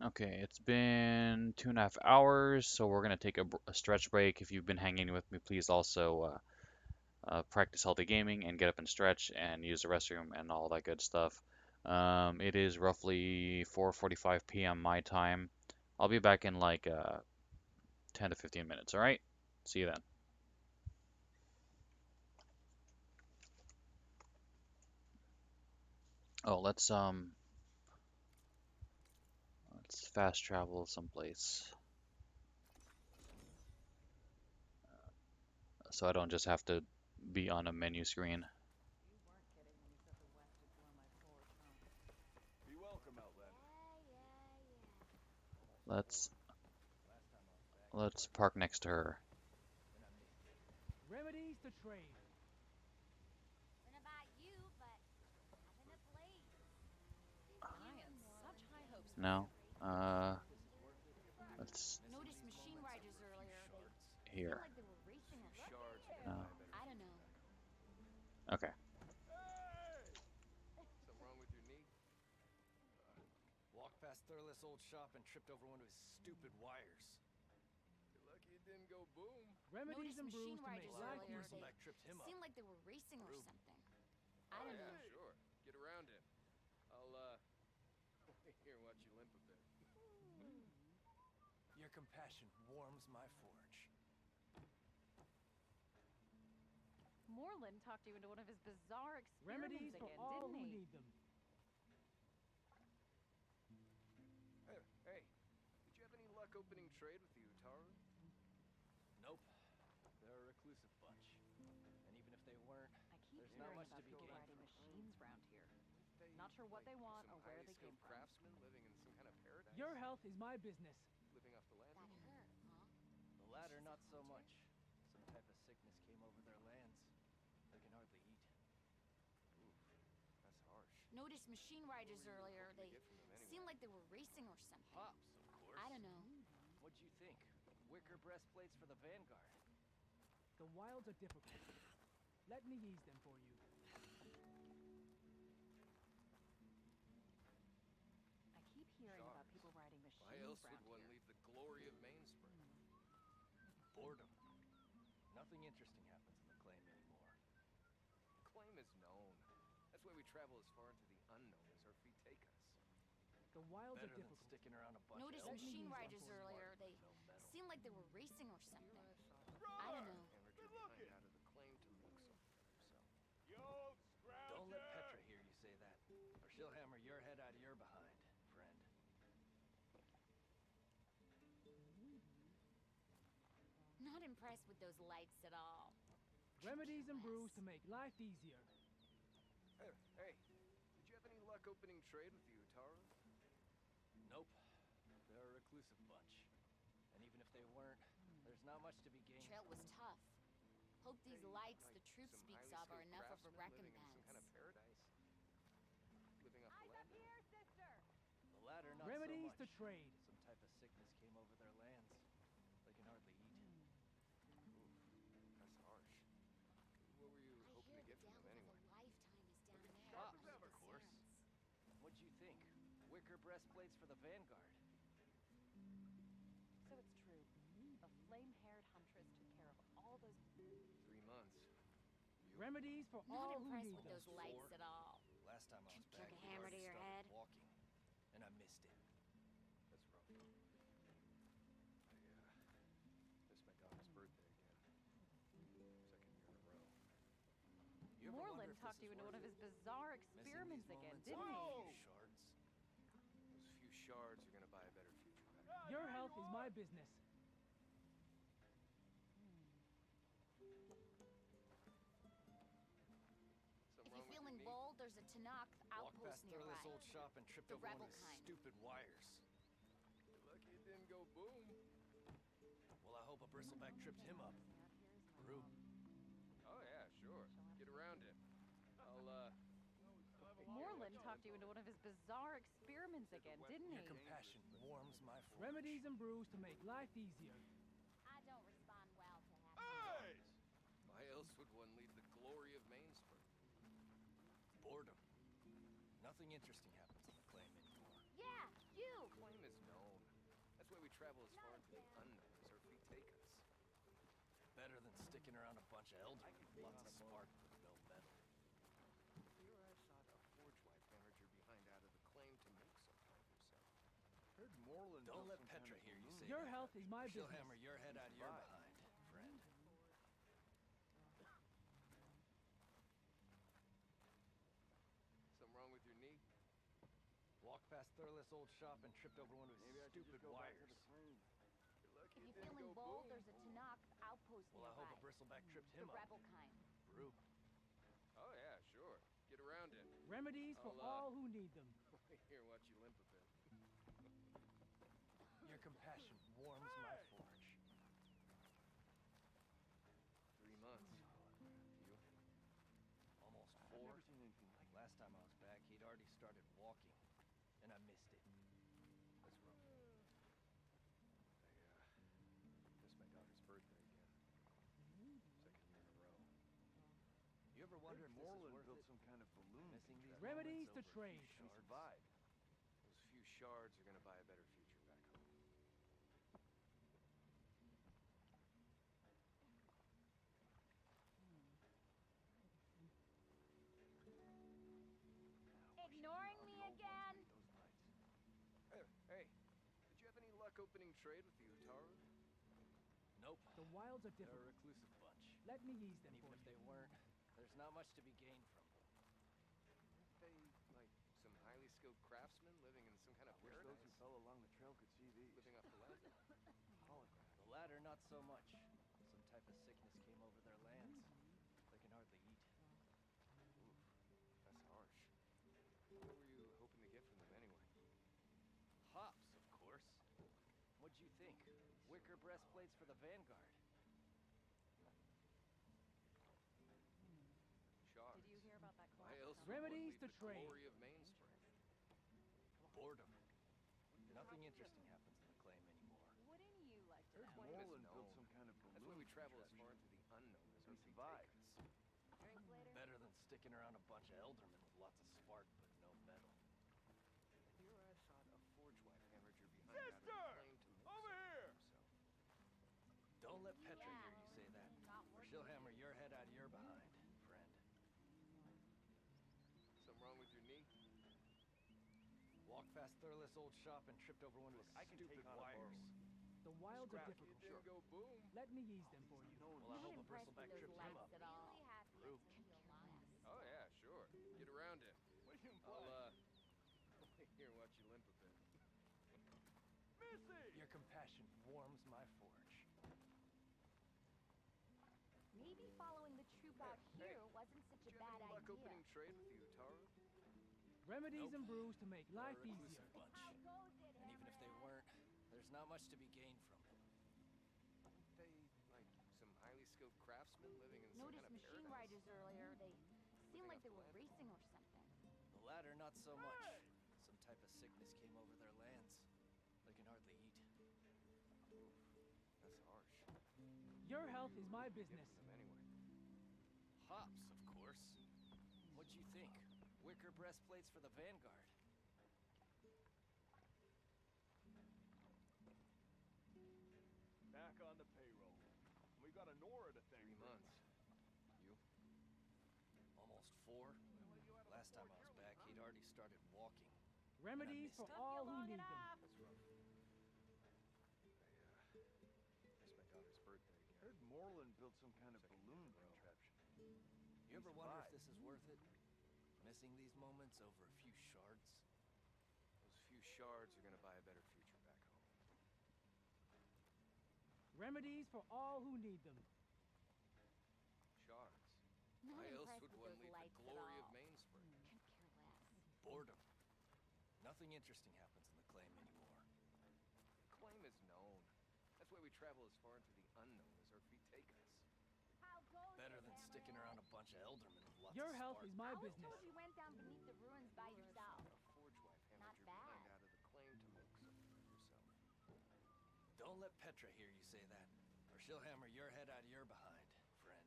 Okay, it's been 2.5 hours, so we're gonna take a stretch break. If you've been hanging with me, please also practice healthy gaming and get up and stretch and use the restroom and all that good stuff. It is roughly 4:45 p.m. my time. I'll be back in like 10 to 15 minutes, all right? See you then. Oh, let's fast travel someplace so I don't just have to be on a menu screen. You weren't kidding when you said the West would blow my forge, huh? Be welcome, Outlander. Let's Last time I was back, let's park next to her. and I missed it. Remedies to trade. Don't know about you, but having a blaze. I had such high hopes for No. This is worth it. Let's Noticed machine riders earlier. They seemed here. like they were racing or something. Shards are No. gonna buy a better I don't know. Okay. Something wrong with your knee? Walked past Thurless old shop and tripped over one of his stupid wires. You're lucky it didn't go boom. Remedies Noticed and brews machine to make riders life earlier. easier. Bristleback tripped him up. Seemed like they were racing or Rube. something. I don't know. Sure. Get around him. I'll wait here and watch you limp a bit. Your compassion warms my forge. Moreland talked you into one of his bizarre Remedies experiments for again, all didn't who he? need them. Hey, did you have any luck opening trade with the Utaru? Nope. They're a reclusive bunch. And even if they weren't, I keep there's not hearing much about to be people gained riding from machines around here. They, Not sure what like, they want some or where highly they came skilled from. craftsmen living in some kind of paradise? Your health is my business. Living off the land? That hurt, huh? The latter, not so much. Some type of sickness came over their lands. They can hardly eat. Oof, that's harsh. Noticed machine riders What were you earlier. hoping to They get from them anyway? seemed like they were racing or something. Hops, of course. I don't know. What'd you think? Wicker breastplates for the Vanguard. The wilds are difficult. Let me ease them for you. I keep hearing about Shards. people riding machines Why else around would one here. leave the glory of Mainspring? Boredom. Nothing interesting happens in the claim anymore. Claim is known. That's why we travel as far into the unknown as our feet take us. The wilds Better are than difficult. sticking around a bunch Noticed of machine Enemies riders on board. earlier. They no metal. seemed like they were racing or something. Roar! I don't know. Hammered your behind out of the claim to make something for yourself. Don't let Petra hear you say that, or she'll hammer your head out of your behind, friend. Not impressed with those lights at all. Remedies and brews to make life easier. Hey, did you have any luck opening trade with the Utaru? Nope. They're a reclusive bunch. And even if they weren't, there's not much to be gained. Trail was tough. Hope these lights the troop Some speaks highly of are skilled enough of a craftsmen living in some recompense. kind of paradise? Living off the Eyes land? up here, sister! The latter, not Remedies so to much. trade. Some type of sickness came over their lands. They can hardly eat. Oof, that's harsh. What were you I hoping hear to get the from them delve of anyway? a lifetime is down there. Hops, under of the course. sands. What'd you think? Wicker breastplates for the Vanguard. So it's true. A flame-haired huntress took care of all those... 3 months. Remedies for Not all who impressed need with them. those lights at all. Last time I was Took back, a we hammer already to your started head. walking, and I missed it. That's rough. Missed my daughter's birthday again. Second year in a row. You ever wonder Moreland if talked this you is into one of worth his it? bizarre Missing experiments these again, moments didn't and he? a few shards. Those few shards are gonna buy a better future back. Your health is my business. Something If wrong you're with feeling your knee? bold, there's a Tanakh Walked outpost past Thurless nearby. old shop and tripped The over one rebel of his kind. stupid wires. You're lucky it didn't go boom. Well, I hope a bristleback tripped him up. Rube. Oh yeah, sure. Get around him. I'll Moreland talked you into one of his bizarre experiments again, didn't Your he? compassion warms my forge. Remedies and brews to make life easier. I don't respond well to happy. Why else would one leave the glory of Mainspring? Boredom. Nothing interesting happens in the claim anymore. Yeah, you! Claim is known. That's why we travel as far into the unknown as our feet take us. Better than sticking around a bunch of elders with lots of spark but no metal. Here I thought a forge wife hammered your behind out of the claim to make something of yourself. Heard Moreland. Don't built let some kind Petra of hear you balloon. say Your that. health is my She'll business. hammer your head out of your behind, friend. Something wrong with your knee? past Thurless' old shop and tripped over one of his Maybe I should stupid just go back to wires. the claim. You're lucky If it you're didn't feeling go bold, boom. there's a Tanakh outpost Well, I nearby. hope a bristleback tripped The him up. rebel kind. Brew. Oh yeah, sure. Get around it. Remedies for I'll, all who need them. Here, watch you limp a bit. Your compassion warms my forge. 3 months. You? Almost I've 4. never seen anything like Last time I was back, he'd already started walking, and I missed it. That's rough. I missed my daughter's birthday again. Second year in a row. You ever wonder if this is Moreland worth built it? some kind of balloon Missing these contraption. Remedies moments to over a trade. few We shards? survived. Those few shards are gonna buy a better future back home. Ignoring me again? Hey, did you have any luck opening trade with the Utaru? Nope. The wilds are They're a difficult. reclusive bunch. Let me ease them And even for if you. they weren't, there's not much to be gained from them. Aren't they, like, some highly skilled craftsmen living in some kind of Wish paradise? those who fell along the trail could see these. Living off the land? Hologram. The latter, not so much. Some type of sickness came over their lands. They can hardly eat. Oof, that's harsh. What were you hoping to get from them anyway? Hops, of course. What'd you think? Wicker breastplates for the Vanguard. Shards. Did you hear about that Why collapse? else would Remedies one leave to the trade. glory of Mainspring? Boredom. Nothing interesting happens in the claim anymore. Wouldn't you like to Heard know? Claim is Moreland built known. some kind of balloon That's why we travel as far contraption. into the unknown as We our feet survived. take us. Drinks later? Better than sticking around a bunch of eldermen with lots of spark but no metal. Here I thought a forge wife hammered your behind out of the claim to make something for himself. Don't let Petra Yeah, hear you say that, not or working she'll here. hammer your head out of your behind, friend. Something wrong with your knee? Walked past Thurless' old shop and tripped over one of his I can stupid take on a wires. borrow. The wilds are Scrap, difficult. it didn't go boom. Let me ease them for you. Known Well, I Not hope a impressed with bristleback those tripped him lights up. at all. Really happy Brew. it's in your last. Oh yeah, sure. Get around it. What do you I'll here watch you limp a bit. Missy! Your compassion warms my forge. Maybe following the troop out Hey, here wasn't such Did a you have bad any luck idea. opening trade with the Utaru? Remedies Nope. and brews to make They're a life reclusive easier. bunch. How goes it, And even if they Hammerhead? weren't, there's not much to be gained from them. Aren't they, like, some highly skilled craftsmen living in some Noticed kind of machine paradise? riders earlier. They seemed like off they the were land. racing or something. The latter, not so much. Some type of sickness came over their lands. They can hardly eat. Oof, that's harsh. Your health is my What did you get business. from them anyway? Hops, of course. What'd you think? Wicker breastplates for the Vanguard. Back on the payroll. We got a Nora to thank. 3 months. You? Almost 4. Last time I was back, he'd already started walking. Remedies for all who need them. That's rough. I missed my daughter's birthday again. Heard Moreland built some kind of Second balloon year in a row. contraption. You ever wonder if survived. this is worth it? Missing these moments over a few shards? Those few shards are gonna buy a better future back home. Remedies for all who need them. Shards. Not Why else impressed would with one those leave the lights at glory of all. Mainspring? Couldn't care less. Boredom. Nothing interesting happens in the claim anymore. Claim is known. That's why we travel as far into the unknown as our feet take us. How goes Better it, than sticking Hammerhead? around a bunch of eldermen with lots Your of health spark. is my I was business. told you went down beneath the ruins by yourself. A forge wife Not hammered your behind bad. out of the claim to milk something for yourself. Don't let Petra hear you say that, or she'll hammer your head out of your behind, friend.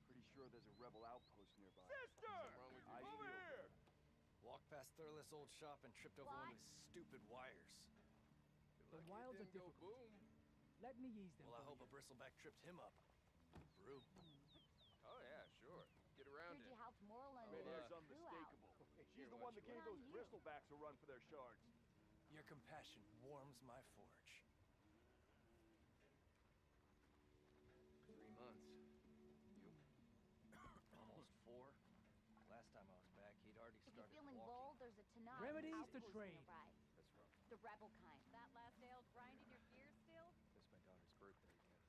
Pretty sure there's a rebel outpost nearby. Something wrong with your I knee? feel Walked past Thurless' old shop and tripped over one of his stupid wires. The Lucky it wilds are didn't go difficult. boom. Let me ease them Well, I for hope you. a bristleback tripped him up. Brew. Oh yeah, sure. Get around Heard it. you helped Moreland Maybe with it's his crew out. unmistakable. Here, She's the watch one that you gave limp. those Good on you. bristlebacks a run for their shards. Your compassion warms my forge. 3 months. You? Almost 4. Just a trade. That's rough. The rebel kind. That last ale grinding your gears still? That's my daughter's birthday gift.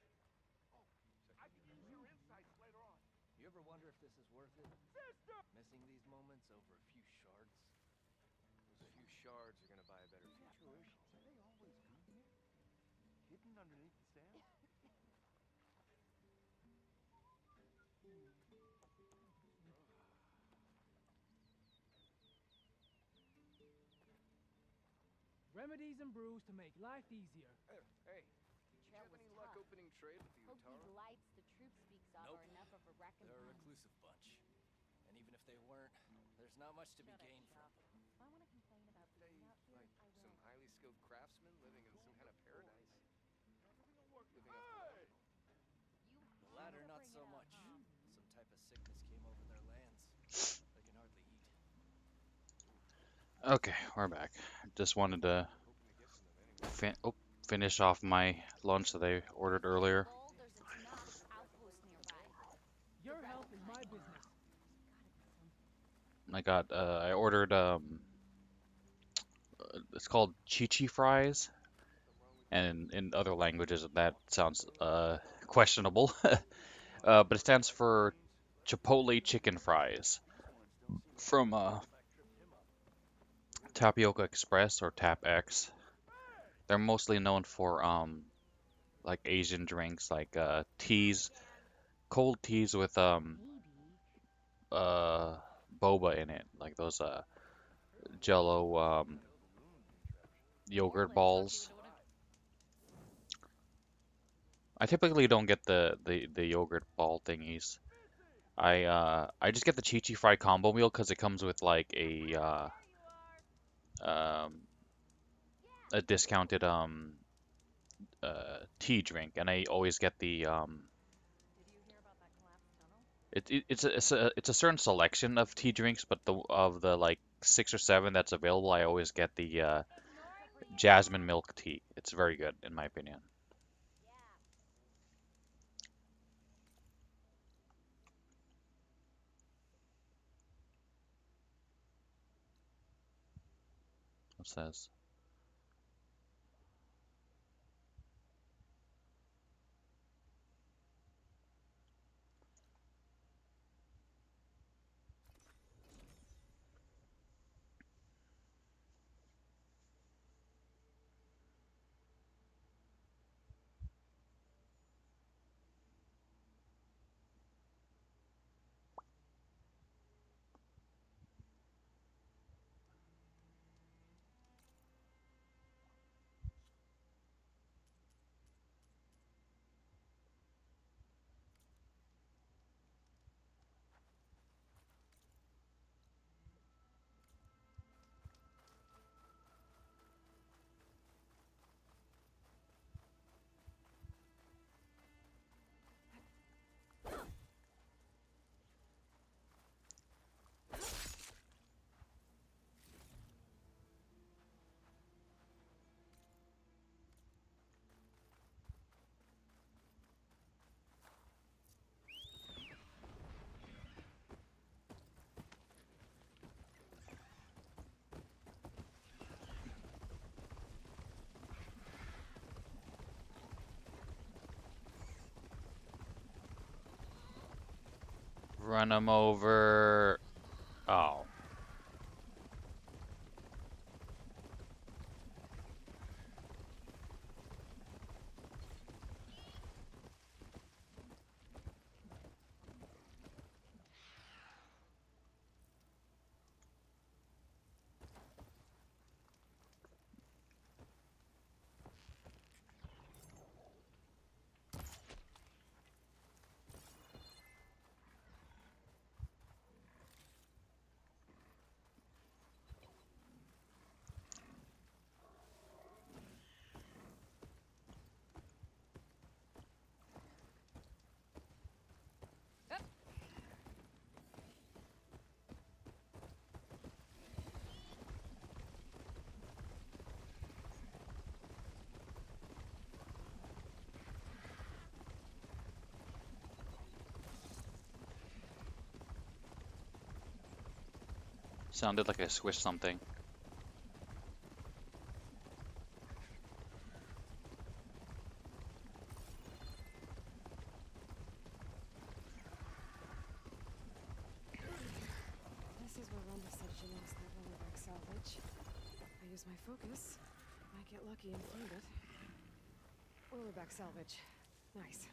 Oh, I can use your insights later on. You ever wonder if this is worth it? Sister! Missing these moments over a few shards? Those few shards are gonna buy a better future. Situations, have they always been here? Hidden underneath the sand? Remedies and brews to make life easier. Hey, did you Trail have was any luck tough. opening trade with the Hope Utara? these lights the troop speaks of Nope. are enough of a They're a recompense. reclusive bunch. And even if they weren't, there's not much to be Shut it, gained from Chuck. them. If I want to complain about They, being out here, like, I will. some highly skilled craftsmen living in some kind of paradise? Living up to You The had latter, to not bring so it up, much. huh? Some type of sickness came over their lands. They can hardly eat. Okay, we're back. Just wanted to hoping to get from them anyway. finish off my lunch that I ordered earlier. Bull, there's a Tenakth outpost nearby. Your health is my business. I ordered it's called Chi-Chi fries, and in other languages that sounds questionable. But it stands for Chipotle chicken fries from Tapioca Express or Tap X. They're mostly known for like Asian drinks like teas, cold teas with boba in it, like those Jello yogurt balls. I typically don't get the yogurt ball thingies. I just get the Chi-Chi fry combo meal because it comes with like a discounted tea drink, and I always get the Did you hear about that collapsed tunnel? it's a certain selection of tea drinks, but of the like 6 or 7 that's available, I always get the jasmine milk tea. It's very good in my opinion. It says. Run them over. Oh. Sounded like I squished something. use my focus. Might get lucky and find it. Oilerback salvage. Nice.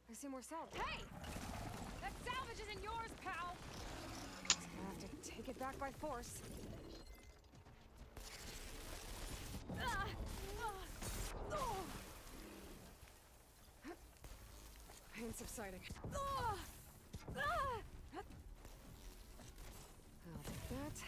I see more salvage. Hey! That salvage isn't yours, pal! Gonna have to take it back by force. Pain subsiding. I'll take that.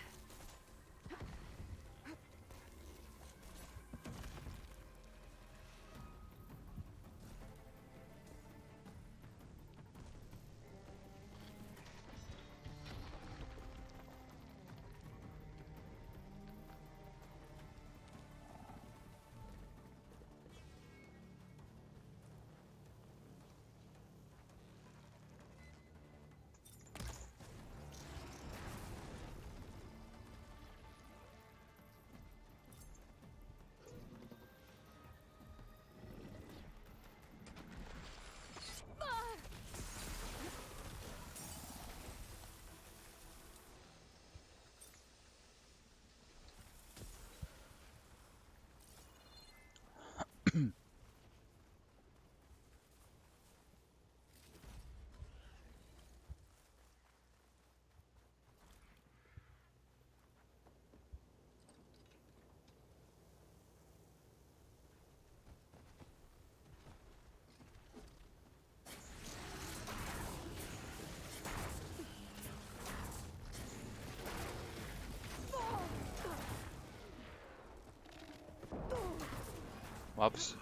Whoops.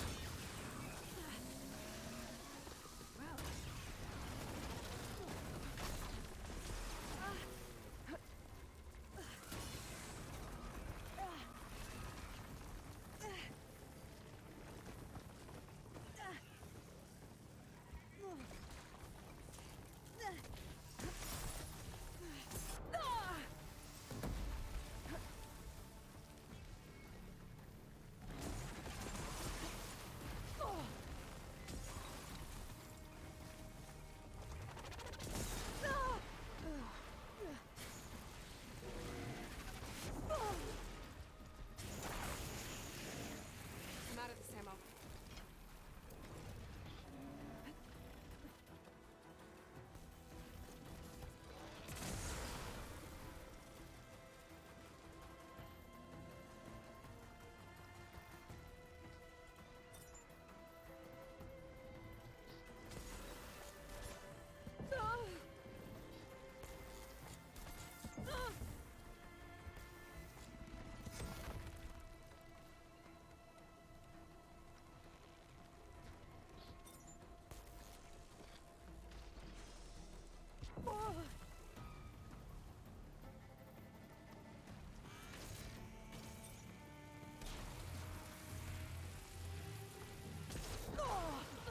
I'm out of this ammo.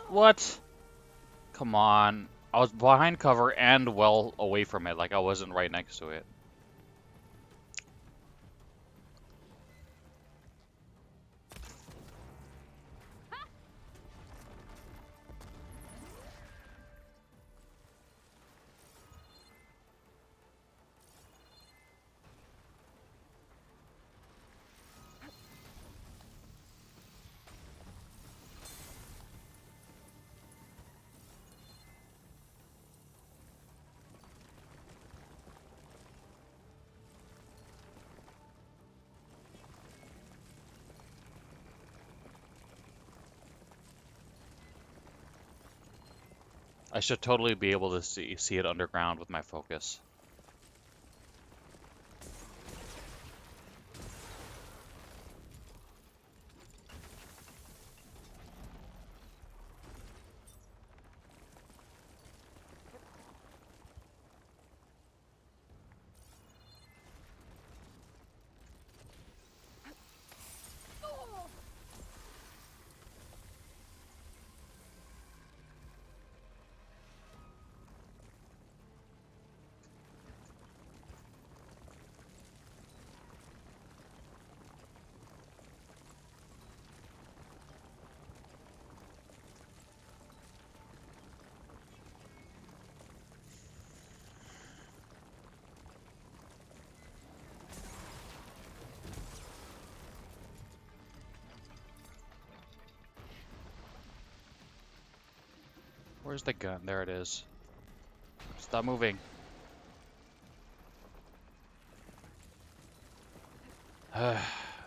What? Come on. I was behind cover and well away from it, like I wasn't right next to it. I should totally be able to see it underground with my focus. Where's the gun? There it is. Stop moving.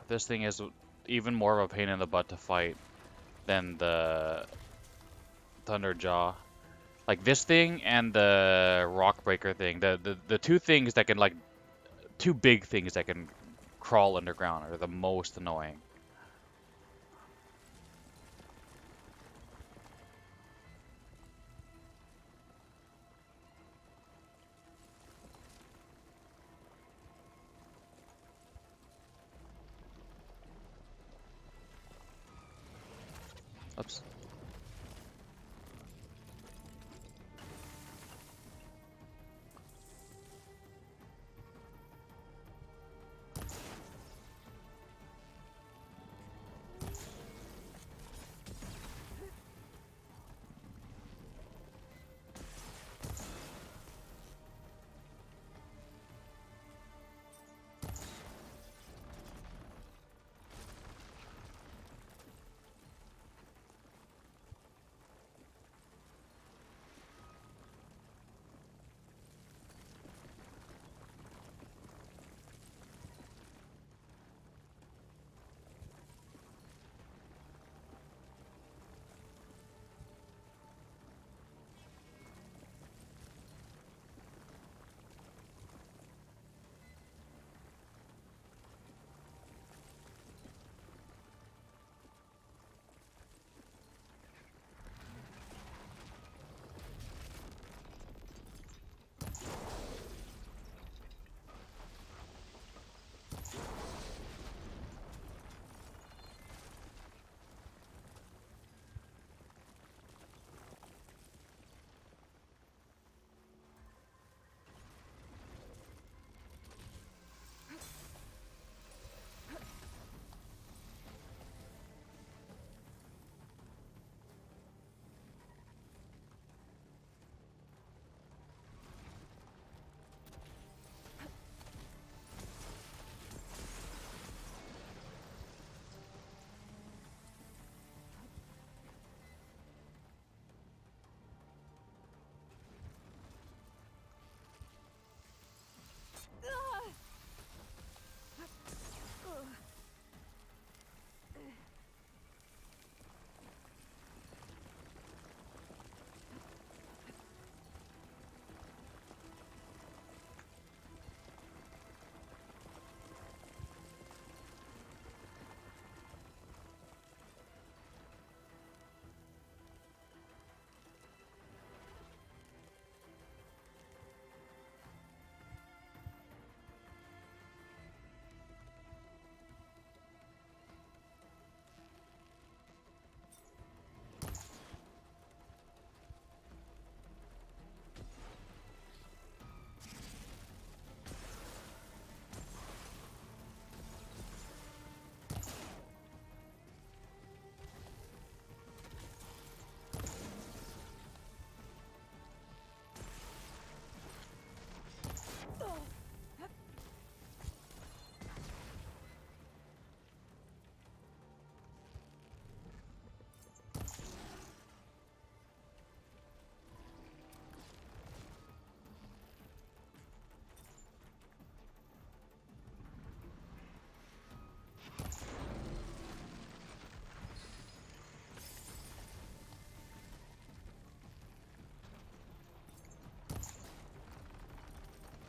This thing is even more of a pain in the butt to fight than the Thunderjaw. Like this thing and the Rockbreaker thing. The two things that can like two big things that can crawl underground are the most annoying. Oops.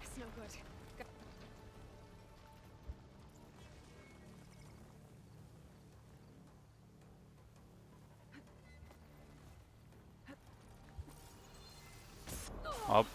It's no good. Up.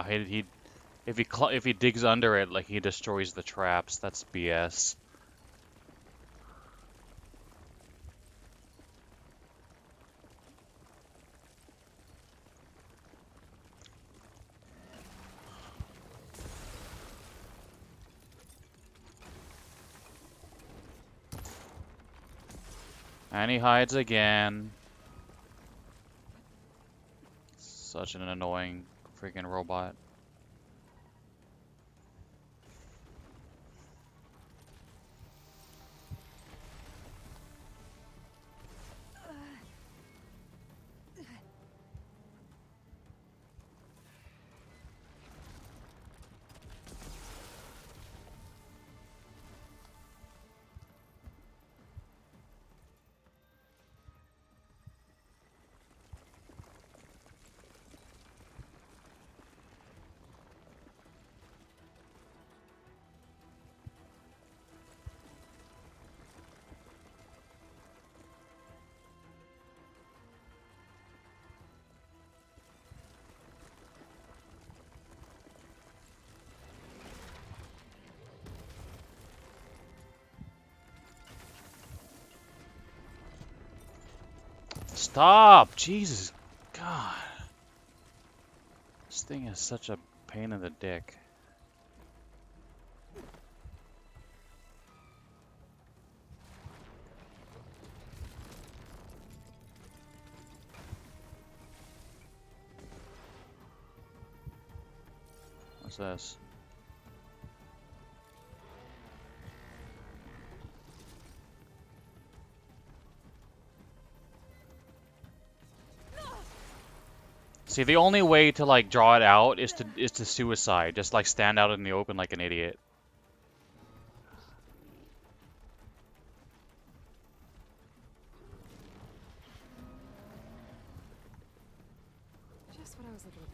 if he digs under it, like he destroys the traps. That's BS. And he hides again. Such an annoying freaking robot. Stop! Jesus, God. This thing is such a pain in the dick. What's this? See, the only way to like draw it out is to suicide. Just like stand out in the open like an idiot. Just what I was looking for.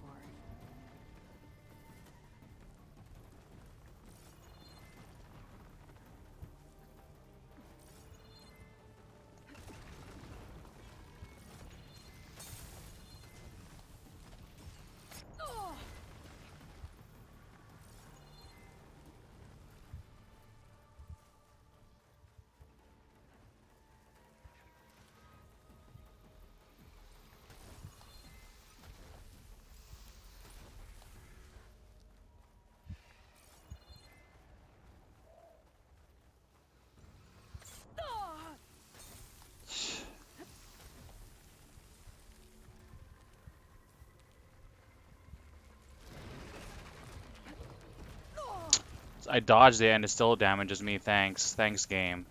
I dodged it and it still damages me. Thanks. Thanks, game.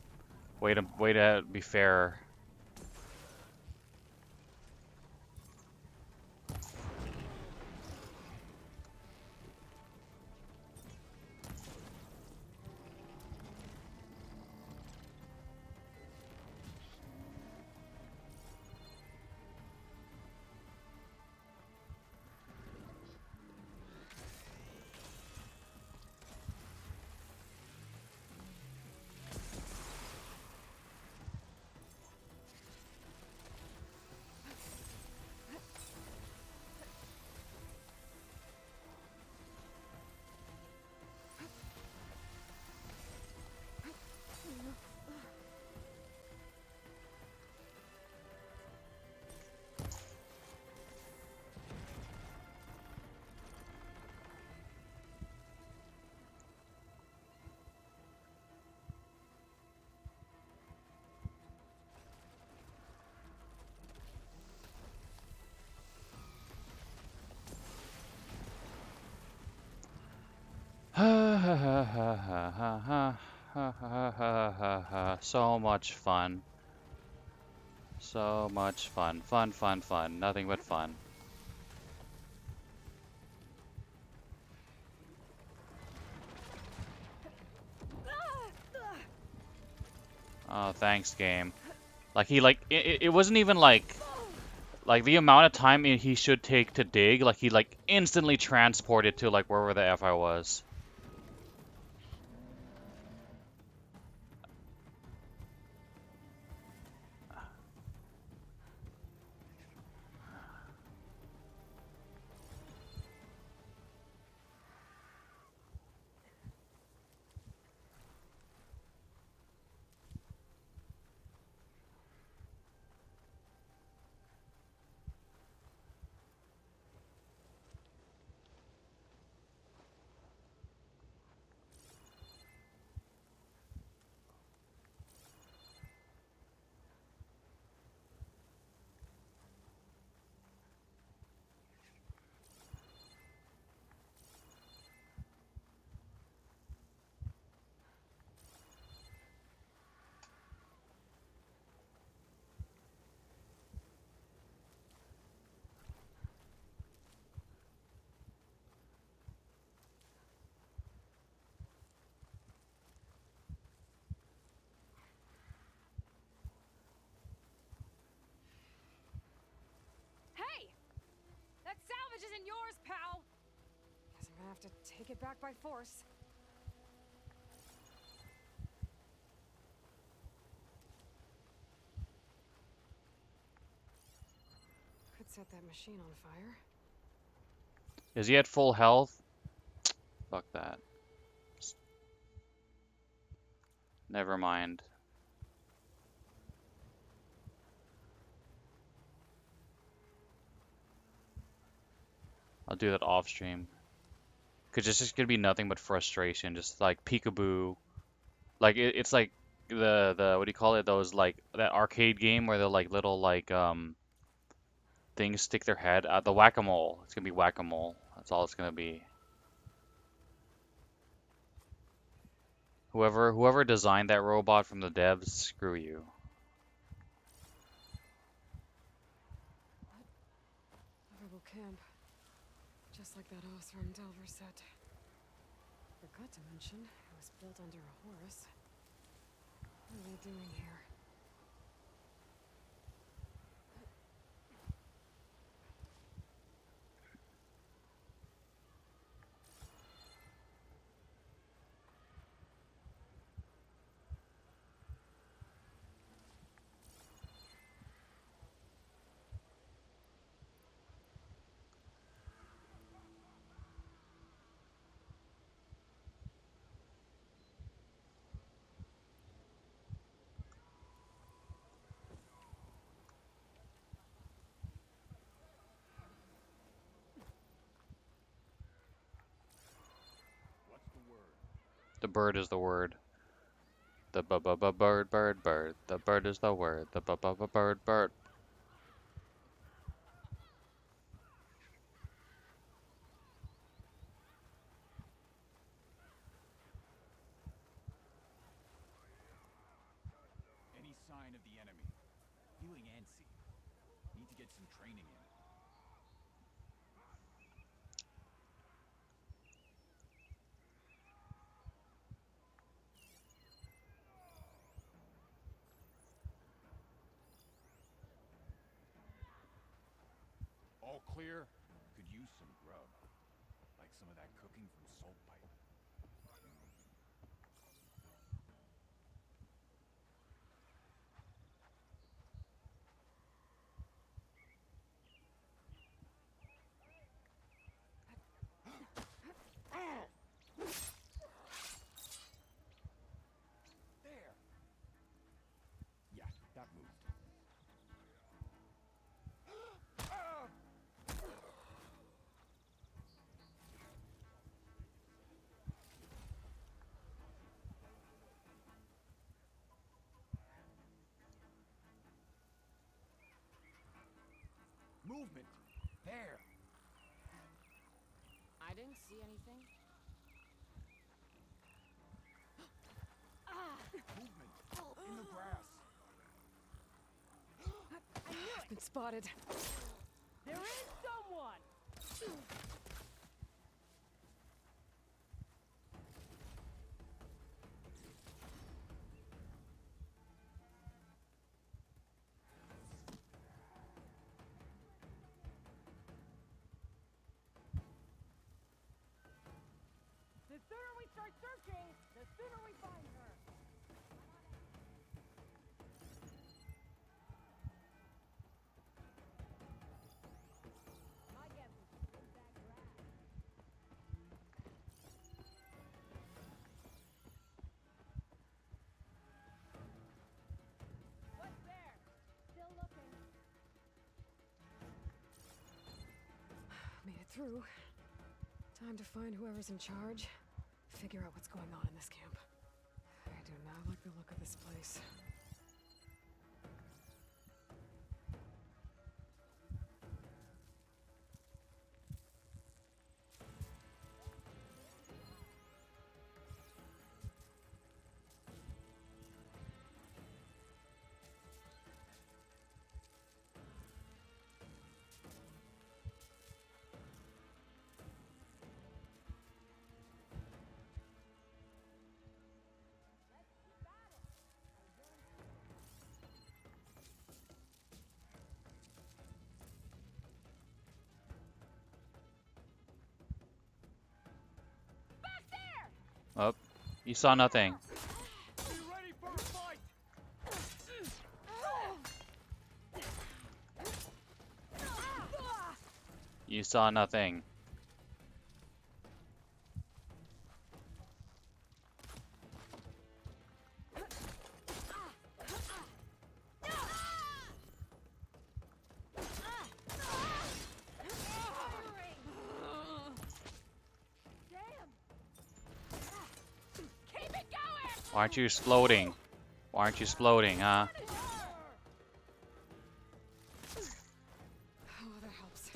Way to be fair. So much fun. So much fun. Fun, fun, fun. Nothing but fun. Oh, thanks, game. Like, it wasn't even like the amount of time he should take to dig, like, he, like, instantly transported to, like, wherever the F I was. isn't yours, pal! Guess I'm gonna have to take it back by force. Could set that machine on fire. Is he at full health? Fuck that. Never mind. I'll do that off stream. Cause it's just gonna be nothing but frustration, just like peekaboo. Like it's like the what do you call it? Those like that arcade game where the like little like things stick their head out. The whack-a-mole. It's gonna be whack-a-mole. That's all it's gonna be. Whoever designed that robot from the devs, screw you. A rebel camp. Just like that Osram Delver set. Forgot to mention, it was built under a Horus. What are they doing here? The bird is the word. The bird. The bird is the word. The bird. Any sign of the enemy? Feeling antsy. Need to get some training in. All clear? Could use some grub. Like some of that cooking from Salt Pipe. There! Yeah, that moved. Movement! There! I didn't see anything. Movement! In the grass! I knew it! Been spotted. There is someone! The sooner we start searching, the sooner we find her. My guess is she's in that grass. What's there? Still looking. Made it through. Time to find whoever's in charge. Figure out what's going on in this camp. I do not like the look of this place. Oh, you saw nothing. Be ready for a fight! You saw nothing. Why aren't you exploding? Why aren't you exploding, huh? Oh, that helps.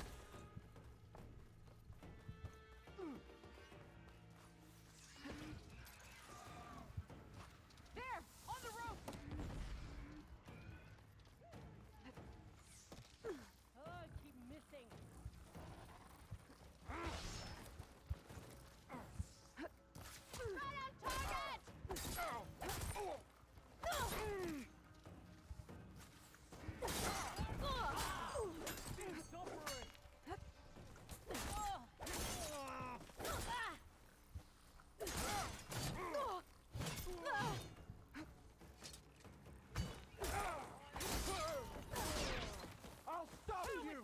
There! On the rope! Oh, I keep missing. Right on target! He's suffering! I'll stop you!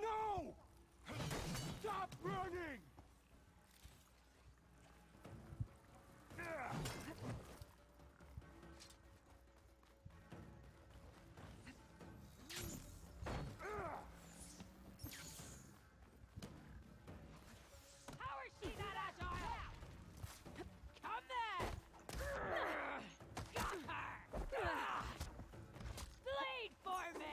No! Stop running! How is she not agile? Come then! Got her! Bleed for me!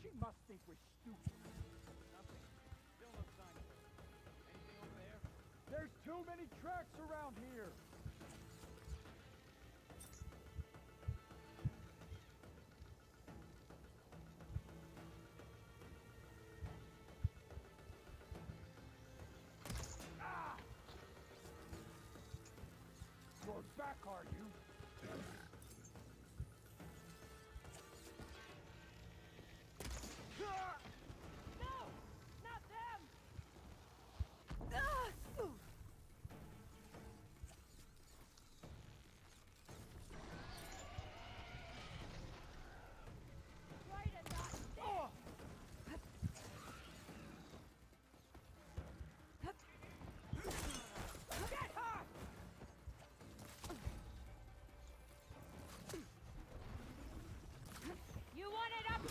She must think we're stupid. Nothing. Still no sign of her. Anything over there? There's too many tracks around here. You're back, are you? No! Not them! Right and not dead! Get her! You want it up?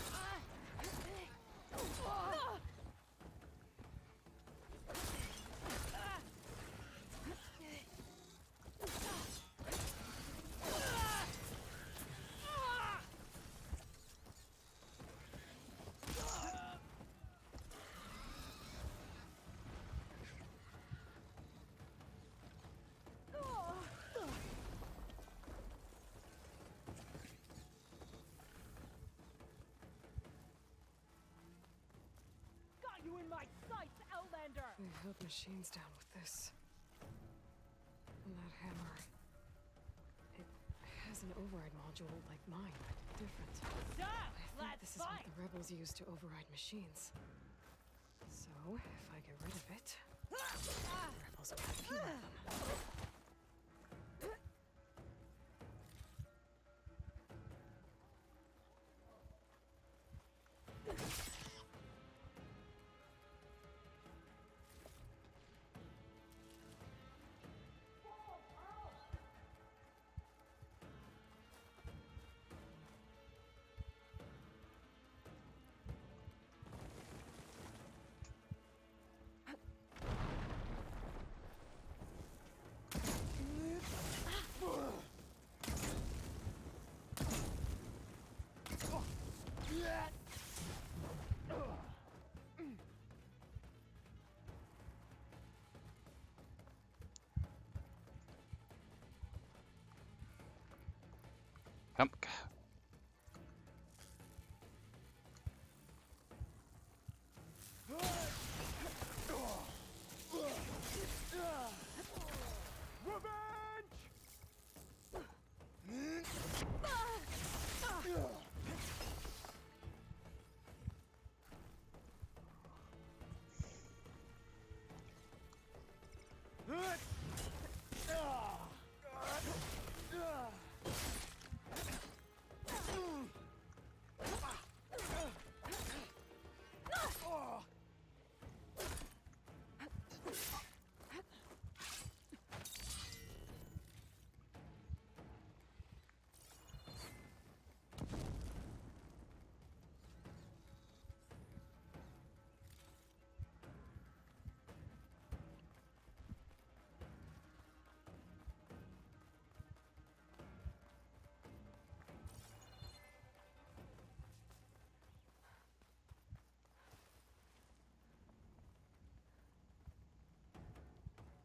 Got you in my sights, Outlander! They held machines down with this. And that hammer. It has an override module like mine, but different. So, I think let's this is what fight! the rebels use to override machines. So, if I get rid of it, the rebels will have fewer of them. Come.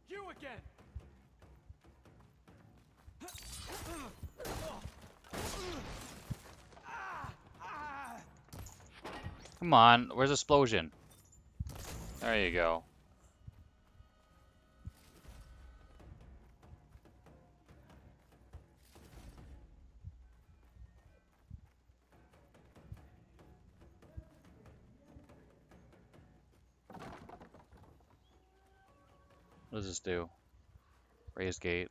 You again! Come on, where's the explosion? There you go. What does this do? Raised gate.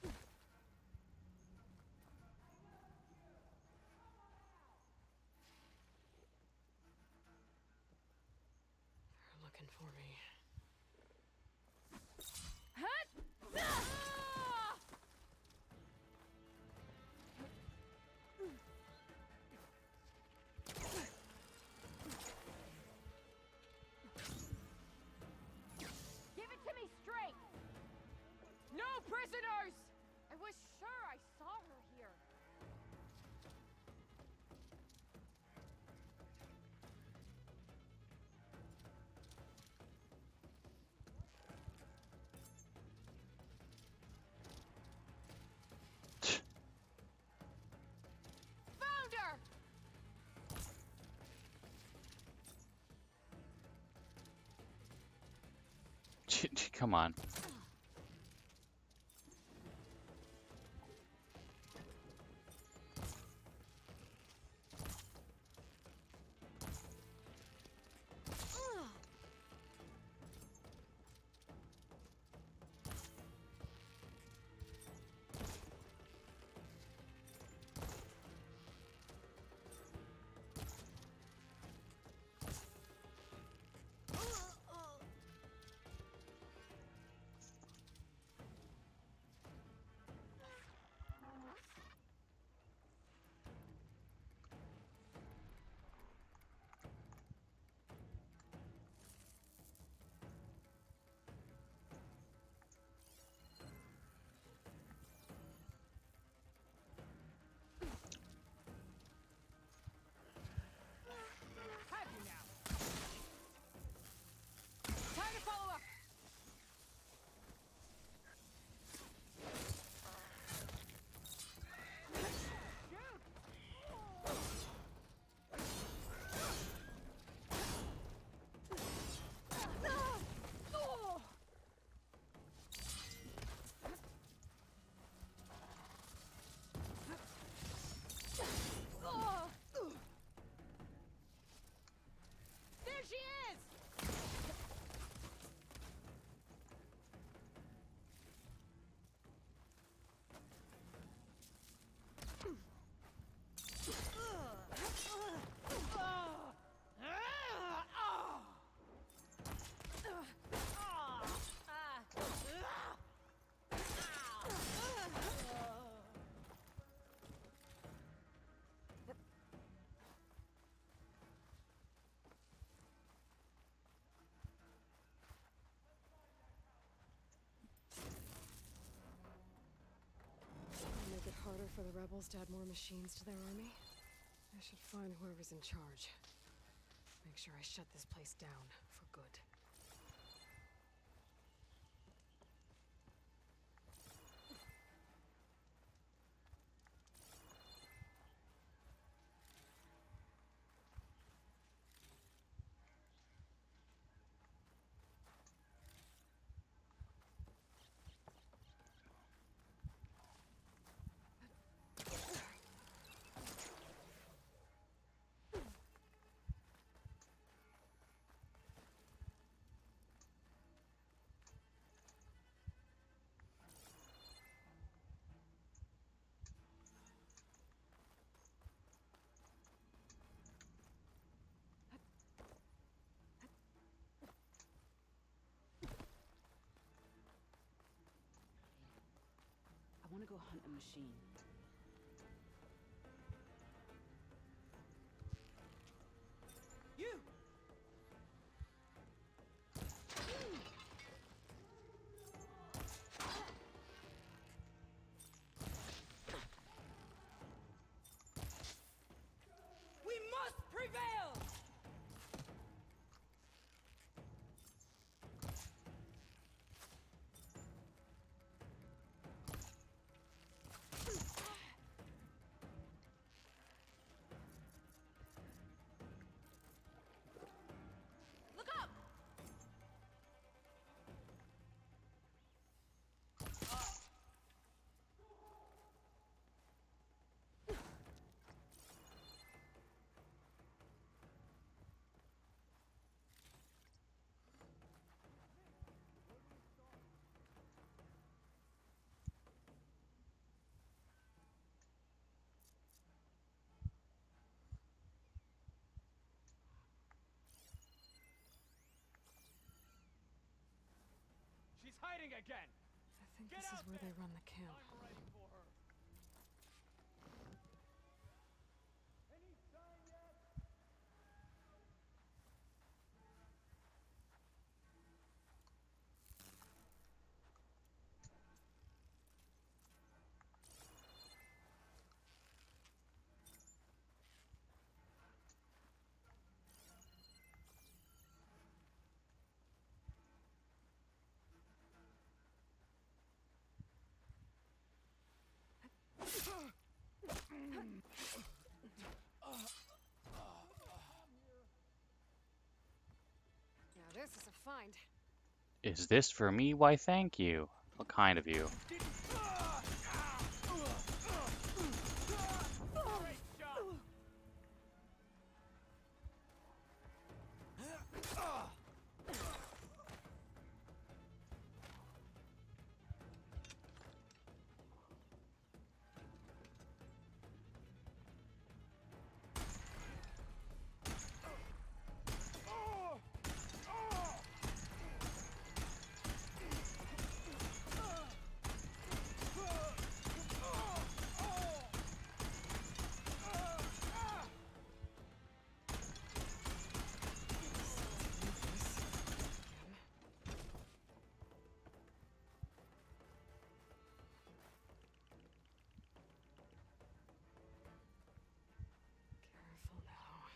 They're looking for me. Give it to me straight! No prisoners! I was sure I saw her here. Found her! Come on. for the rebels to add more machines to their army? I should find whoever's in charge. Make sure I shut this place down for good. I want to go hunt a machine. You! We must prevail! Look up! She's hiding again! I think Get this is out where there! they run the camp. I'm ready for her. Any sign yet? Now this is a find. Is this for me? Why, thank you. What kind of you? Great shot! Careful now.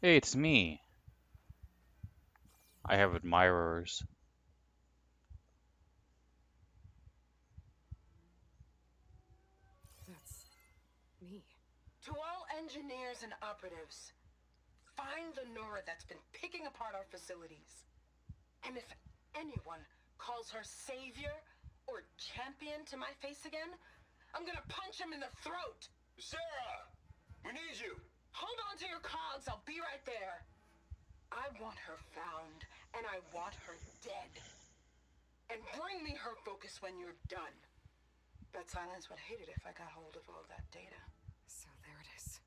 Hey, it's me. I have admirers. Me? To all engineers and operatives, find the Nora that's been picking apart our facilities. And if anyone calls her savior or champion to my face again, I'm gonna punch him in the throat! Sarah! We need you! Hold on to your cogs, I'll be right there. I want her found, and I want her dead. And bring me her focus when you're done. Bet Silence would hate it if I got hold of all that data. So there it is.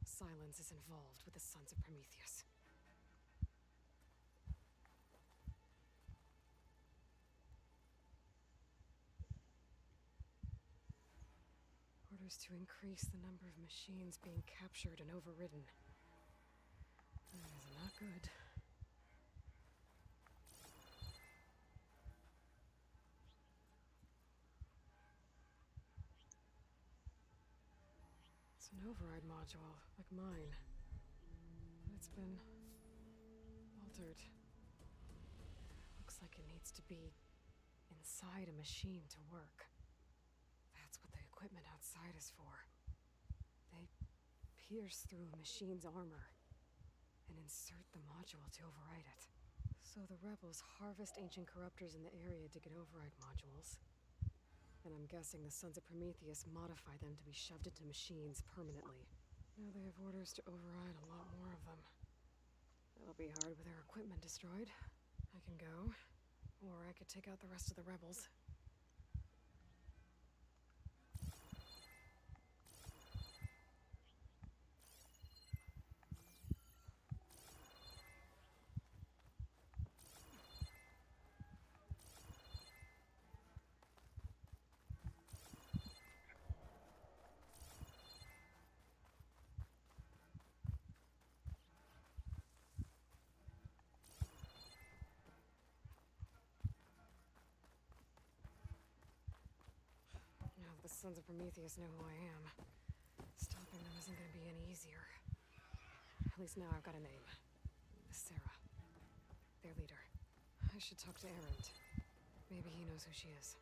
Silence is involved with the Sons of Prometheus. Orders to increase the number of machines being captured and overridden. That is not good. It's an override module, like mine. But it's been altered. Looks like it needs to be inside a machine to work. That's what the equipment outside is for. They pierce through a machine's armor and insert the module to override it. So the rebels harvest ancient corruptors in the area to get override modules. And I'm guessing the Sons of Prometheus modify them to be shoved into machines permanently. Now they have orders to override a lot more of them. That'll be hard with their equipment destroyed. I can go, or I could take out the rest of the rebels. Now that the Sons of Prometheus know who I am, stopping them isn't gonna be any easier. At least now I've got a name. Sarah. Their leader. I should talk to Erend. Maybe he knows who she is.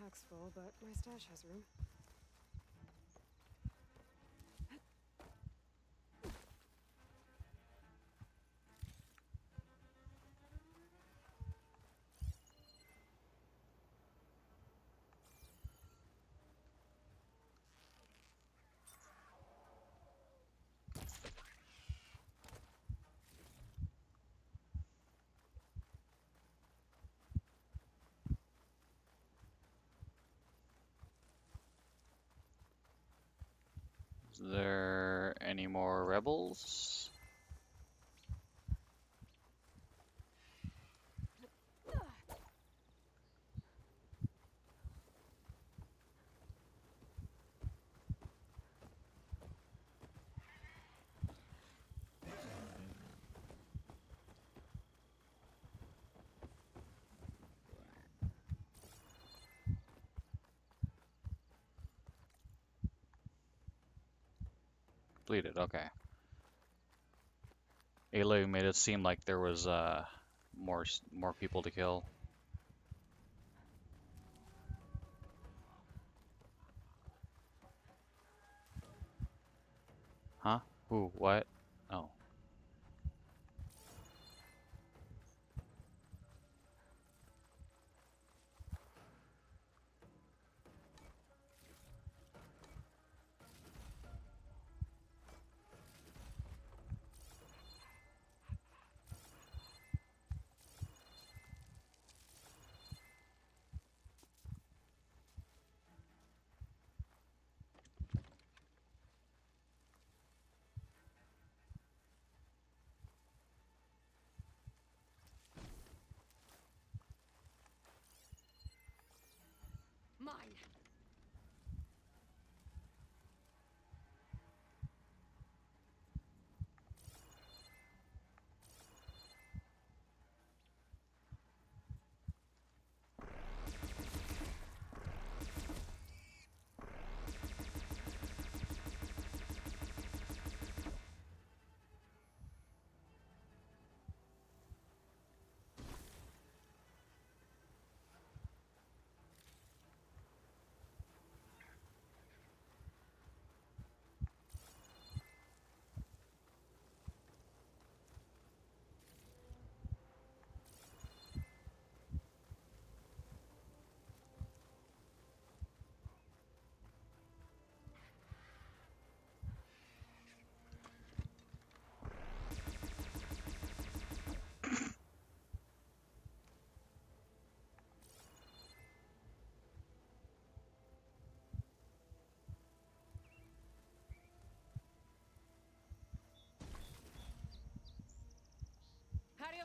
Pack's full, but my stash has room. Is there any more rebels? Completed, okay. Aloy made it seem like there was more people to kill. Huh? Who? What? Oh.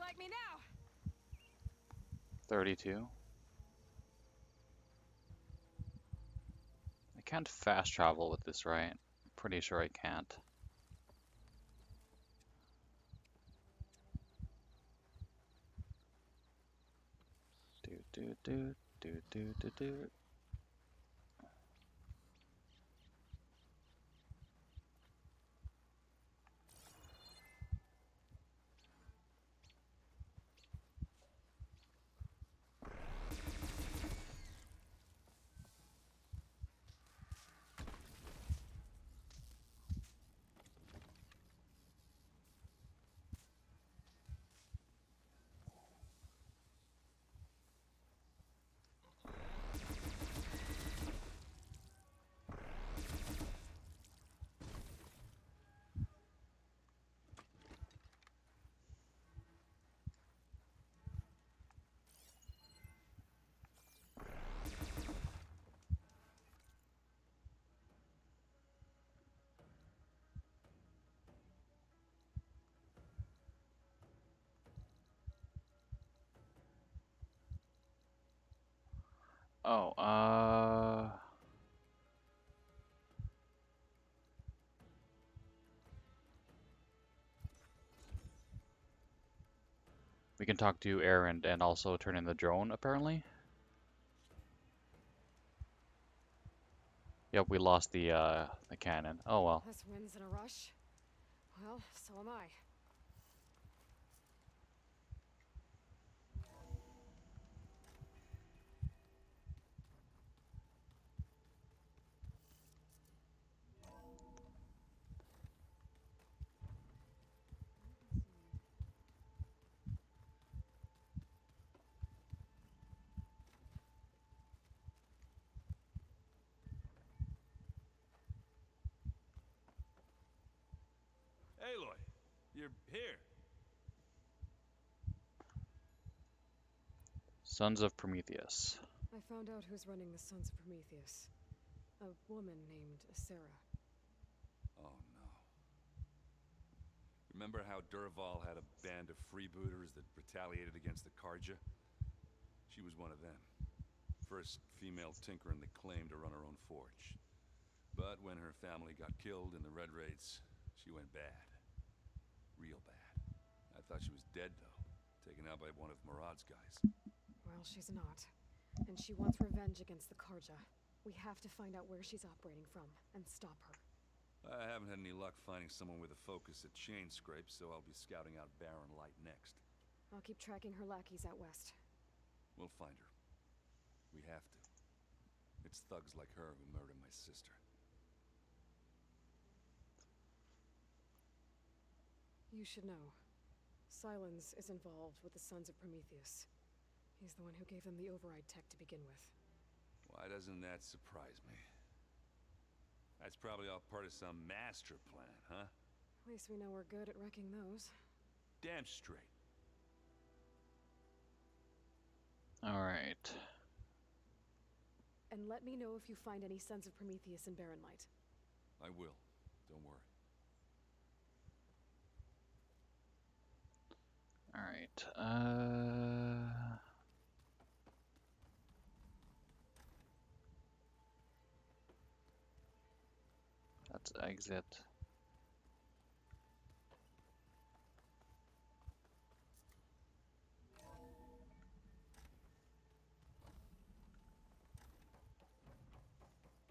like me now? 32. I can't fast travel with this, right? I'm pretty sure I can't. Do. Oh, we can talk to Aaron and also turn in the drone, apparently. Yep, we lost the cannon. Oh well. This wind's in a rush. Well, so am I. Aloy, you're here. Sons of Prometheus. I found out who's running the Sons of Prometheus. A woman named Sarah. Oh no. Remember how Durval had a band of freebooters that retaliated against the Karja? She was one of them. First female tinker in the claim to run her own forge. But when her family got killed in the Red Raids, she went bad. Real bad. I thought she was dead, though. Taken out by one of Murad's guys. Well, she's not. And she wants revenge against the Karja. We have to find out where she's operating from and stop her. I haven't had any luck finding someone with a focus at chain scrape, so I'll be scouting out Baron Light next. I'll keep tracking her lackeys out west. We'll find her. We have to. It's thugs like her who murdered my sister. You should know. Silence is involved with the Sons of Prometheus. He's the one who gave them the override tech to begin with. Why doesn't that surprise me? That's probably all part of some master plan, huh? At least we know we're good at wrecking those. Damn straight. Alright. And let me know if you find any Sons of Prometheus in Barren Light. I will. Don't worry. Alright, let's exit.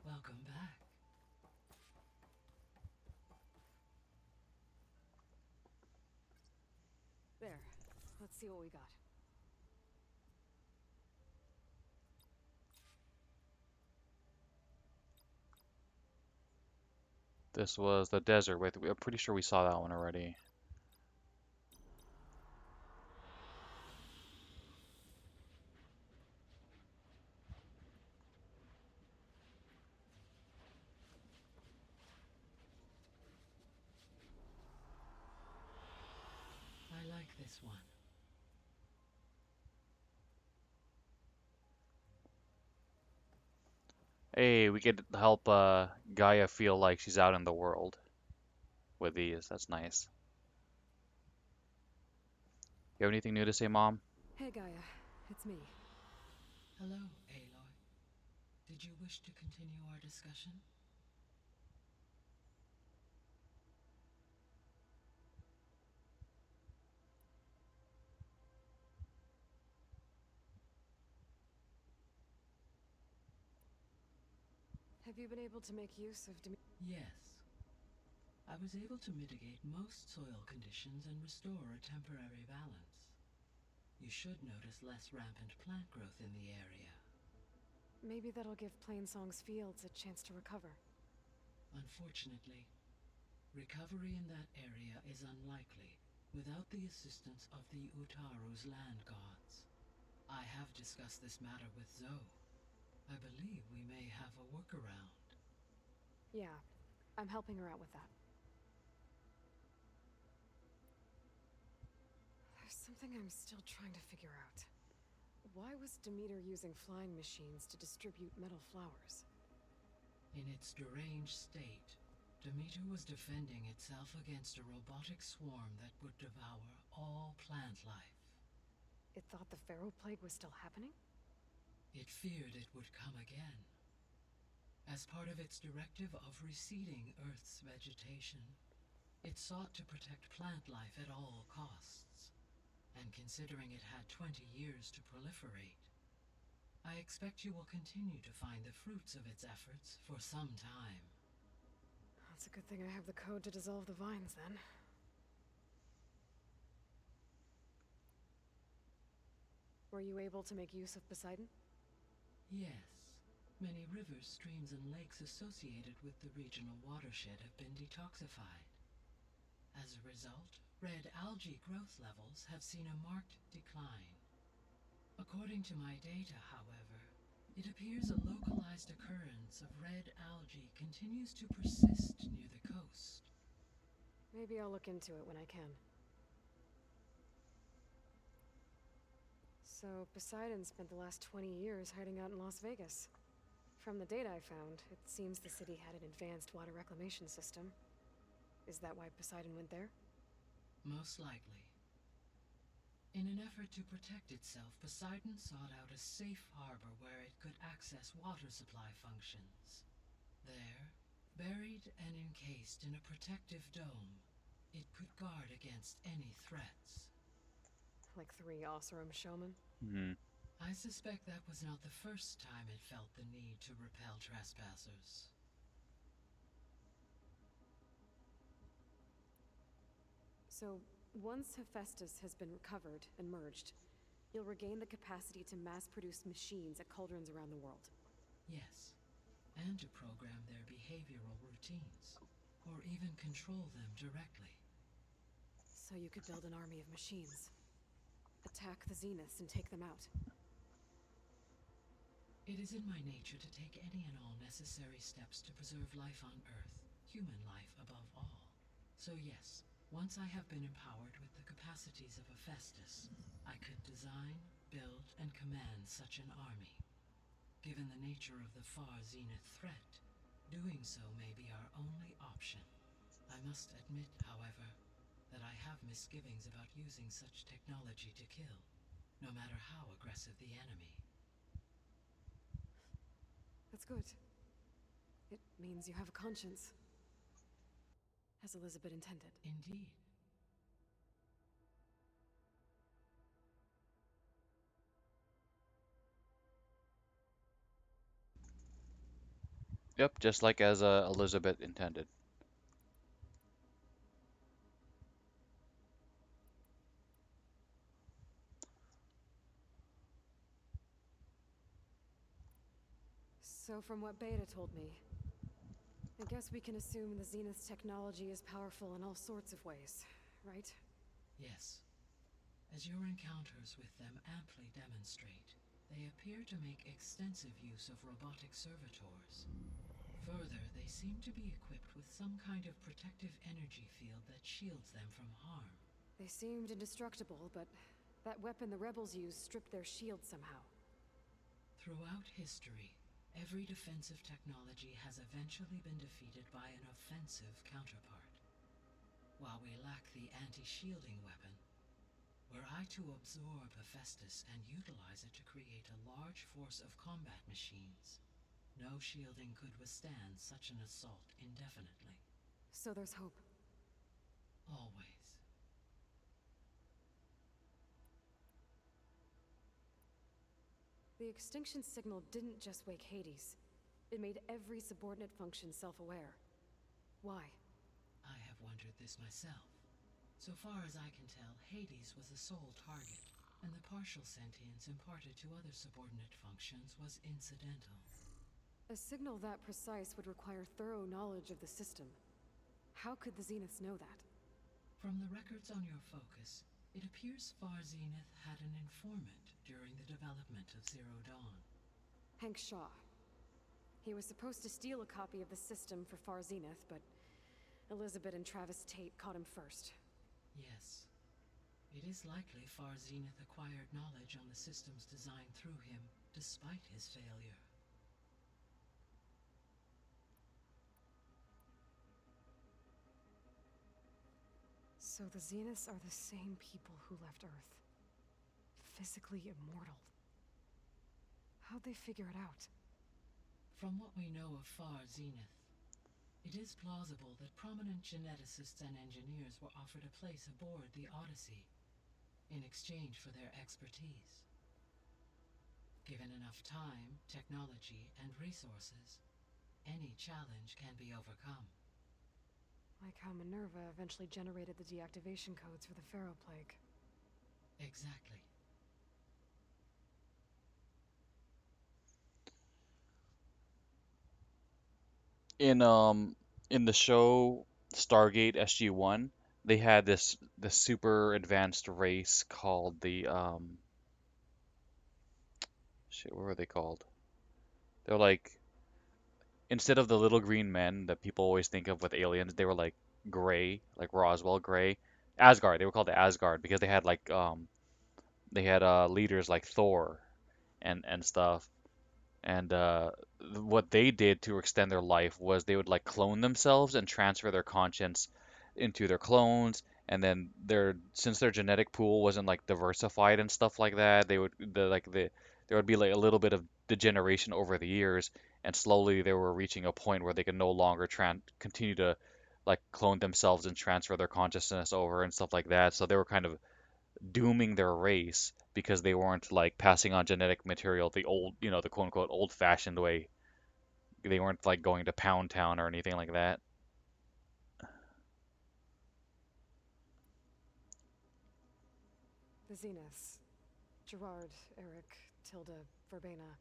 Welcome back. There. Let's see what we got. This was the desert with. I'm pretty sure we saw that one already. I like this one. Hey, we could help Gaia feel like she's out in the world with these. That's nice. You have anything new to say, Mom? Hey, Gaia. It's me. Hello, Aloy. Did you wish to continue our discussion? Have you been able to make use of Yes. I was able to mitigate most soil conditions and restore a temporary balance. You should notice less rampant plant growth in the area. Maybe that'll give Plainsong's fields a chance to recover. Unfortunately, recovery in that area is unlikely without the assistance of the Utaru's land gods. I have discussed this matter with Zoe. I believe we may have a workaround. Yeah, I'm helping her out with that. There's something I'm still trying to figure out. Why was Demeter using flying machines to distribute metal flowers? In its deranged state, Demeter was defending itself against a robotic swarm that would devour all plant life. It thought the Pharaoh Plague was still happening? It feared it would come again. As part of its directive of receding Earth's vegetation, it sought to protect plant life at all costs. And considering it had 20 years to proliferate, I expect you will continue to find the fruits of its efforts for some time. That's a good thing I have the code to dissolve the vines, then. Were you able to make use of Poseidon? Yes. Many rivers, streams, and lakes associated with the regional watershed have been detoxified. As a result, red algae growth levels have seen a marked decline. According to my data, however, it appears a localized occurrence of red algae continues to persist near the coast. Maybe I'll look into it when I can. So, Poseidon spent the last 20 years hiding out in Las Vegas. From the data I found, it seems the city had an advanced water reclamation system. Is that why Poseidon went there? Most likely. In an effort to protect itself, Poseidon sought out a safe harbor where it could access water supply functions. There, buried and encased in a protective dome, it could guard against any threats. Like 3 Oseram showmen? I suspect that was not the first time it felt the need to repel trespassers. So, once Hephaestus has been recovered and merged, you'll regain the capacity to mass-produce machines at cauldrons around the world. Yes, and to program their behavioral routines, or even control them directly. So you could build an army of machines. Attack the Zeniths and take them out. It is in my nature to take any and all necessary steps to preserve life on Earth, human life above all. So yes, once I have been empowered with the capacities of Hephaestus, I could design, build, and command such an army. Given the nature of the far Zenith threat, doing so may be our only option. I must admit, however, that I have misgivings about using such technology to kill, no matter how aggressive the enemy. That's good. It means you have a conscience. As Elizabeth intended. Indeed. Yep, just like as Elizabeth intended. So from what Beta told me, I guess we can assume the Zenith's technology is powerful in all sorts of ways, right? Yes. As your encounters with them amply demonstrate, they appear to make extensive use of robotic servitors. Further, they seem to be equipped with some kind of protective energy field that shields them from harm. They seemed indestructible, but that weapon the rebels used stripped their shield somehow. Throughout history, every defensive technology has eventually been defeated by an offensive counterpart. While we lack the anti-shielding weapon, we're I to absorb Hephaestus and utilize it to create a large force of combat machines. No shielding could withstand such an assault indefinitely. So there's hope. Always. The extinction signal didn't just wake Hades. It made every subordinate function self-aware. Why? I have wondered this myself. So far as I can tell, Hades was the sole target, and the partial sentience imparted to other subordinate functions was incidental. A signal that precise would require thorough knowledge of the system. How could the Zeniths know that? From the records on your focus, it appears Far Zenith had an informant during the development of Zero Dawn. Hank Shaw. He was supposed to steal a copy of the system for Far Zenith, but Elizabeth and Travis Tate caught him first. Yes. It is likely Far Zenith acquired knowledge on the systems designed through him, despite his failure. So the Zeniths are the same people who left Earth. Physically immortal. How'd they figure it out? From what we know of Far Zenith, it is plausible that prominent geneticists and engineers were offered a place aboard the Odyssey in exchange for their expertise. Given enough time, technology, and resources, any challenge can be overcome. Like how Minerva eventually generated the deactivation codes for the Pharaoh Plague. Exactly. In the show Stargate SG-1, they had this super advanced race called the shit, what were they called? They're like, instead of the little green men that people always think of with aliens, they were like gray, like Roswell gray. Asgard, they were called the Asgard because they had leaders like Thor and stuff. And what they did to extend their life was they would like clone themselves and transfer their conscience into their clones. And then since their genetic pool wasn't like diversified and stuff like that, there would be like a little bit of degeneration over the years, and slowly they were reaching a point where they could no longer continue to like clone themselves and transfer their consciousness over and stuff like that. So they were kind of dooming their race because they weren't like passing on genetic material the old, the quote unquote old fashioned way. They weren't like going to Pound Town or anything like that. The Zeniths. Gerard, Eric, Tilda, Verbena.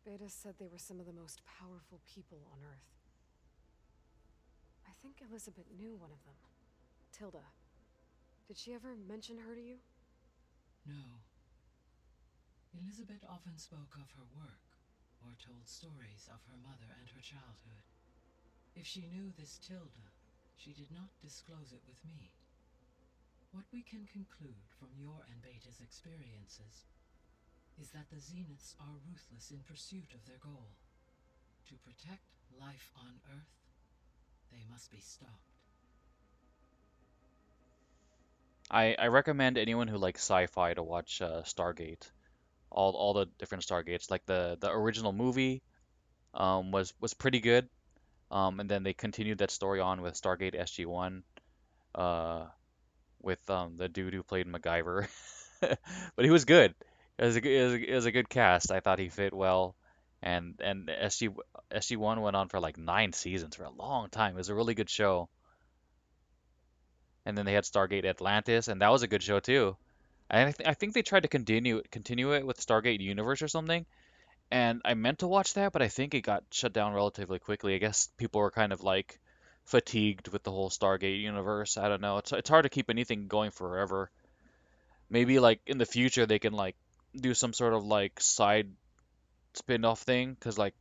Beta said they were some of the most powerful people on Earth. I think Elizabeth knew one of them. Tilda. Did she ever mention her to you? No. Elizabeth often spoke of her work, or told stories of her mother and her childhood. If she knew this Tilda, she did not disclose it with me. What we can conclude from your and Beta's experiences is that the Zeniths are ruthless in pursuit of their goal. To protect life on Earth, they must be stopped. I recommend anyone who likes sci-fi to watch Stargate. All the different Stargates. Like the original movie was pretty good. And then they continued that story on with Stargate SG-1 uh with the dude who played MacGyver. But he was good. It was a good cast. I thought he fit well. And SG-1 went on for like 9 seasons for a long time. It was a really good show. And then they had Stargate Atlantis, and that was a good show too. I think they tried to continue it with Stargate Universe or something, and I meant to watch that, but I think it got shut down relatively quickly. I guess people were kind of like fatigued with the whole Stargate universe. I don't know. It's hard to keep anything going forever. Maybe like in the future they can like do some sort of like side spin-off thing, because like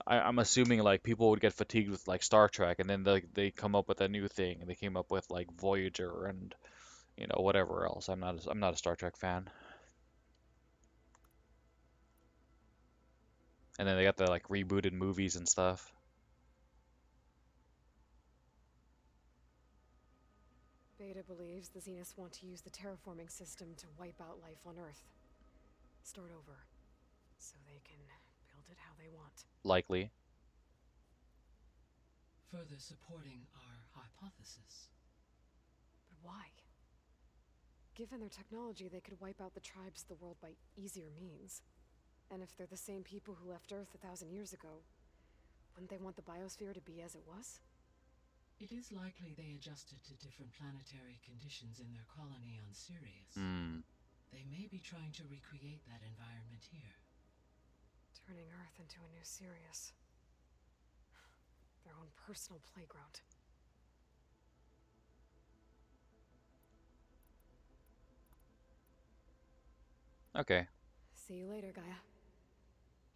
I'm assuming like people would get fatigued with like Star Trek, and then they come up with a new thing, and they came up with like Voyager and whatever else. I'm not a Star Trek fan. And then they got the like rebooted movies and stuff. Beta believes the Zeniths want to use the terraforming system to wipe out life on Earth. Start over. So they can build it how they want. Likely. Further supporting our hypothesis. But why? Given their technology, they could wipe out the tribes of the world by easier means. And if they're the same people who left Earth 1,000 years ago, wouldn't they want the biosphere to be as it was? It is likely they adjusted to different planetary conditions in their colony on Sirius. They may be trying to recreate that environment here. Turning Earth into a new Sirius. Their own personal playground. Okay. See you later, Gaia.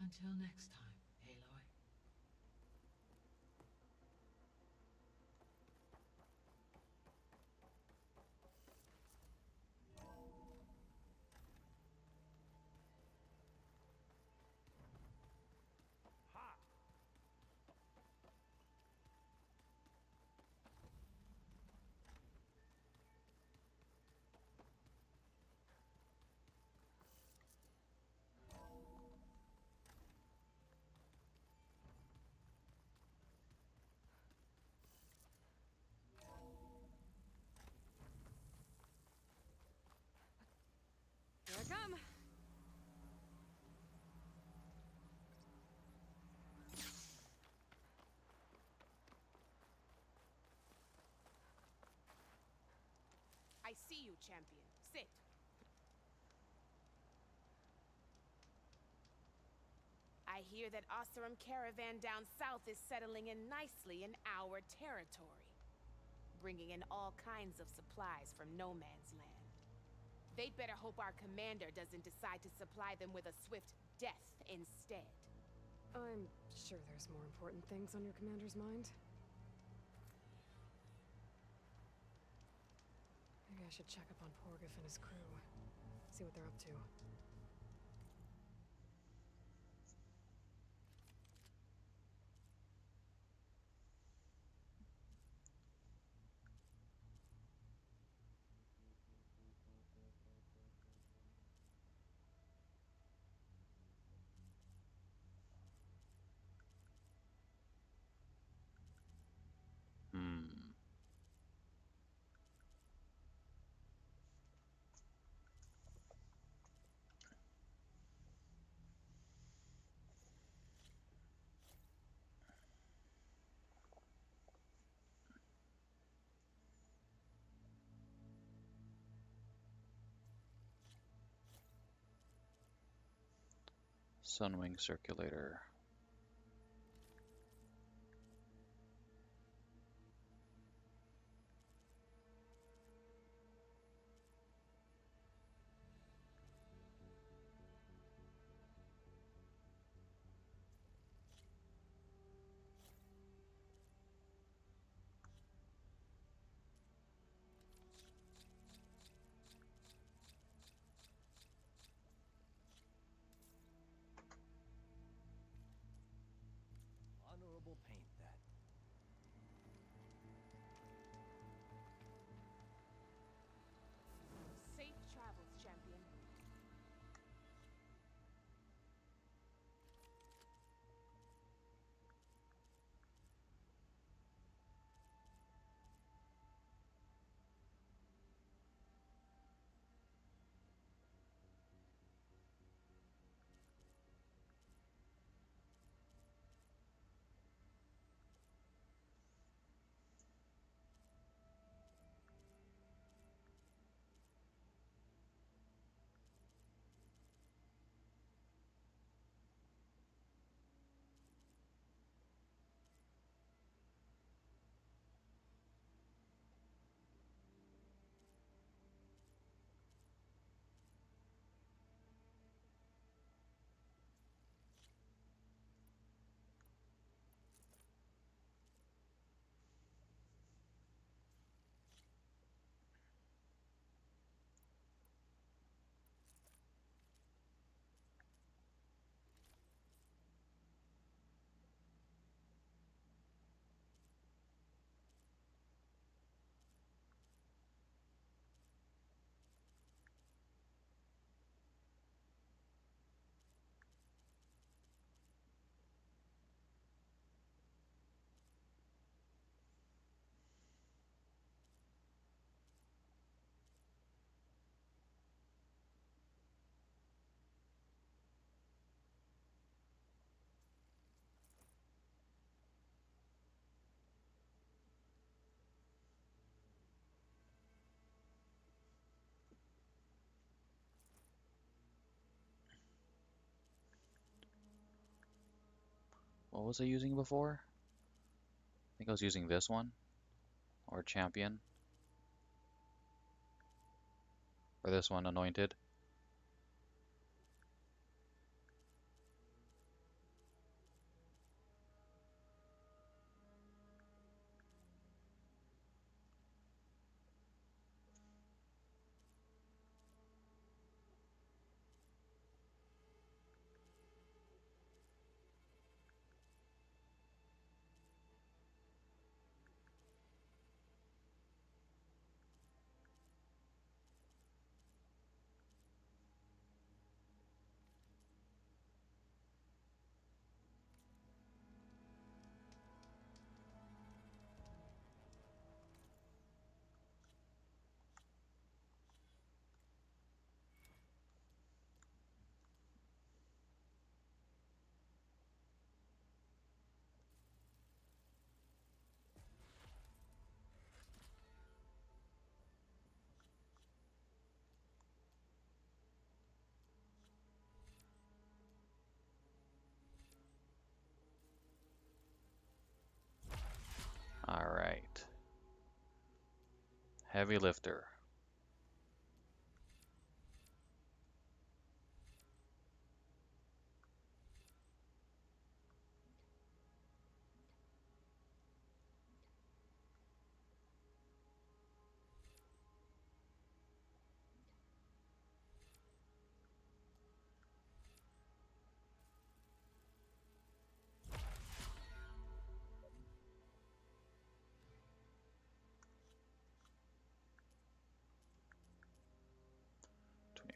Until next time, Aloy. Here I come. I see you, champion. Sit. I hear that Oseram caravan down south is settling in nicely in our territory, bringing in all kinds of supplies from no man's land. They'd better hope our commander doesn't decide to supply them with a swift death instead. I'm sure there's more important things on your commander's mind. Maybe I should check up on Porgif and his crew. See what they're up to. Sunwing circulator. What was I using before? I think I was using this one. Or champion. Or this one, anointed. Alright. Heavy lifter.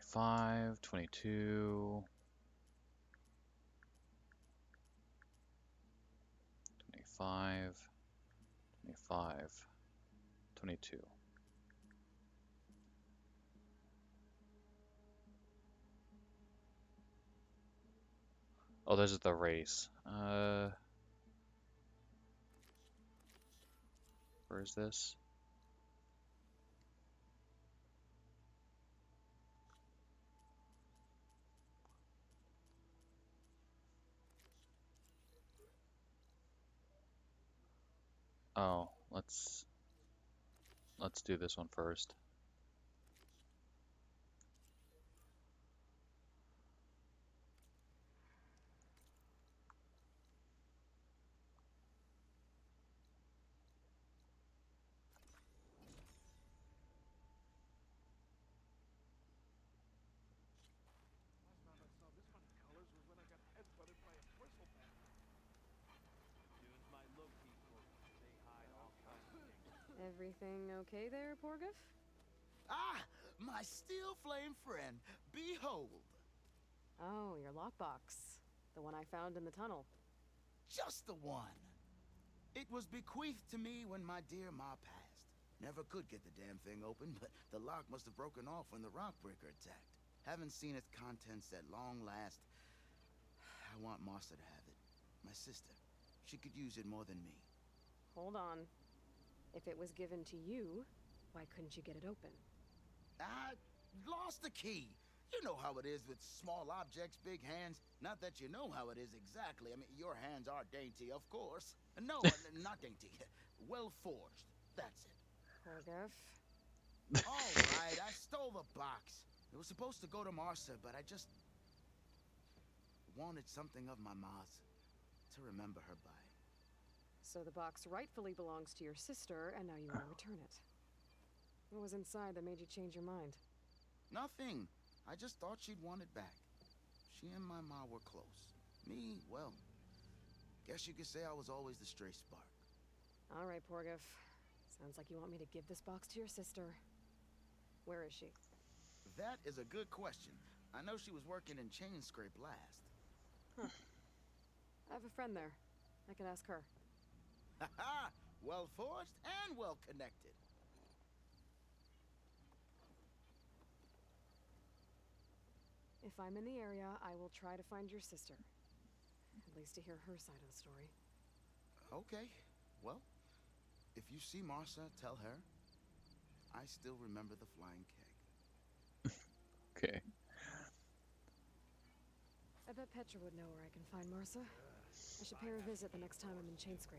Five, 22, 25, 25, 22. Oh, this is the race. Where is this? Oh, let's do this one first. Last time I saw this funny colors was when I got headbutted by a bristleback. Dunes might look peaceful. They hide all kinds of things. Everything okay there, Porgif? Ah, my steel flame friend, behold. Oh, your lockbox. The one I found in the tunnel. Just the one. It was bequeathed to me when my dear ma passed. Never could get the damn thing open, but the lock must have broken off when the rockbreaker attacked. Haven't seen its contents at long last. I want Martha to have it. My sister. She could use it more than me. Hold on. If it was given to you, why couldn't you get it open? I lost the key. You know how it is with small objects, big hands. Not that you know how it is exactly. I mean, your hands are dainty, of course. No, not dainty. Well forged. That's it. Porgif. All right, I stole the box. It was supposed to go to Martha, but I just wanted something of my ma's to remember her by. So the box rightfully belongs to your sister, and now you want to return it. What was inside that made you change your mind? Nothing. I just thought she'd want it back. She and my ma were close. Me, well, guess you could say I was always the stray spark. All right, Porgif. Sounds like you want me to give this box to your sister. Where is she? That is a good question. I know she was working in Chain Scrape last. Huh. I have a friend there. I could ask her. Ha ha! Well forged and well connected. If I'm in the area, I will try to find your sister. At least to hear her side of the story. Okay. Well, if you see Martha, tell her I still remember the flying keg. Okay. I bet Petra would know where I can find Martha. I should pay her a visit the next time I'm in Chainscrape.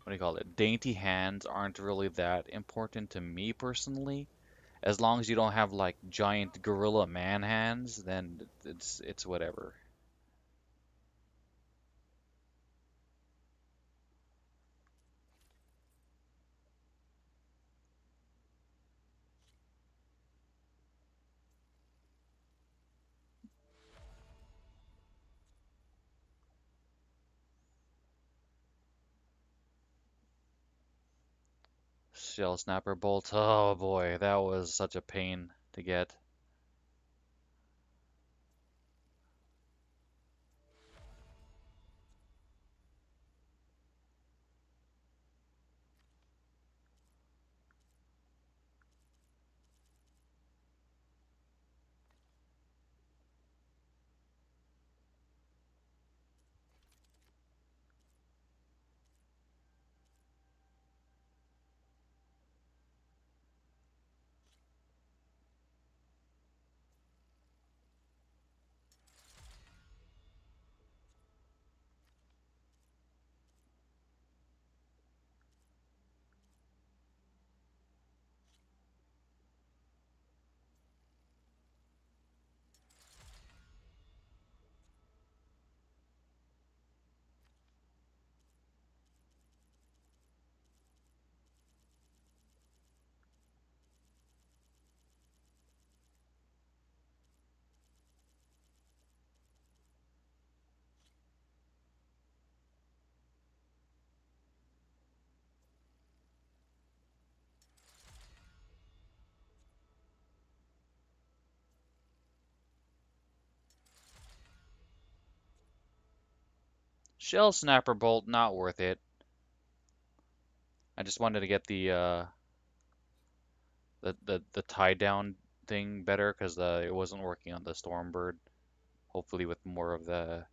What do you call it? Dainty hands aren't really that important to me personally. As long as you don't have like giant gorilla man hands, then it's whatever. Shell snapper bolt. Oh boy, that was such a pain to get. Shell snapper bolt, not worth it. I just wanted to get the tie down thing better because it wasn't working on the Stormbird. Hopefully with more of the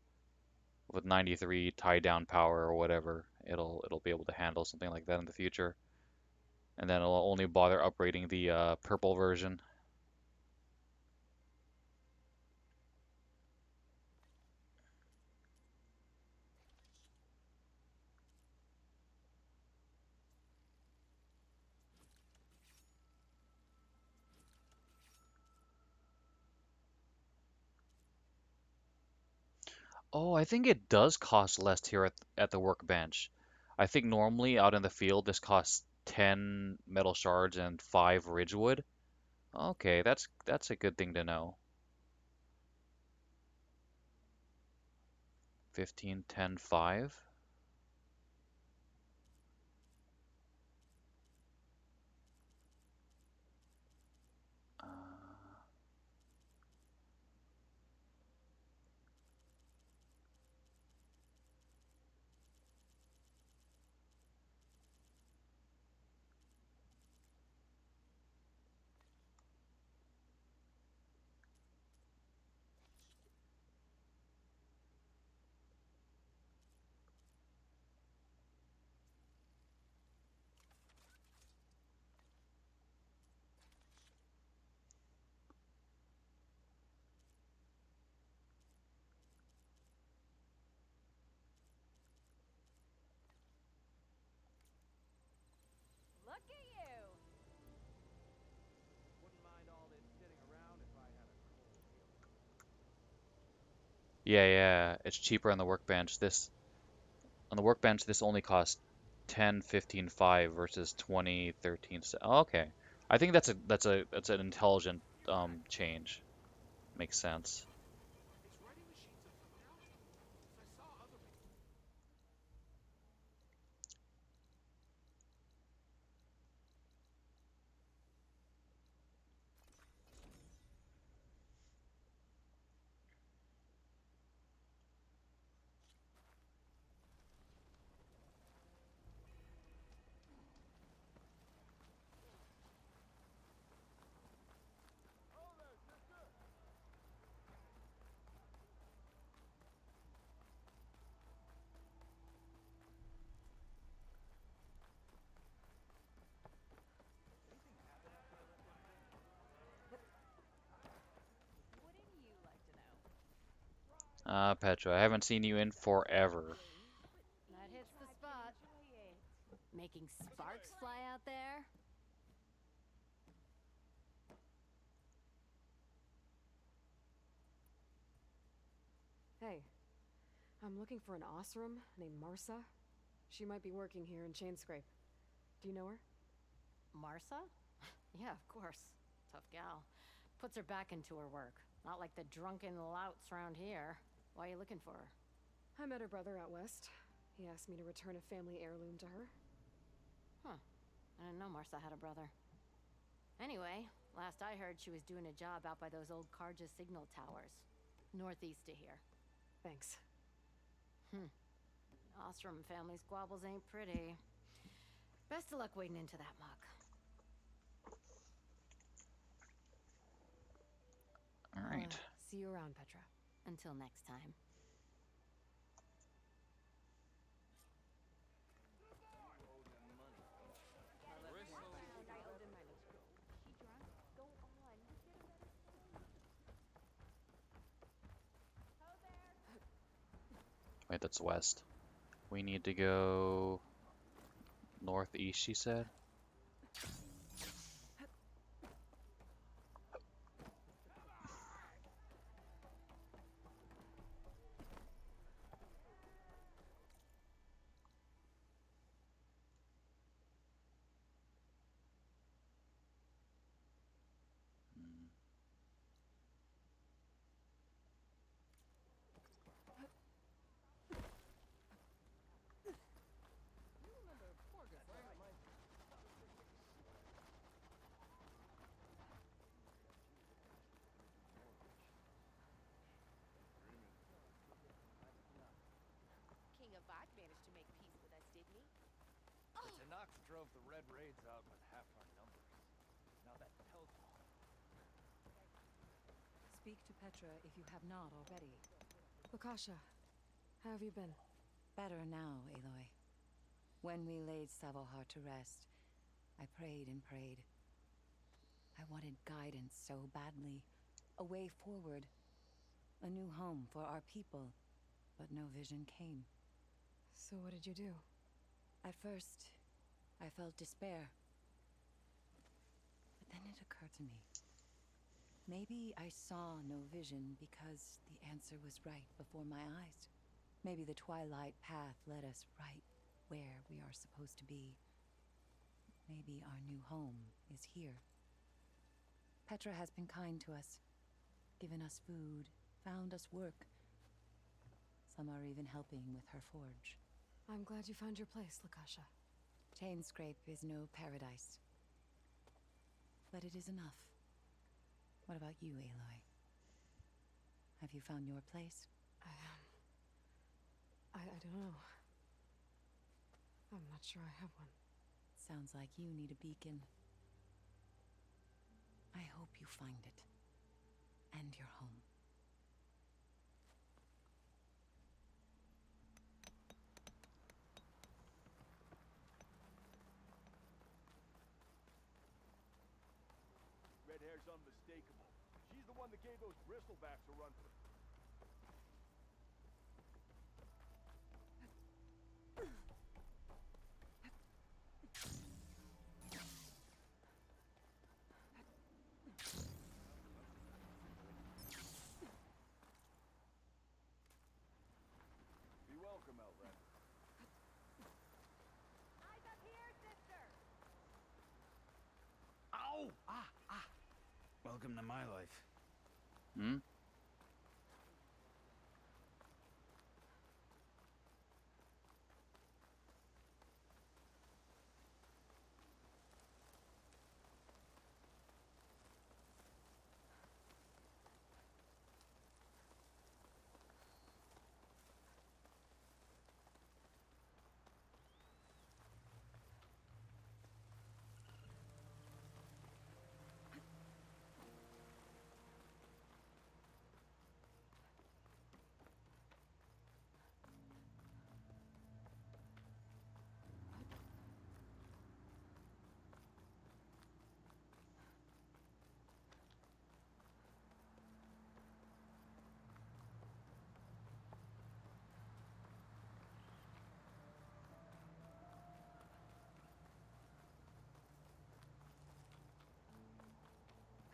with 93 tie down power or whatever, it'll be able to handle something like that in the future. And then it'll only bother upgrading the purple version. Oh, I think it does cost less here at the workbench. I think normally out in the field this costs 10 metal shards and 5 ridgewood. Okay, that's a good thing to know. 15, 10, 5. Look at you! Wouldn't mind all this sitting around if I had a cold deal. Yeah, it's cheaper on the workbench. This only costs 10, 15, 5 versus 20, 13. Oh, okay. I think that's an intelligent change. Makes sense. Petra, I haven't seen you in forever. That hits the spot. Making sparks fly out there? Hey, I'm looking for an Osram named Marsa. She might be working here in Chainscrape. Do you know her? Marsa? Yeah, of course. Tough gal. Puts her back into her work. Not like the drunken louts around here. Why are you looking for her? I met her brother out west. He asked me to return a family heirloom to her. Huh. I didn't know Marsa had a brother. Anyway, last I heard she was doing a job out by those old Karja signal towers. Northeast of here. Thanks. Ostrom family squabbles ain't pretty. Best of luck wading into that muck. Alright. See you around, Petra. Until next time. Wait, that's west. We need to go northeast, she said. King Avad managed to make peace with us, didn't he? The Tenaks drove the Red Raids out with half our numbers. Now that tells you. Speak to Petra if you have not already. Lakasha, how have you been? Better now, Aloy. When we laid Savohar to rest, I prayed and prayed. I wanted guidance so badly. A way forward. A new home for our people. But no vision came. So what did you do? At first, I felt despair. But then it occurred to me. Maybe I saw no vision because the answer was right before my eyes. Maybe the Twilight Path led us right where we are supposed to be. Maybe our new home is here. Petra has been kind to us, given us food, found us work. Some are even helping with her forge. I'm glad you found your place, Lakasha. Chainscrape is no paradise. But it is enough. What about you, Aloy? Have you found your place? I don't know. I'm not sure I have one. Sounds like you need a beacon. I hope you find it. And your home. Red hair's unmistakable. She's the one that gave those bristlebacks a run for the... Be welcome, Outlander. Eyes up here, sister! Ow! Welcome to my life. Hmm?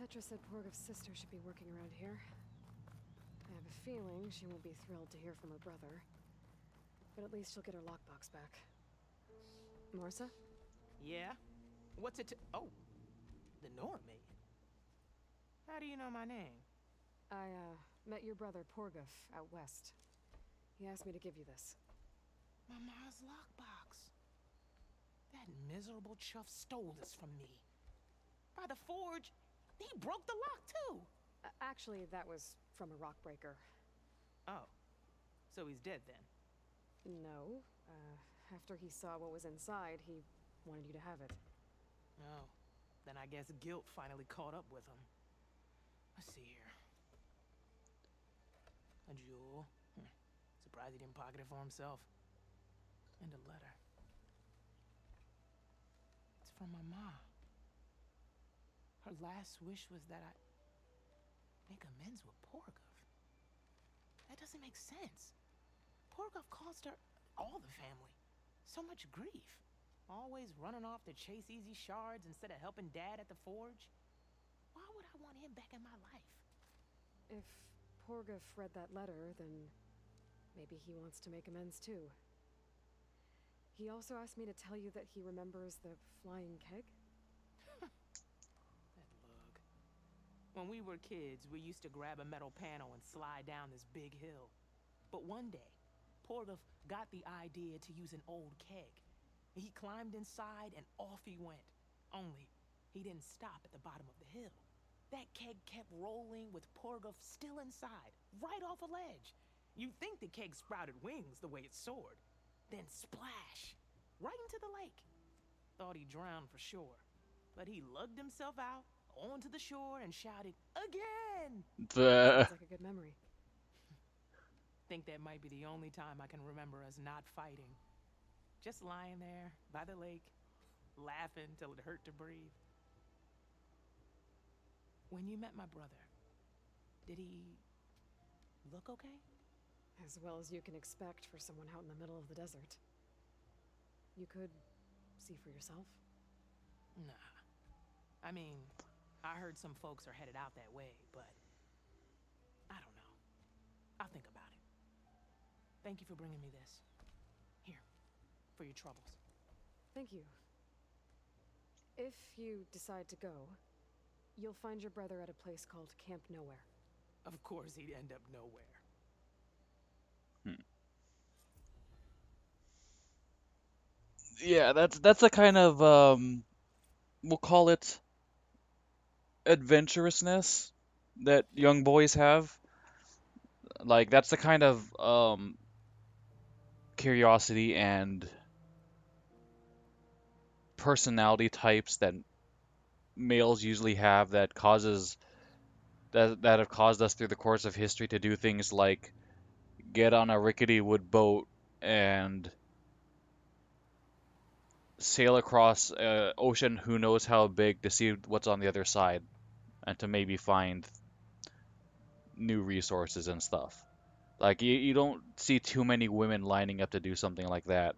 Petra said Porgov's sister should be working around here. I have a feeling she won't be thrilled to hear from her brother. But at least she'll get her lockbox back. Marsa? Yeah? What's it to— Oh, the Norman. How do you know my name? I, met your brother Porgov out west. He asked me to give you this. My ma's lockbox. That miserable chuff stole this from me. By the forge, he broke the lock too. Actually, that was from a rock breaker. Oh, so he's dead then? No. After he saw what was inside, he wanted you to have it. Oh, then I guess guilt finally caught up with him. Let's see here. A jewel. Surprised he didn't pocket it for himself. And a letter. It's from my mom. Her last wish was that I make amends with Porgov. That doesn't make sense. Porgov caused her, all the family, so much grief. Always running off to chase easy shards instead of helping Dad at the forge. Why would I want him back in my life? If Porgov read that letter, then maybe he wants to make amends too. He also asked me to tell you that he remembers the flying keg. That lug. When we were kids, we used to grab a metal panel and slide down this big hill. But one day, Porgov got the idea to use an old keg. He climbed inside and off he went. Only, he didn't stop at the bottom of the hill. That keg kept rolling with Porgov still inside, right off a ledge. You'd think the keg sprouted wings the way it soared. Then splash! Right into the lake. Thought he drowned for sure. But he lugged himself out, onto the shore, and shouted, "Again!" Sounds like a good memory. Think that might be the only time I can remember us not fighting. Just lying there, by the lake, laughing till it hurt to breathe. When you met my brother, did he look okay? As well as you can expect for someone out in the middle of the desert. You could see for yourself. Nah. I mean, I heard some folks are headed out that way, but I don't know. I'll think about it. Thank you for bringing me this. Here, for your troubles. Thank you. If you decide to go, you'll find your brother at a place called Camp Nowhere. Of course he'd end up nowhere. Yeah, that's a kind of we'll call it adventurousness that young boys have. Like that's the kind of curiosity and personality types that males usually have that have caused us through the course of history to do things like get on a rickety wood boat and sail across ocean who knows how big to see what's on the other side and to maybe find new resources and stuff. Like you don't see too many women lining up to do something like that.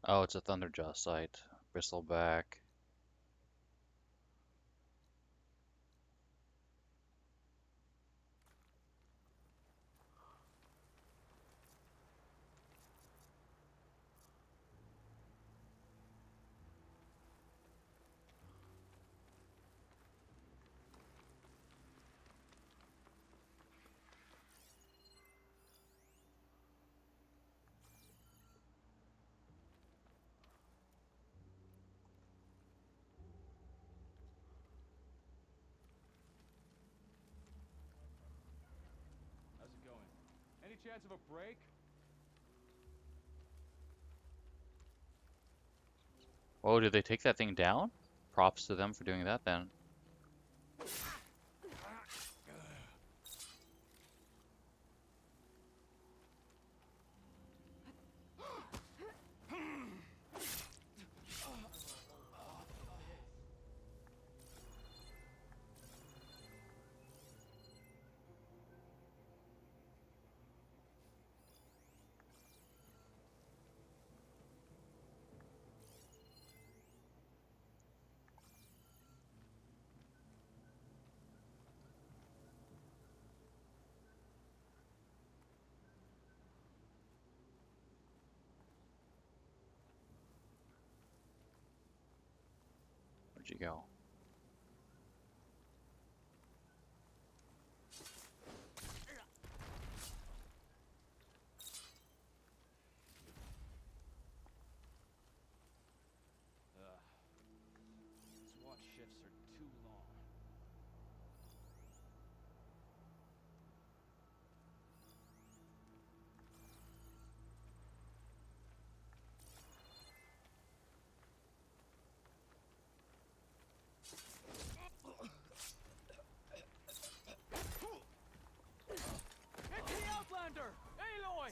Oh, it's a Thunderjaw site. Bristleback. How's it going? Any chance of a break? Oh, did they take that thing down? Props to them for doing that then. Where'd you go? These watch shifts are too long. It's the Outlander! Aloy!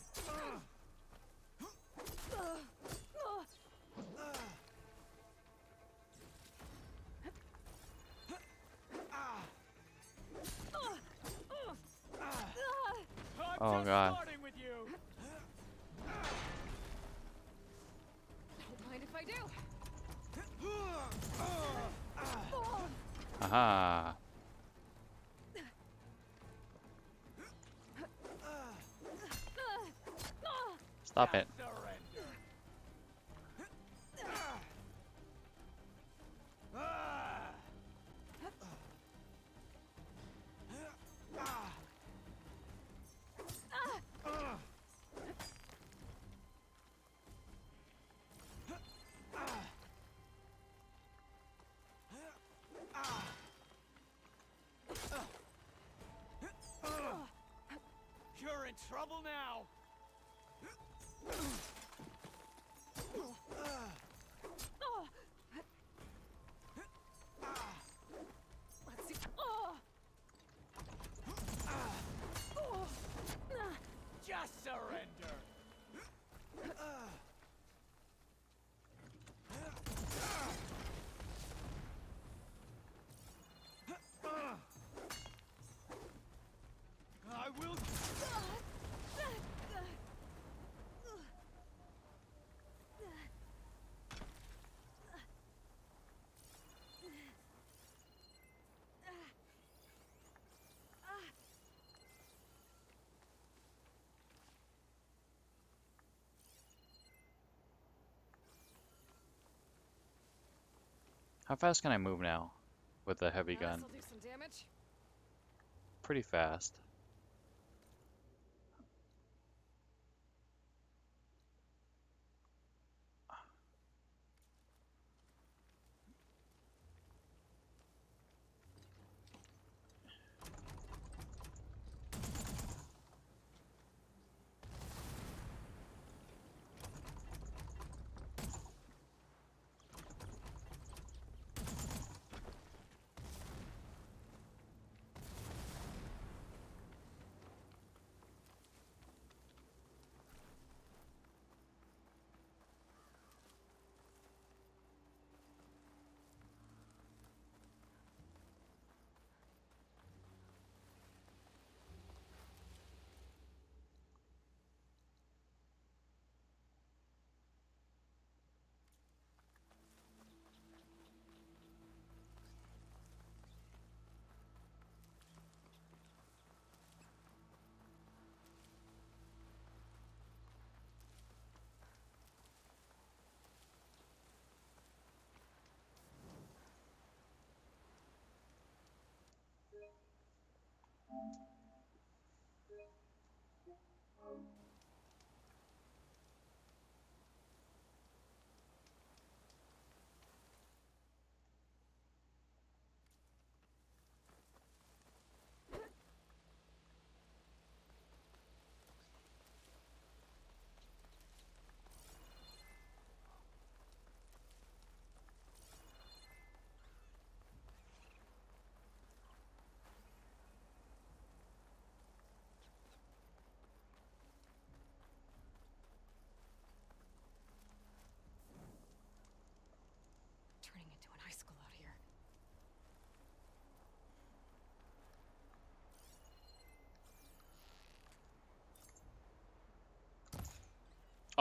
Oh god. Starting with you. Don't mind if I do. Aha. Stop it. You're in trouble now. Let's see. Just surrender. I will. How fast can I move now with the heavy gun? This'll do some damage. Pretty fast.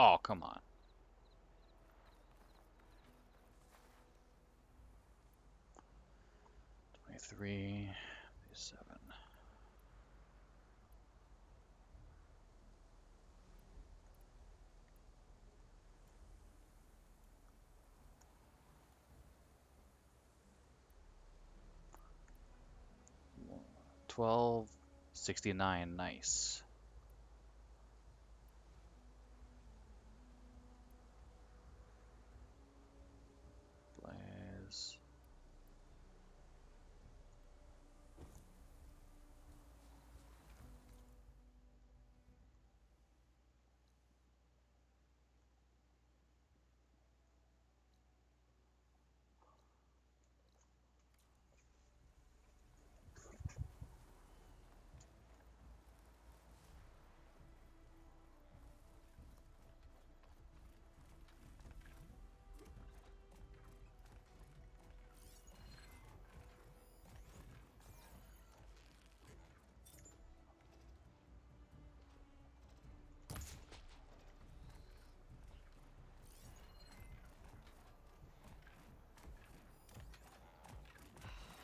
Oh, come on. Three, 7. $12.69. Nice. Blaze.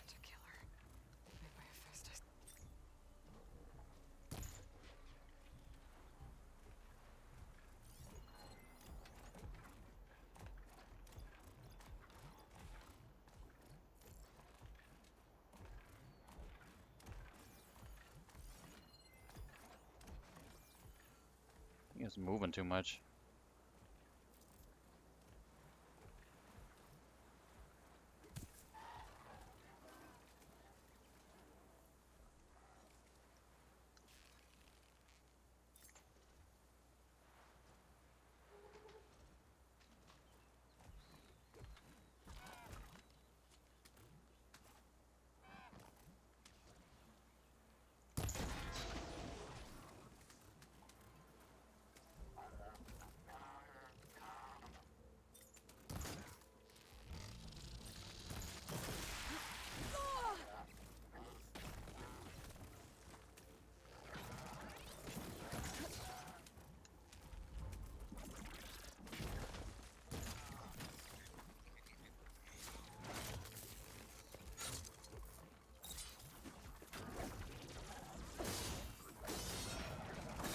To kill her. Made by Hephaestus. I think it's moving too much.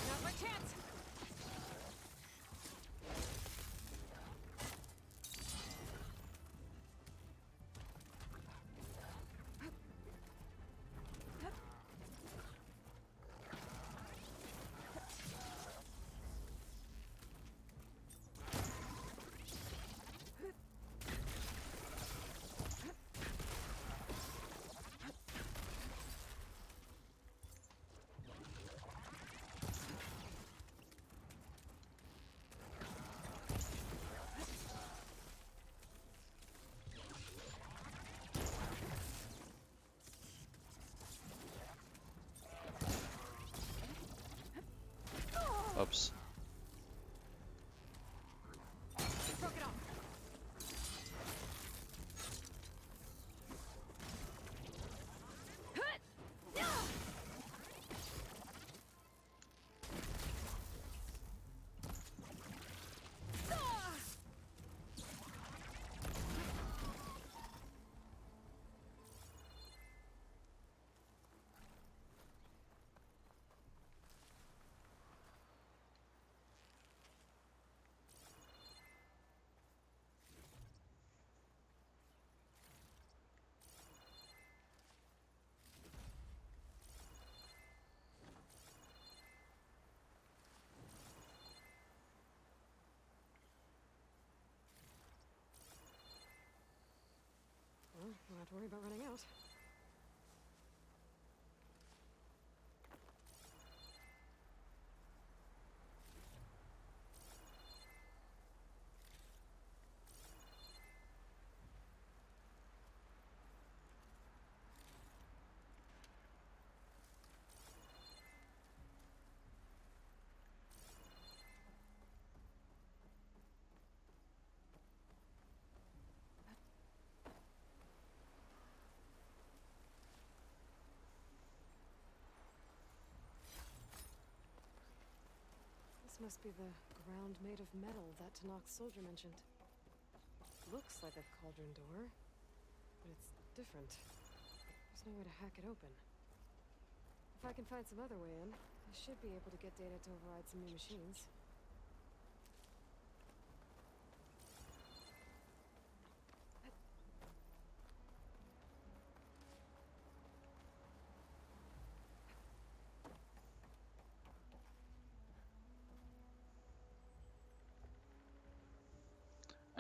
Now's my chance! Oops. Broke it off. Well, don't have to worry about running out. This must be the ground made of metal that Tanak's soldier mentioned. Looks like a cauldron door, but it's different. There's no way to hack it open. If I can find some other way in, I should be able to get data to override some new machines.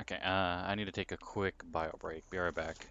Okay, I need to take a quick bio break. Be right back.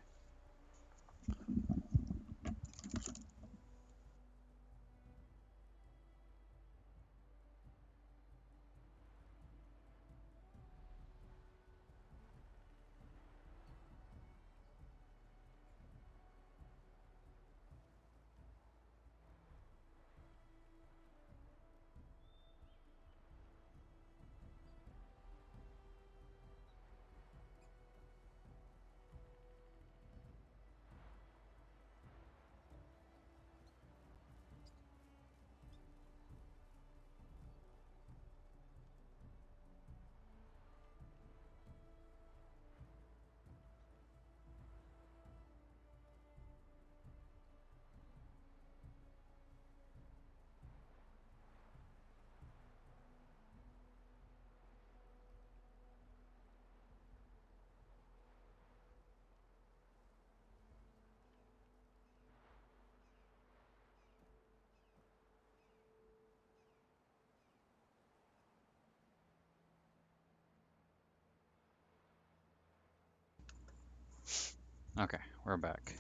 Okay, we're back.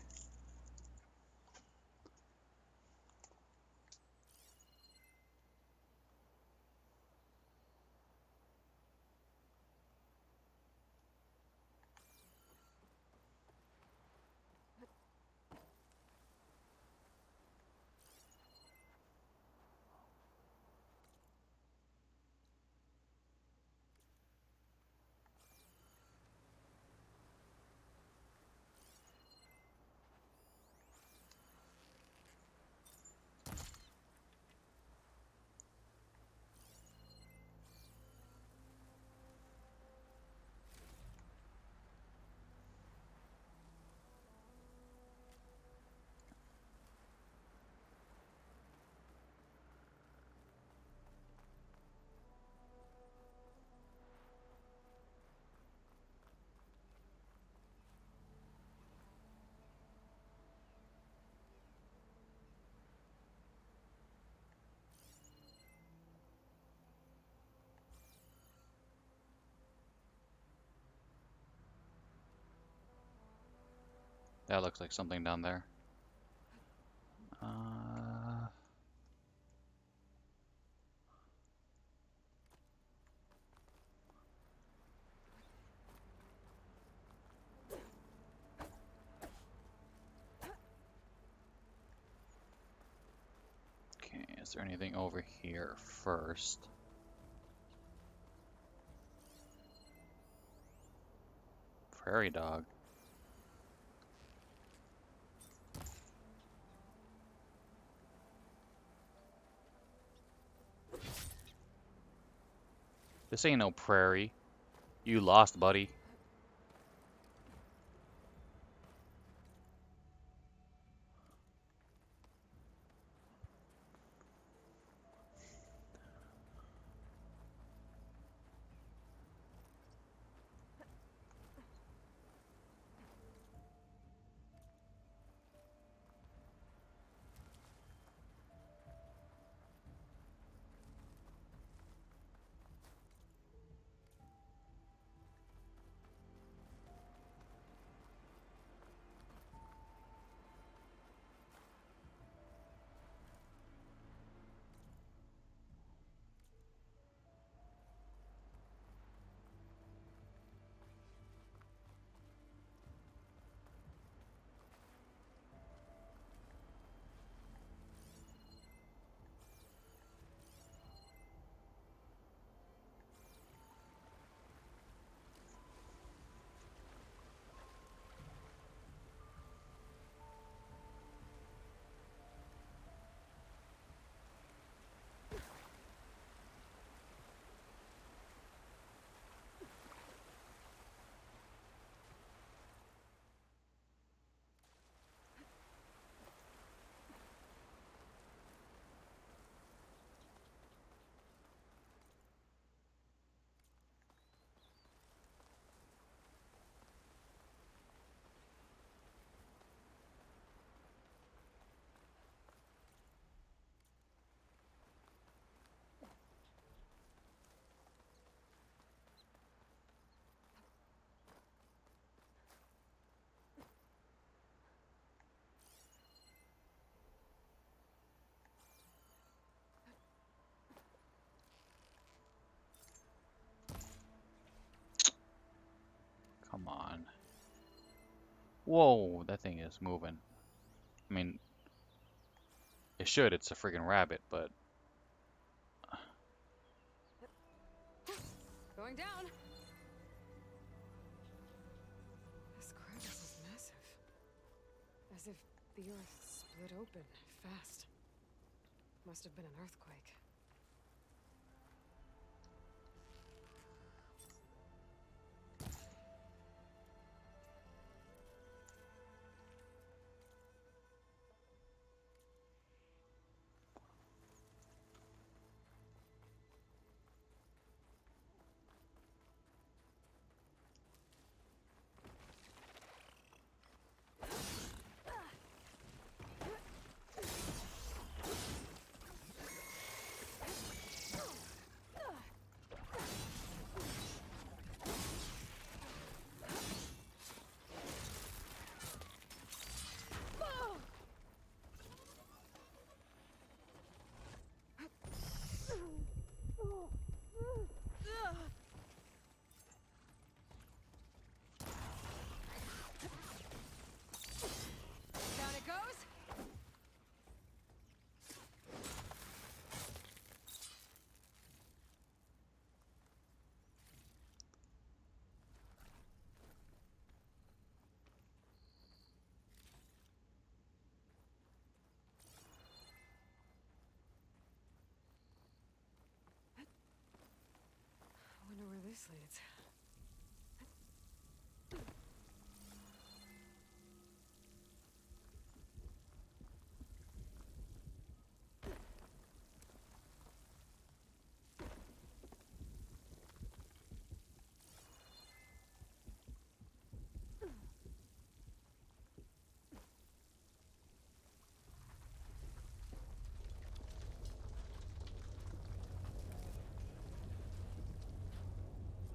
That looks like something down there. Okay, is there anything over here first? Prairie dog. This ain't no prairie. You lost, buddy. Come on. Whoa, that thing is moving. I mean, it should. It's a freaking rabbit, but Going down. This crevice is massive. As if the earth split open fast. Must have been an earthquake. Down it goes. I wonder where this leads.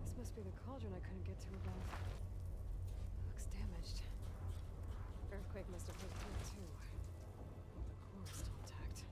This must be the cauldron I couldn't get to above. Looks damaged. Earthquake must have hit here too. The core is still intact.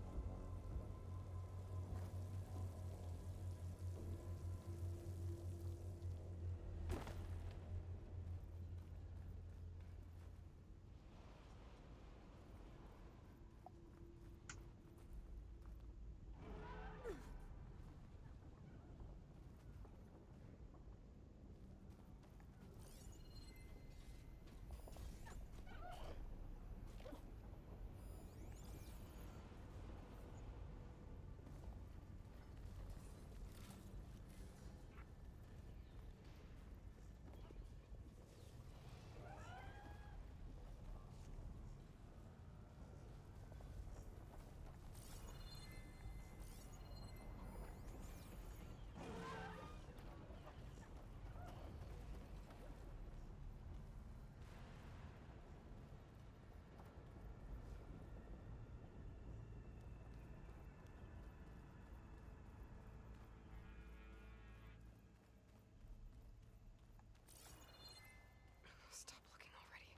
Stop looking already.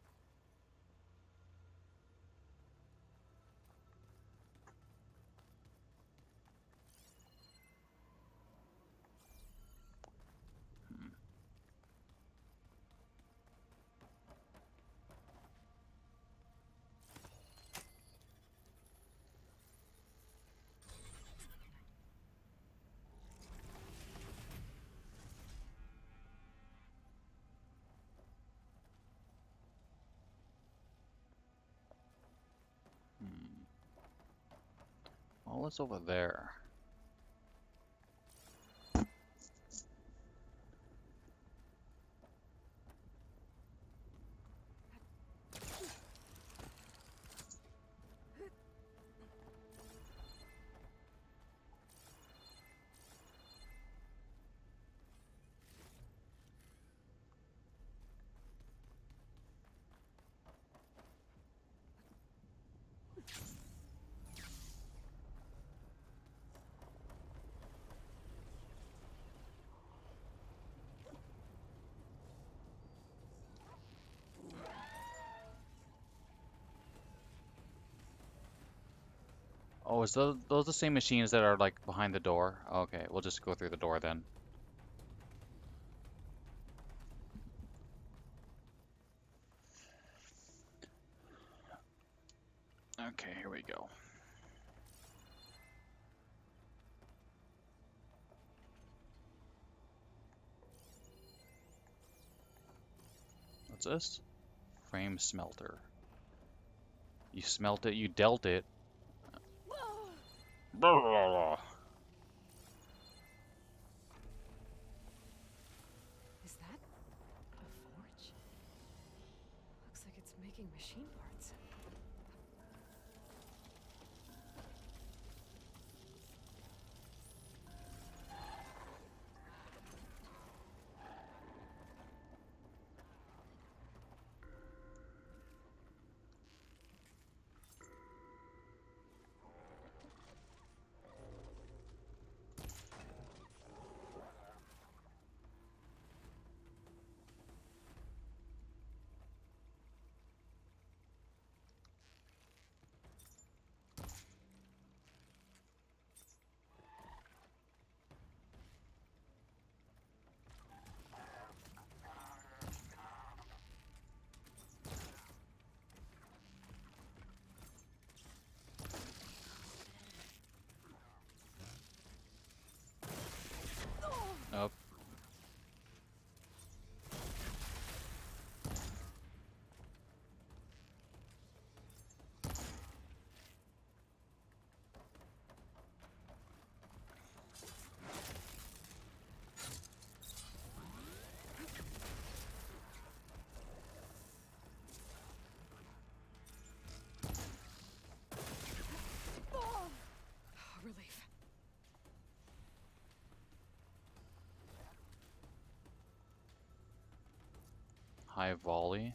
oh, what's over there? Oh, is those the same machines that are like behind the door? Okay, we'll just go through the door then. What's this? Frame smelter. You smelt it, you dealt it. Blah, blah, blah. Is that a forge? Looks like it's making machine parts. Nope. Relief. High volley.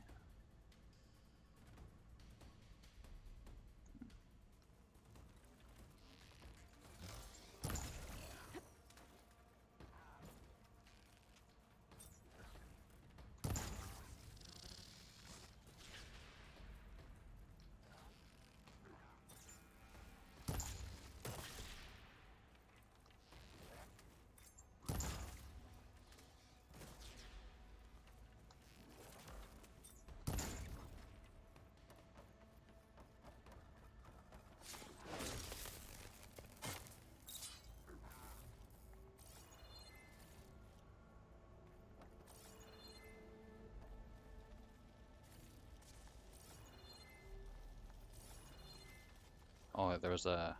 Oh, there's a...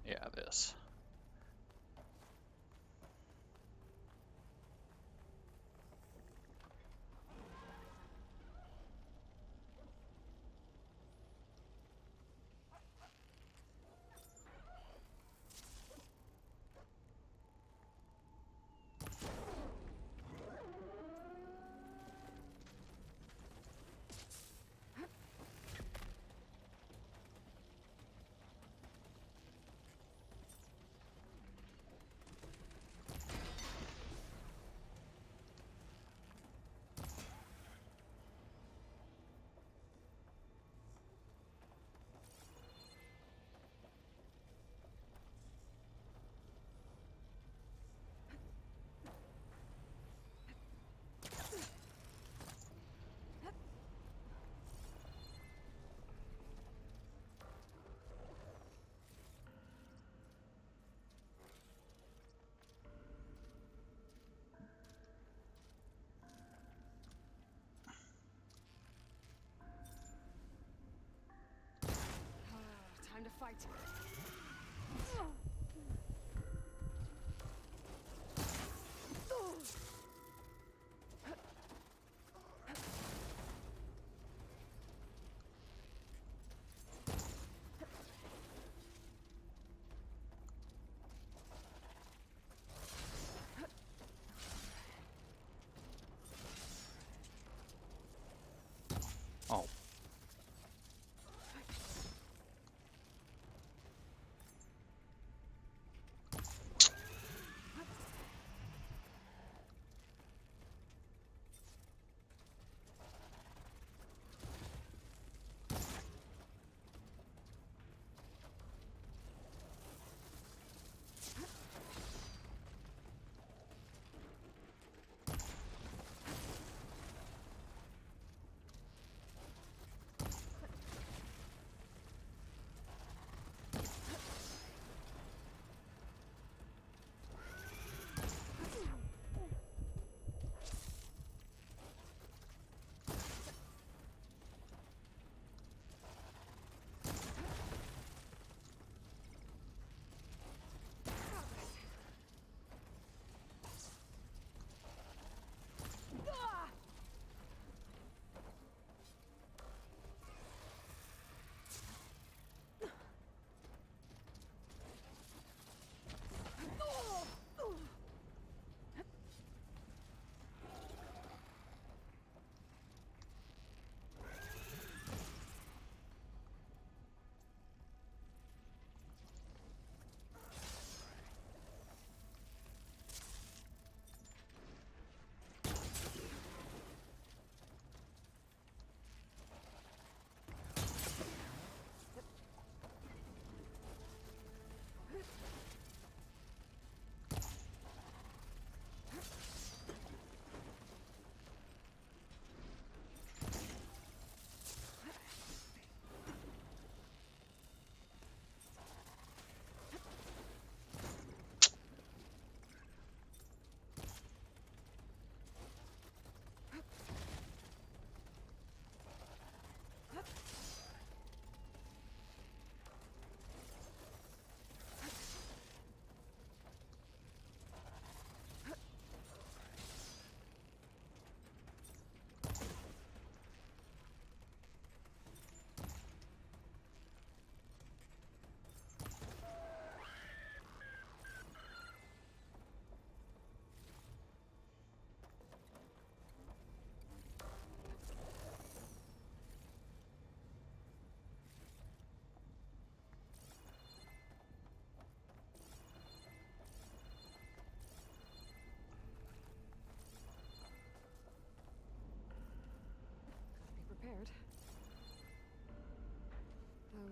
Yeah, this. Time to fight. Oh.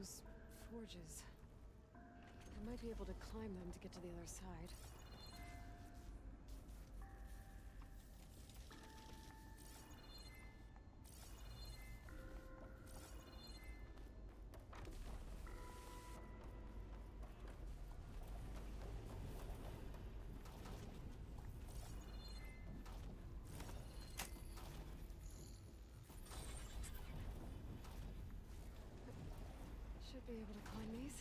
Those forges. I might be able to climb them to get to the other side. Should be able to climb these.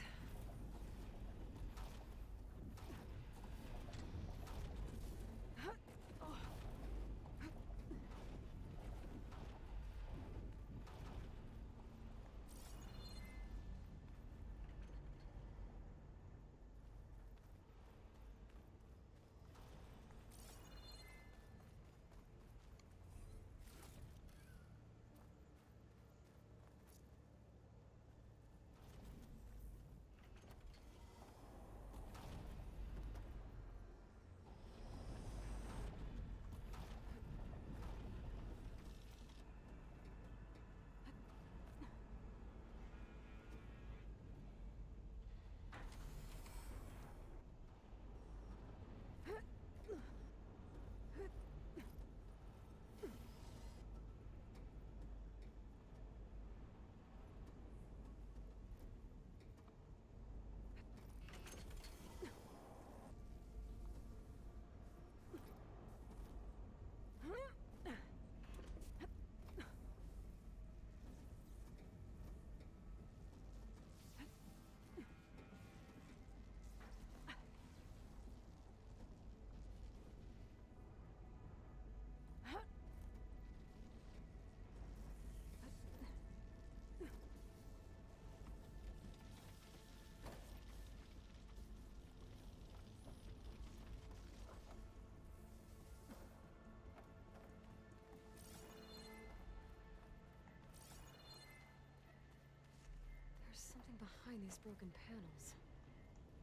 Something behind these broken panels.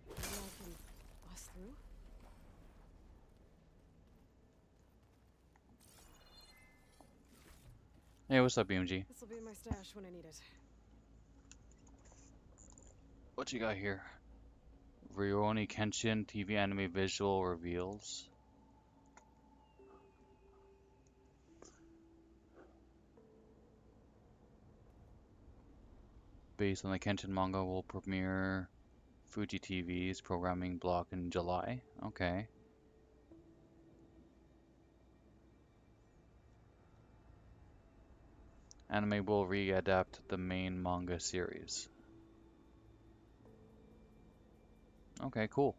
Maybe I can bust through? Hey, what's up, BMG? This'll be in my stash when I need it. What you got here? Rurouni Kenshin TV anime visual reveals. Based on the Kenshin manga, will premiere Fuji TV's programming block in July. Okay. Anime will readapt the main manga series. Okay, cool.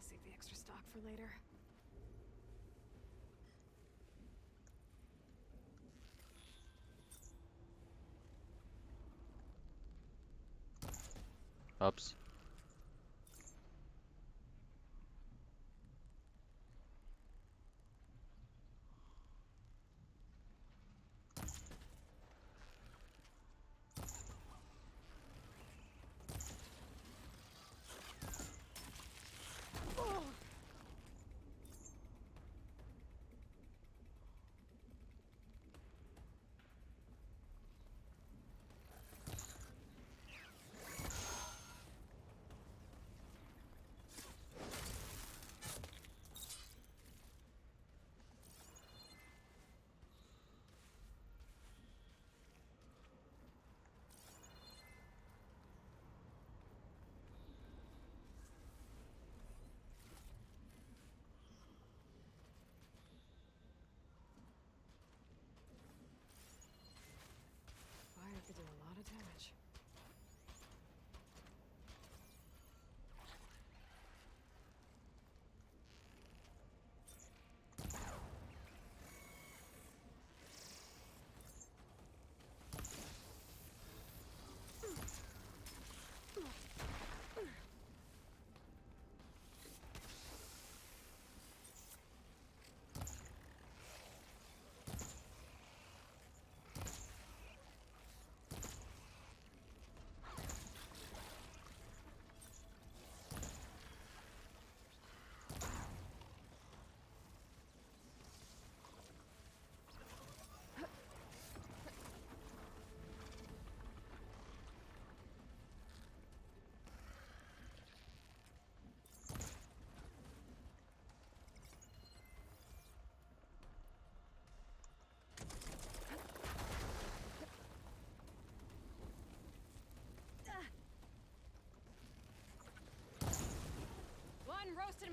I'll save the extra stock for later. Ups.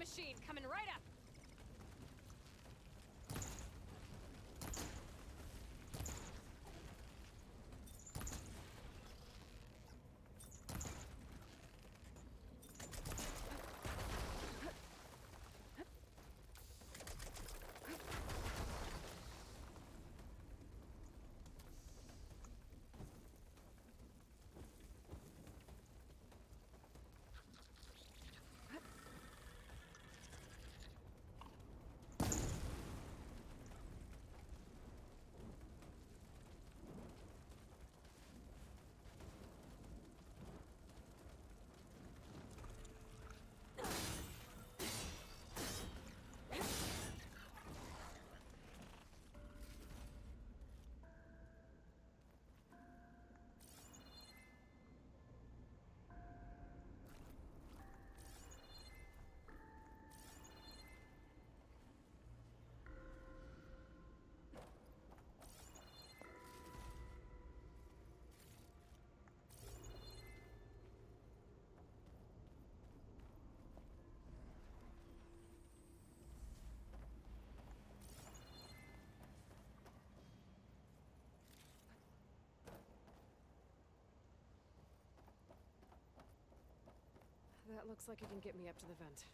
machine coming right up. That looks like it can get me up to the vent.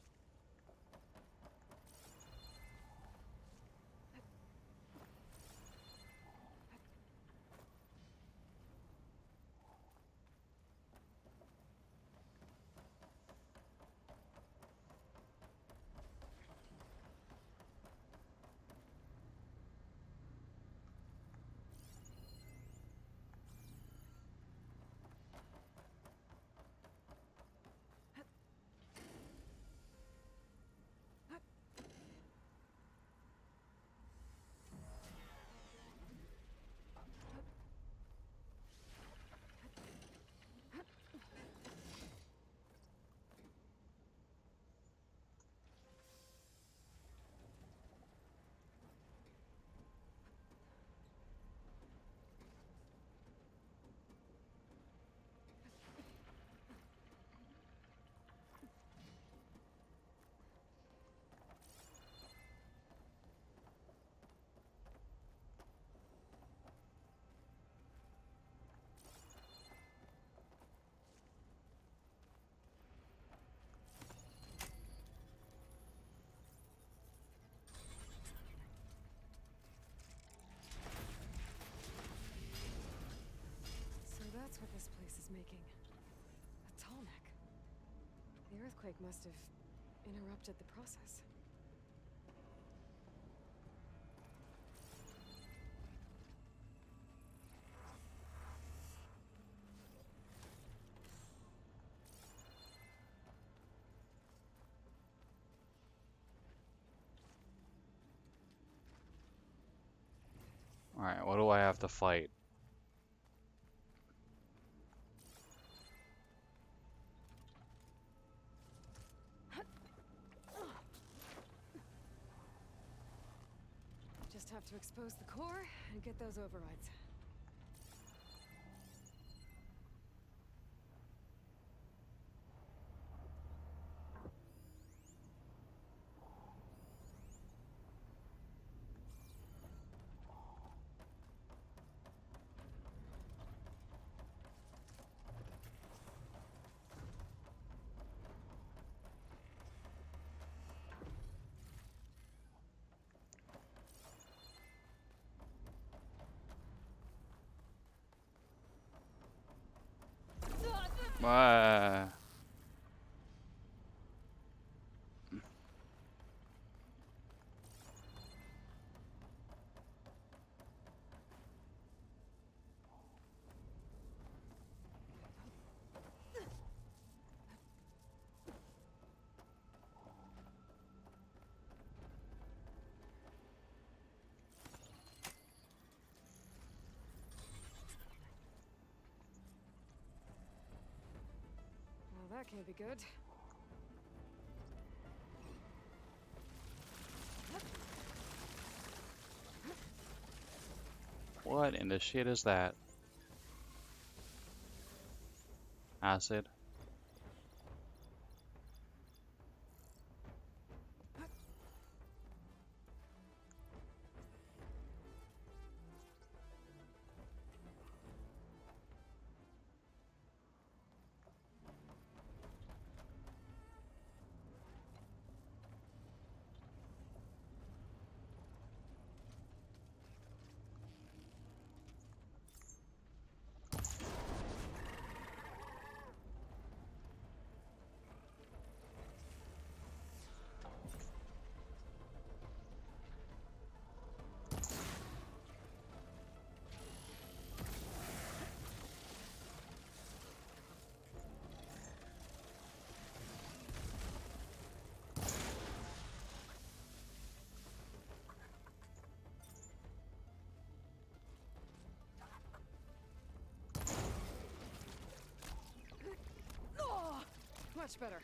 That's what this place is making. A tall neck. The earthquake must have interrupted the process. Alright, what do I have to fight? Just have to expose the core and get those overrides. Ah. Well, that can't be good. What in the shit is that? Acid? Much better.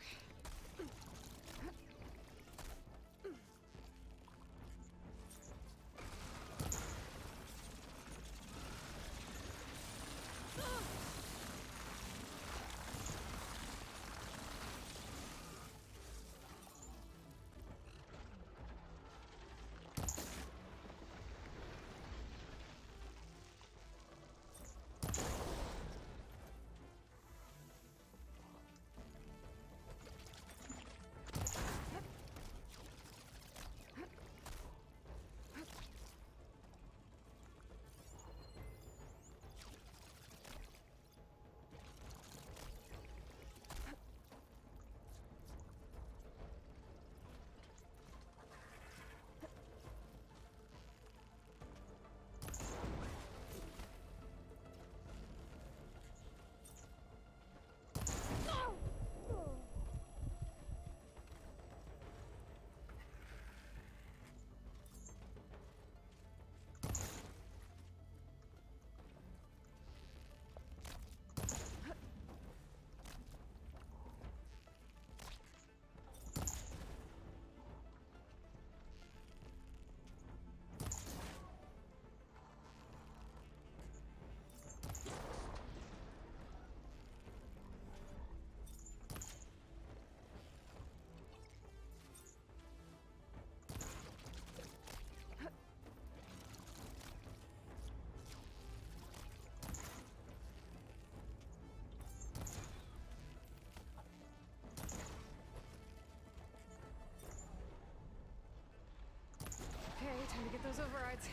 Okay, time to get those overrides.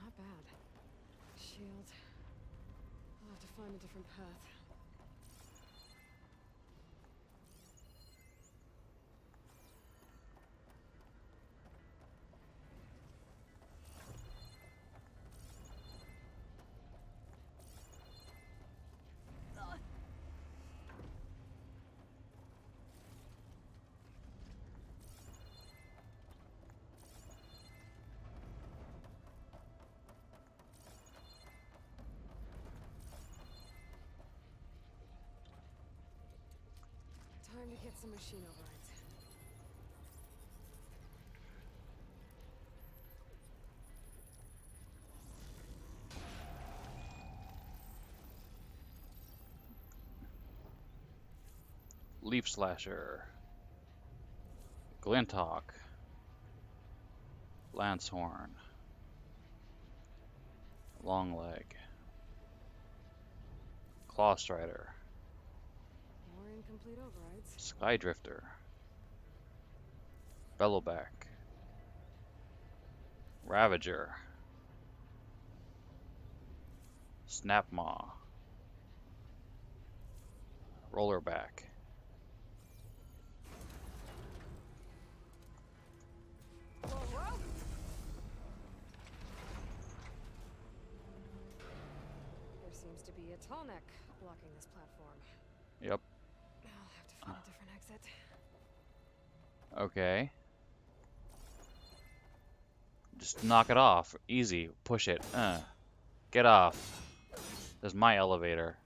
Not bad. Shield. I'll have to find a different path. Time to get some machine overrides. Leaf Slasher, Glinthawk, Lancehorn, Longleg, Clawstrider, More incomplete overrides. Skydrifter, Bellowback, Ravager, Snapmaw, Rollerback, Whoa, whoa! There seems to be a tall neck blocking this platform. Yep. I'll have to find a different exit. Okay. Just knock it off. Easy. Push it. Get off. There's my elevator.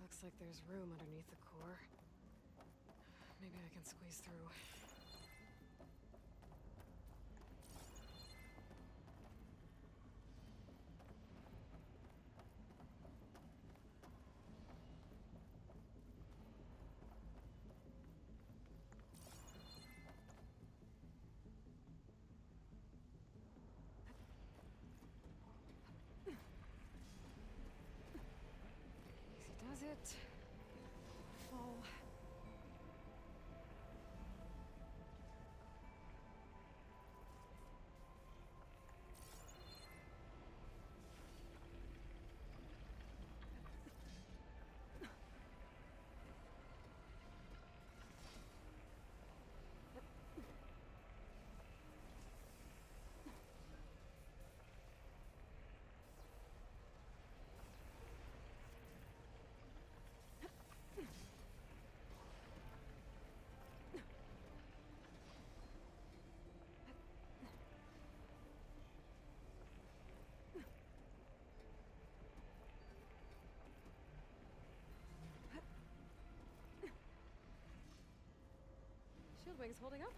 Looks like there's room underneath the core. Maybe I can squeeze through. Easy does it. Shit. Oh. Shieldwing's holding up?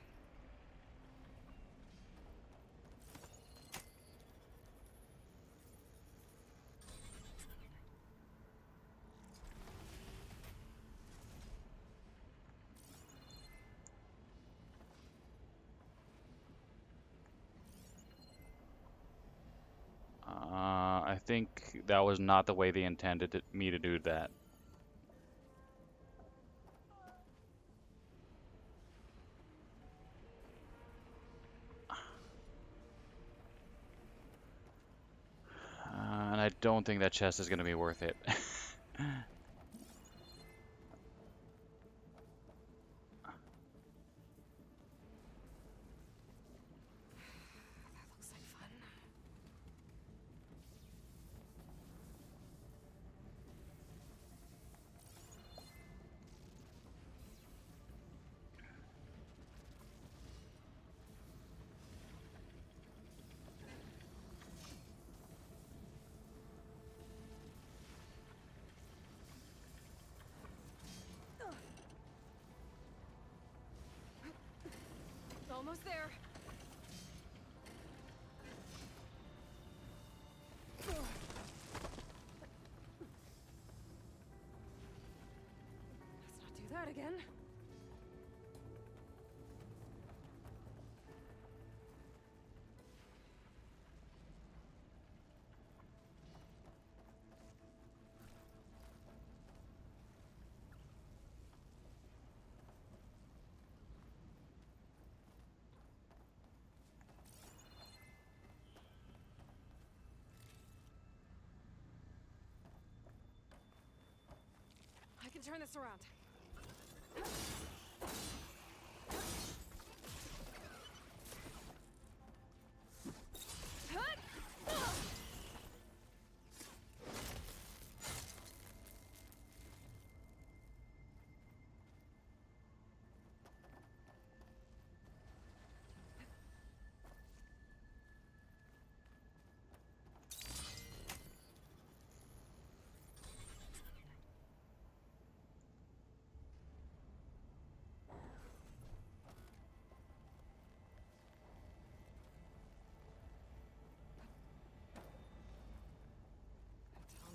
I think that was not the way they intended me to do that. And I don't think that chest is going to be worth it. Looks like fun. Almost there. Let's not do that again. I can turn this around.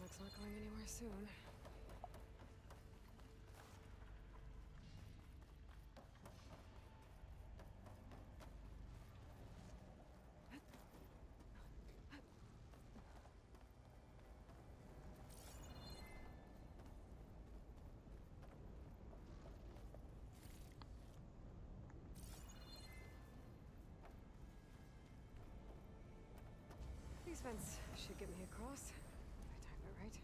Tonic's not going anywhere soon. These vents should get me across. If I time it right.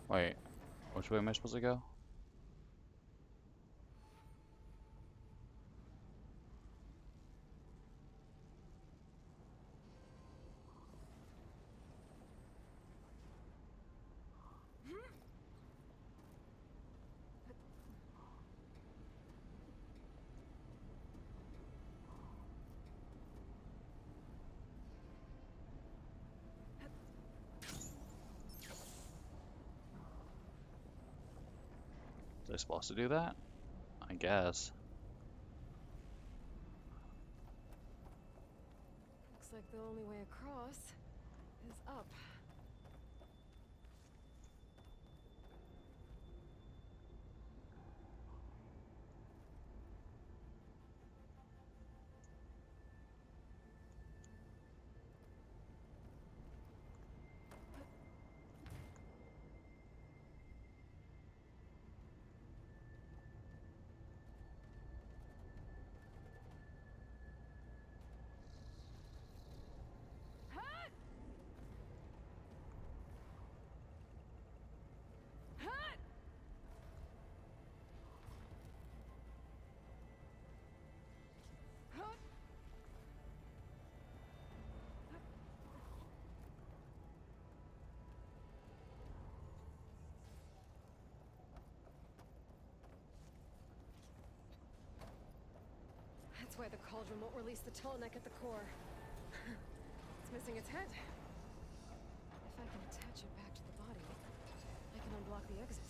Wait, which way am I supposed to go? Was I supposed to do that? I guess. Looks like the only way across is up. That's why the cauldron won't release the tall neck at the core. It's missing its head. If I can attach it back to the body, I can unblock the exit.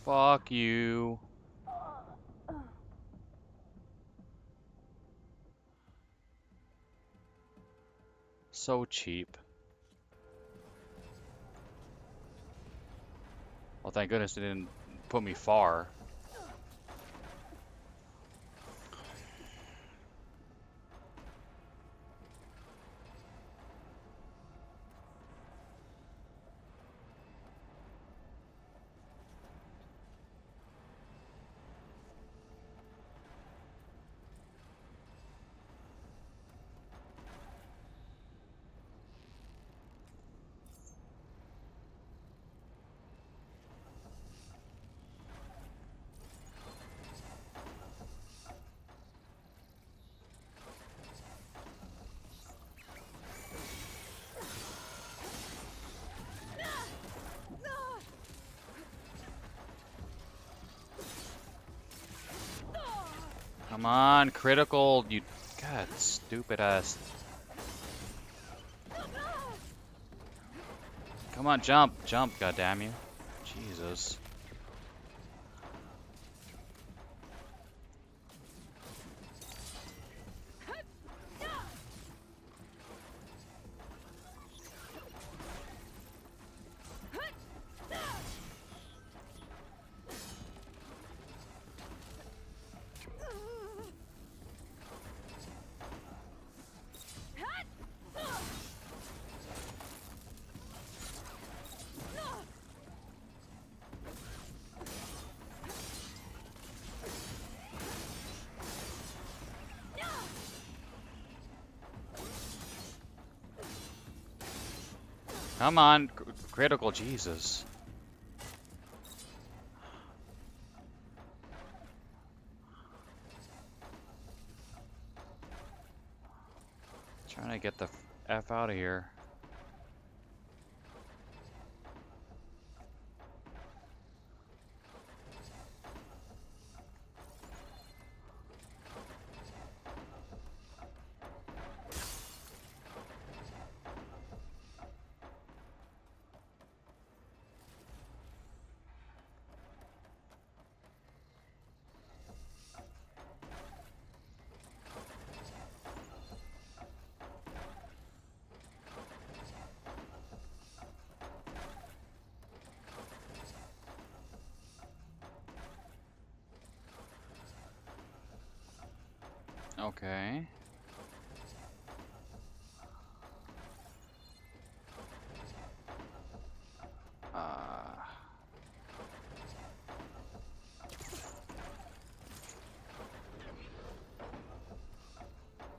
Fuck you. So cheap. Well, thank goodness it didn't put me far. Come on, critical, you god, stupid ass. Come on, jump, jump, goddamn you. Jesus. Come on, critical, Jesus. Trying to get the F out of here. Okay.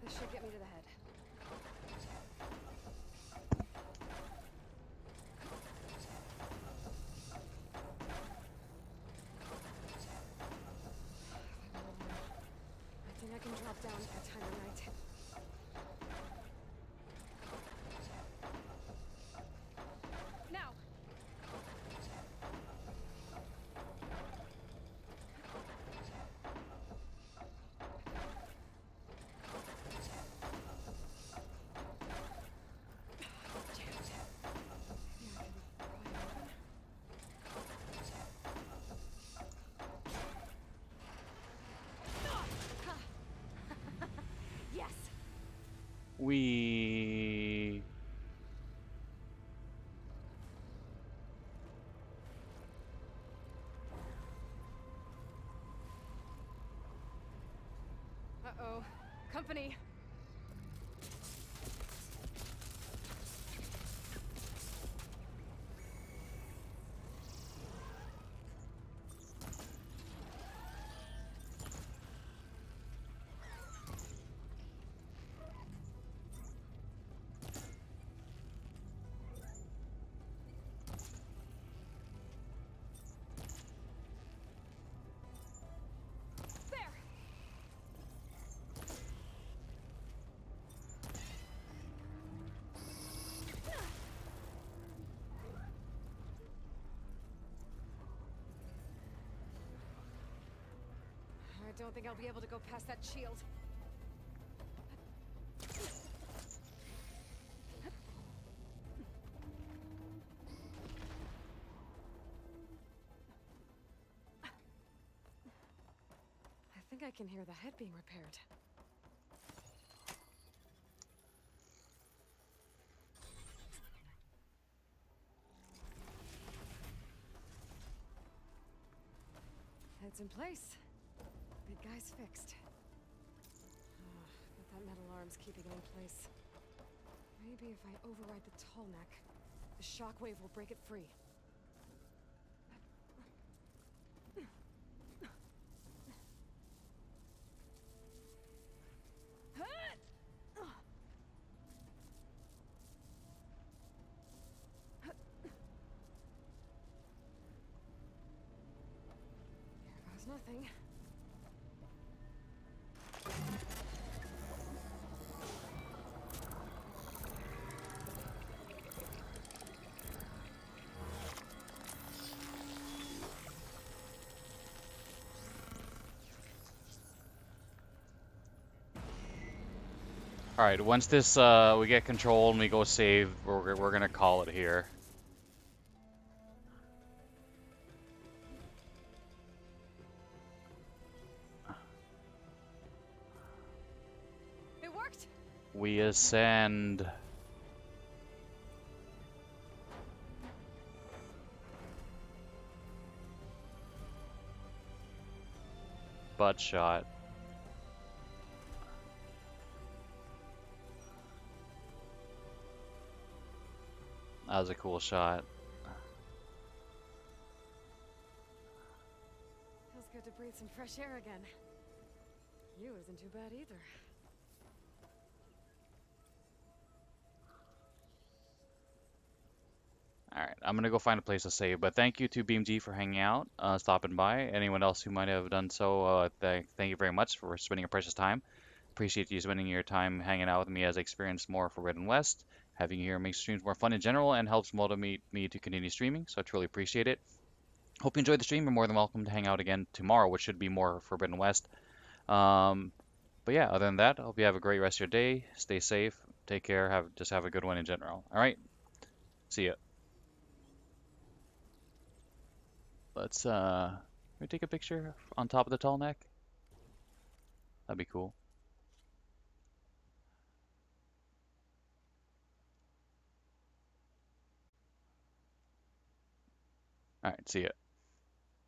This should get me to the head. I think I can drop down at that time of night. Now! Yes! We. Uh-oh. Company! There! I don't think I'll be able to go past that shield. I think I can hear the head being repaired. Head's in place. Big guy's fixed. But that metal arm's keeping it in place. Maybe if I override the tall neck, the shockwave will break it free. Here goes nothing. All right. Once this we get control and we go save, we're gonna call it here. It worked. We ascend. Butt shot. That was a cool shot. Feels good to breathe some fresh air again. You isn't too bad either. Alright, I'm gonna go find a place to save, but thank you to BeamG for hanging out, stopping by. Anyone else who might have done so, thank you very much for spending your precious time. Appreciate you spending your time hanging out with me as I experience more Forbidden West. Having you here makes streams more fun in general and helps motivate me to continue streaming, so I truly appreciate it. Hope you enjoyed the stream. You're more than welcome to hang out again tomorrow, which should be more Forbidden West. But yeah, other than that, I hope you have a great rest of your day. Stay safe. Take care. Just have a good one in general. All right. See ya. Let's can we take a picture on top of the tall neck? That'd be cool. All right. See ya.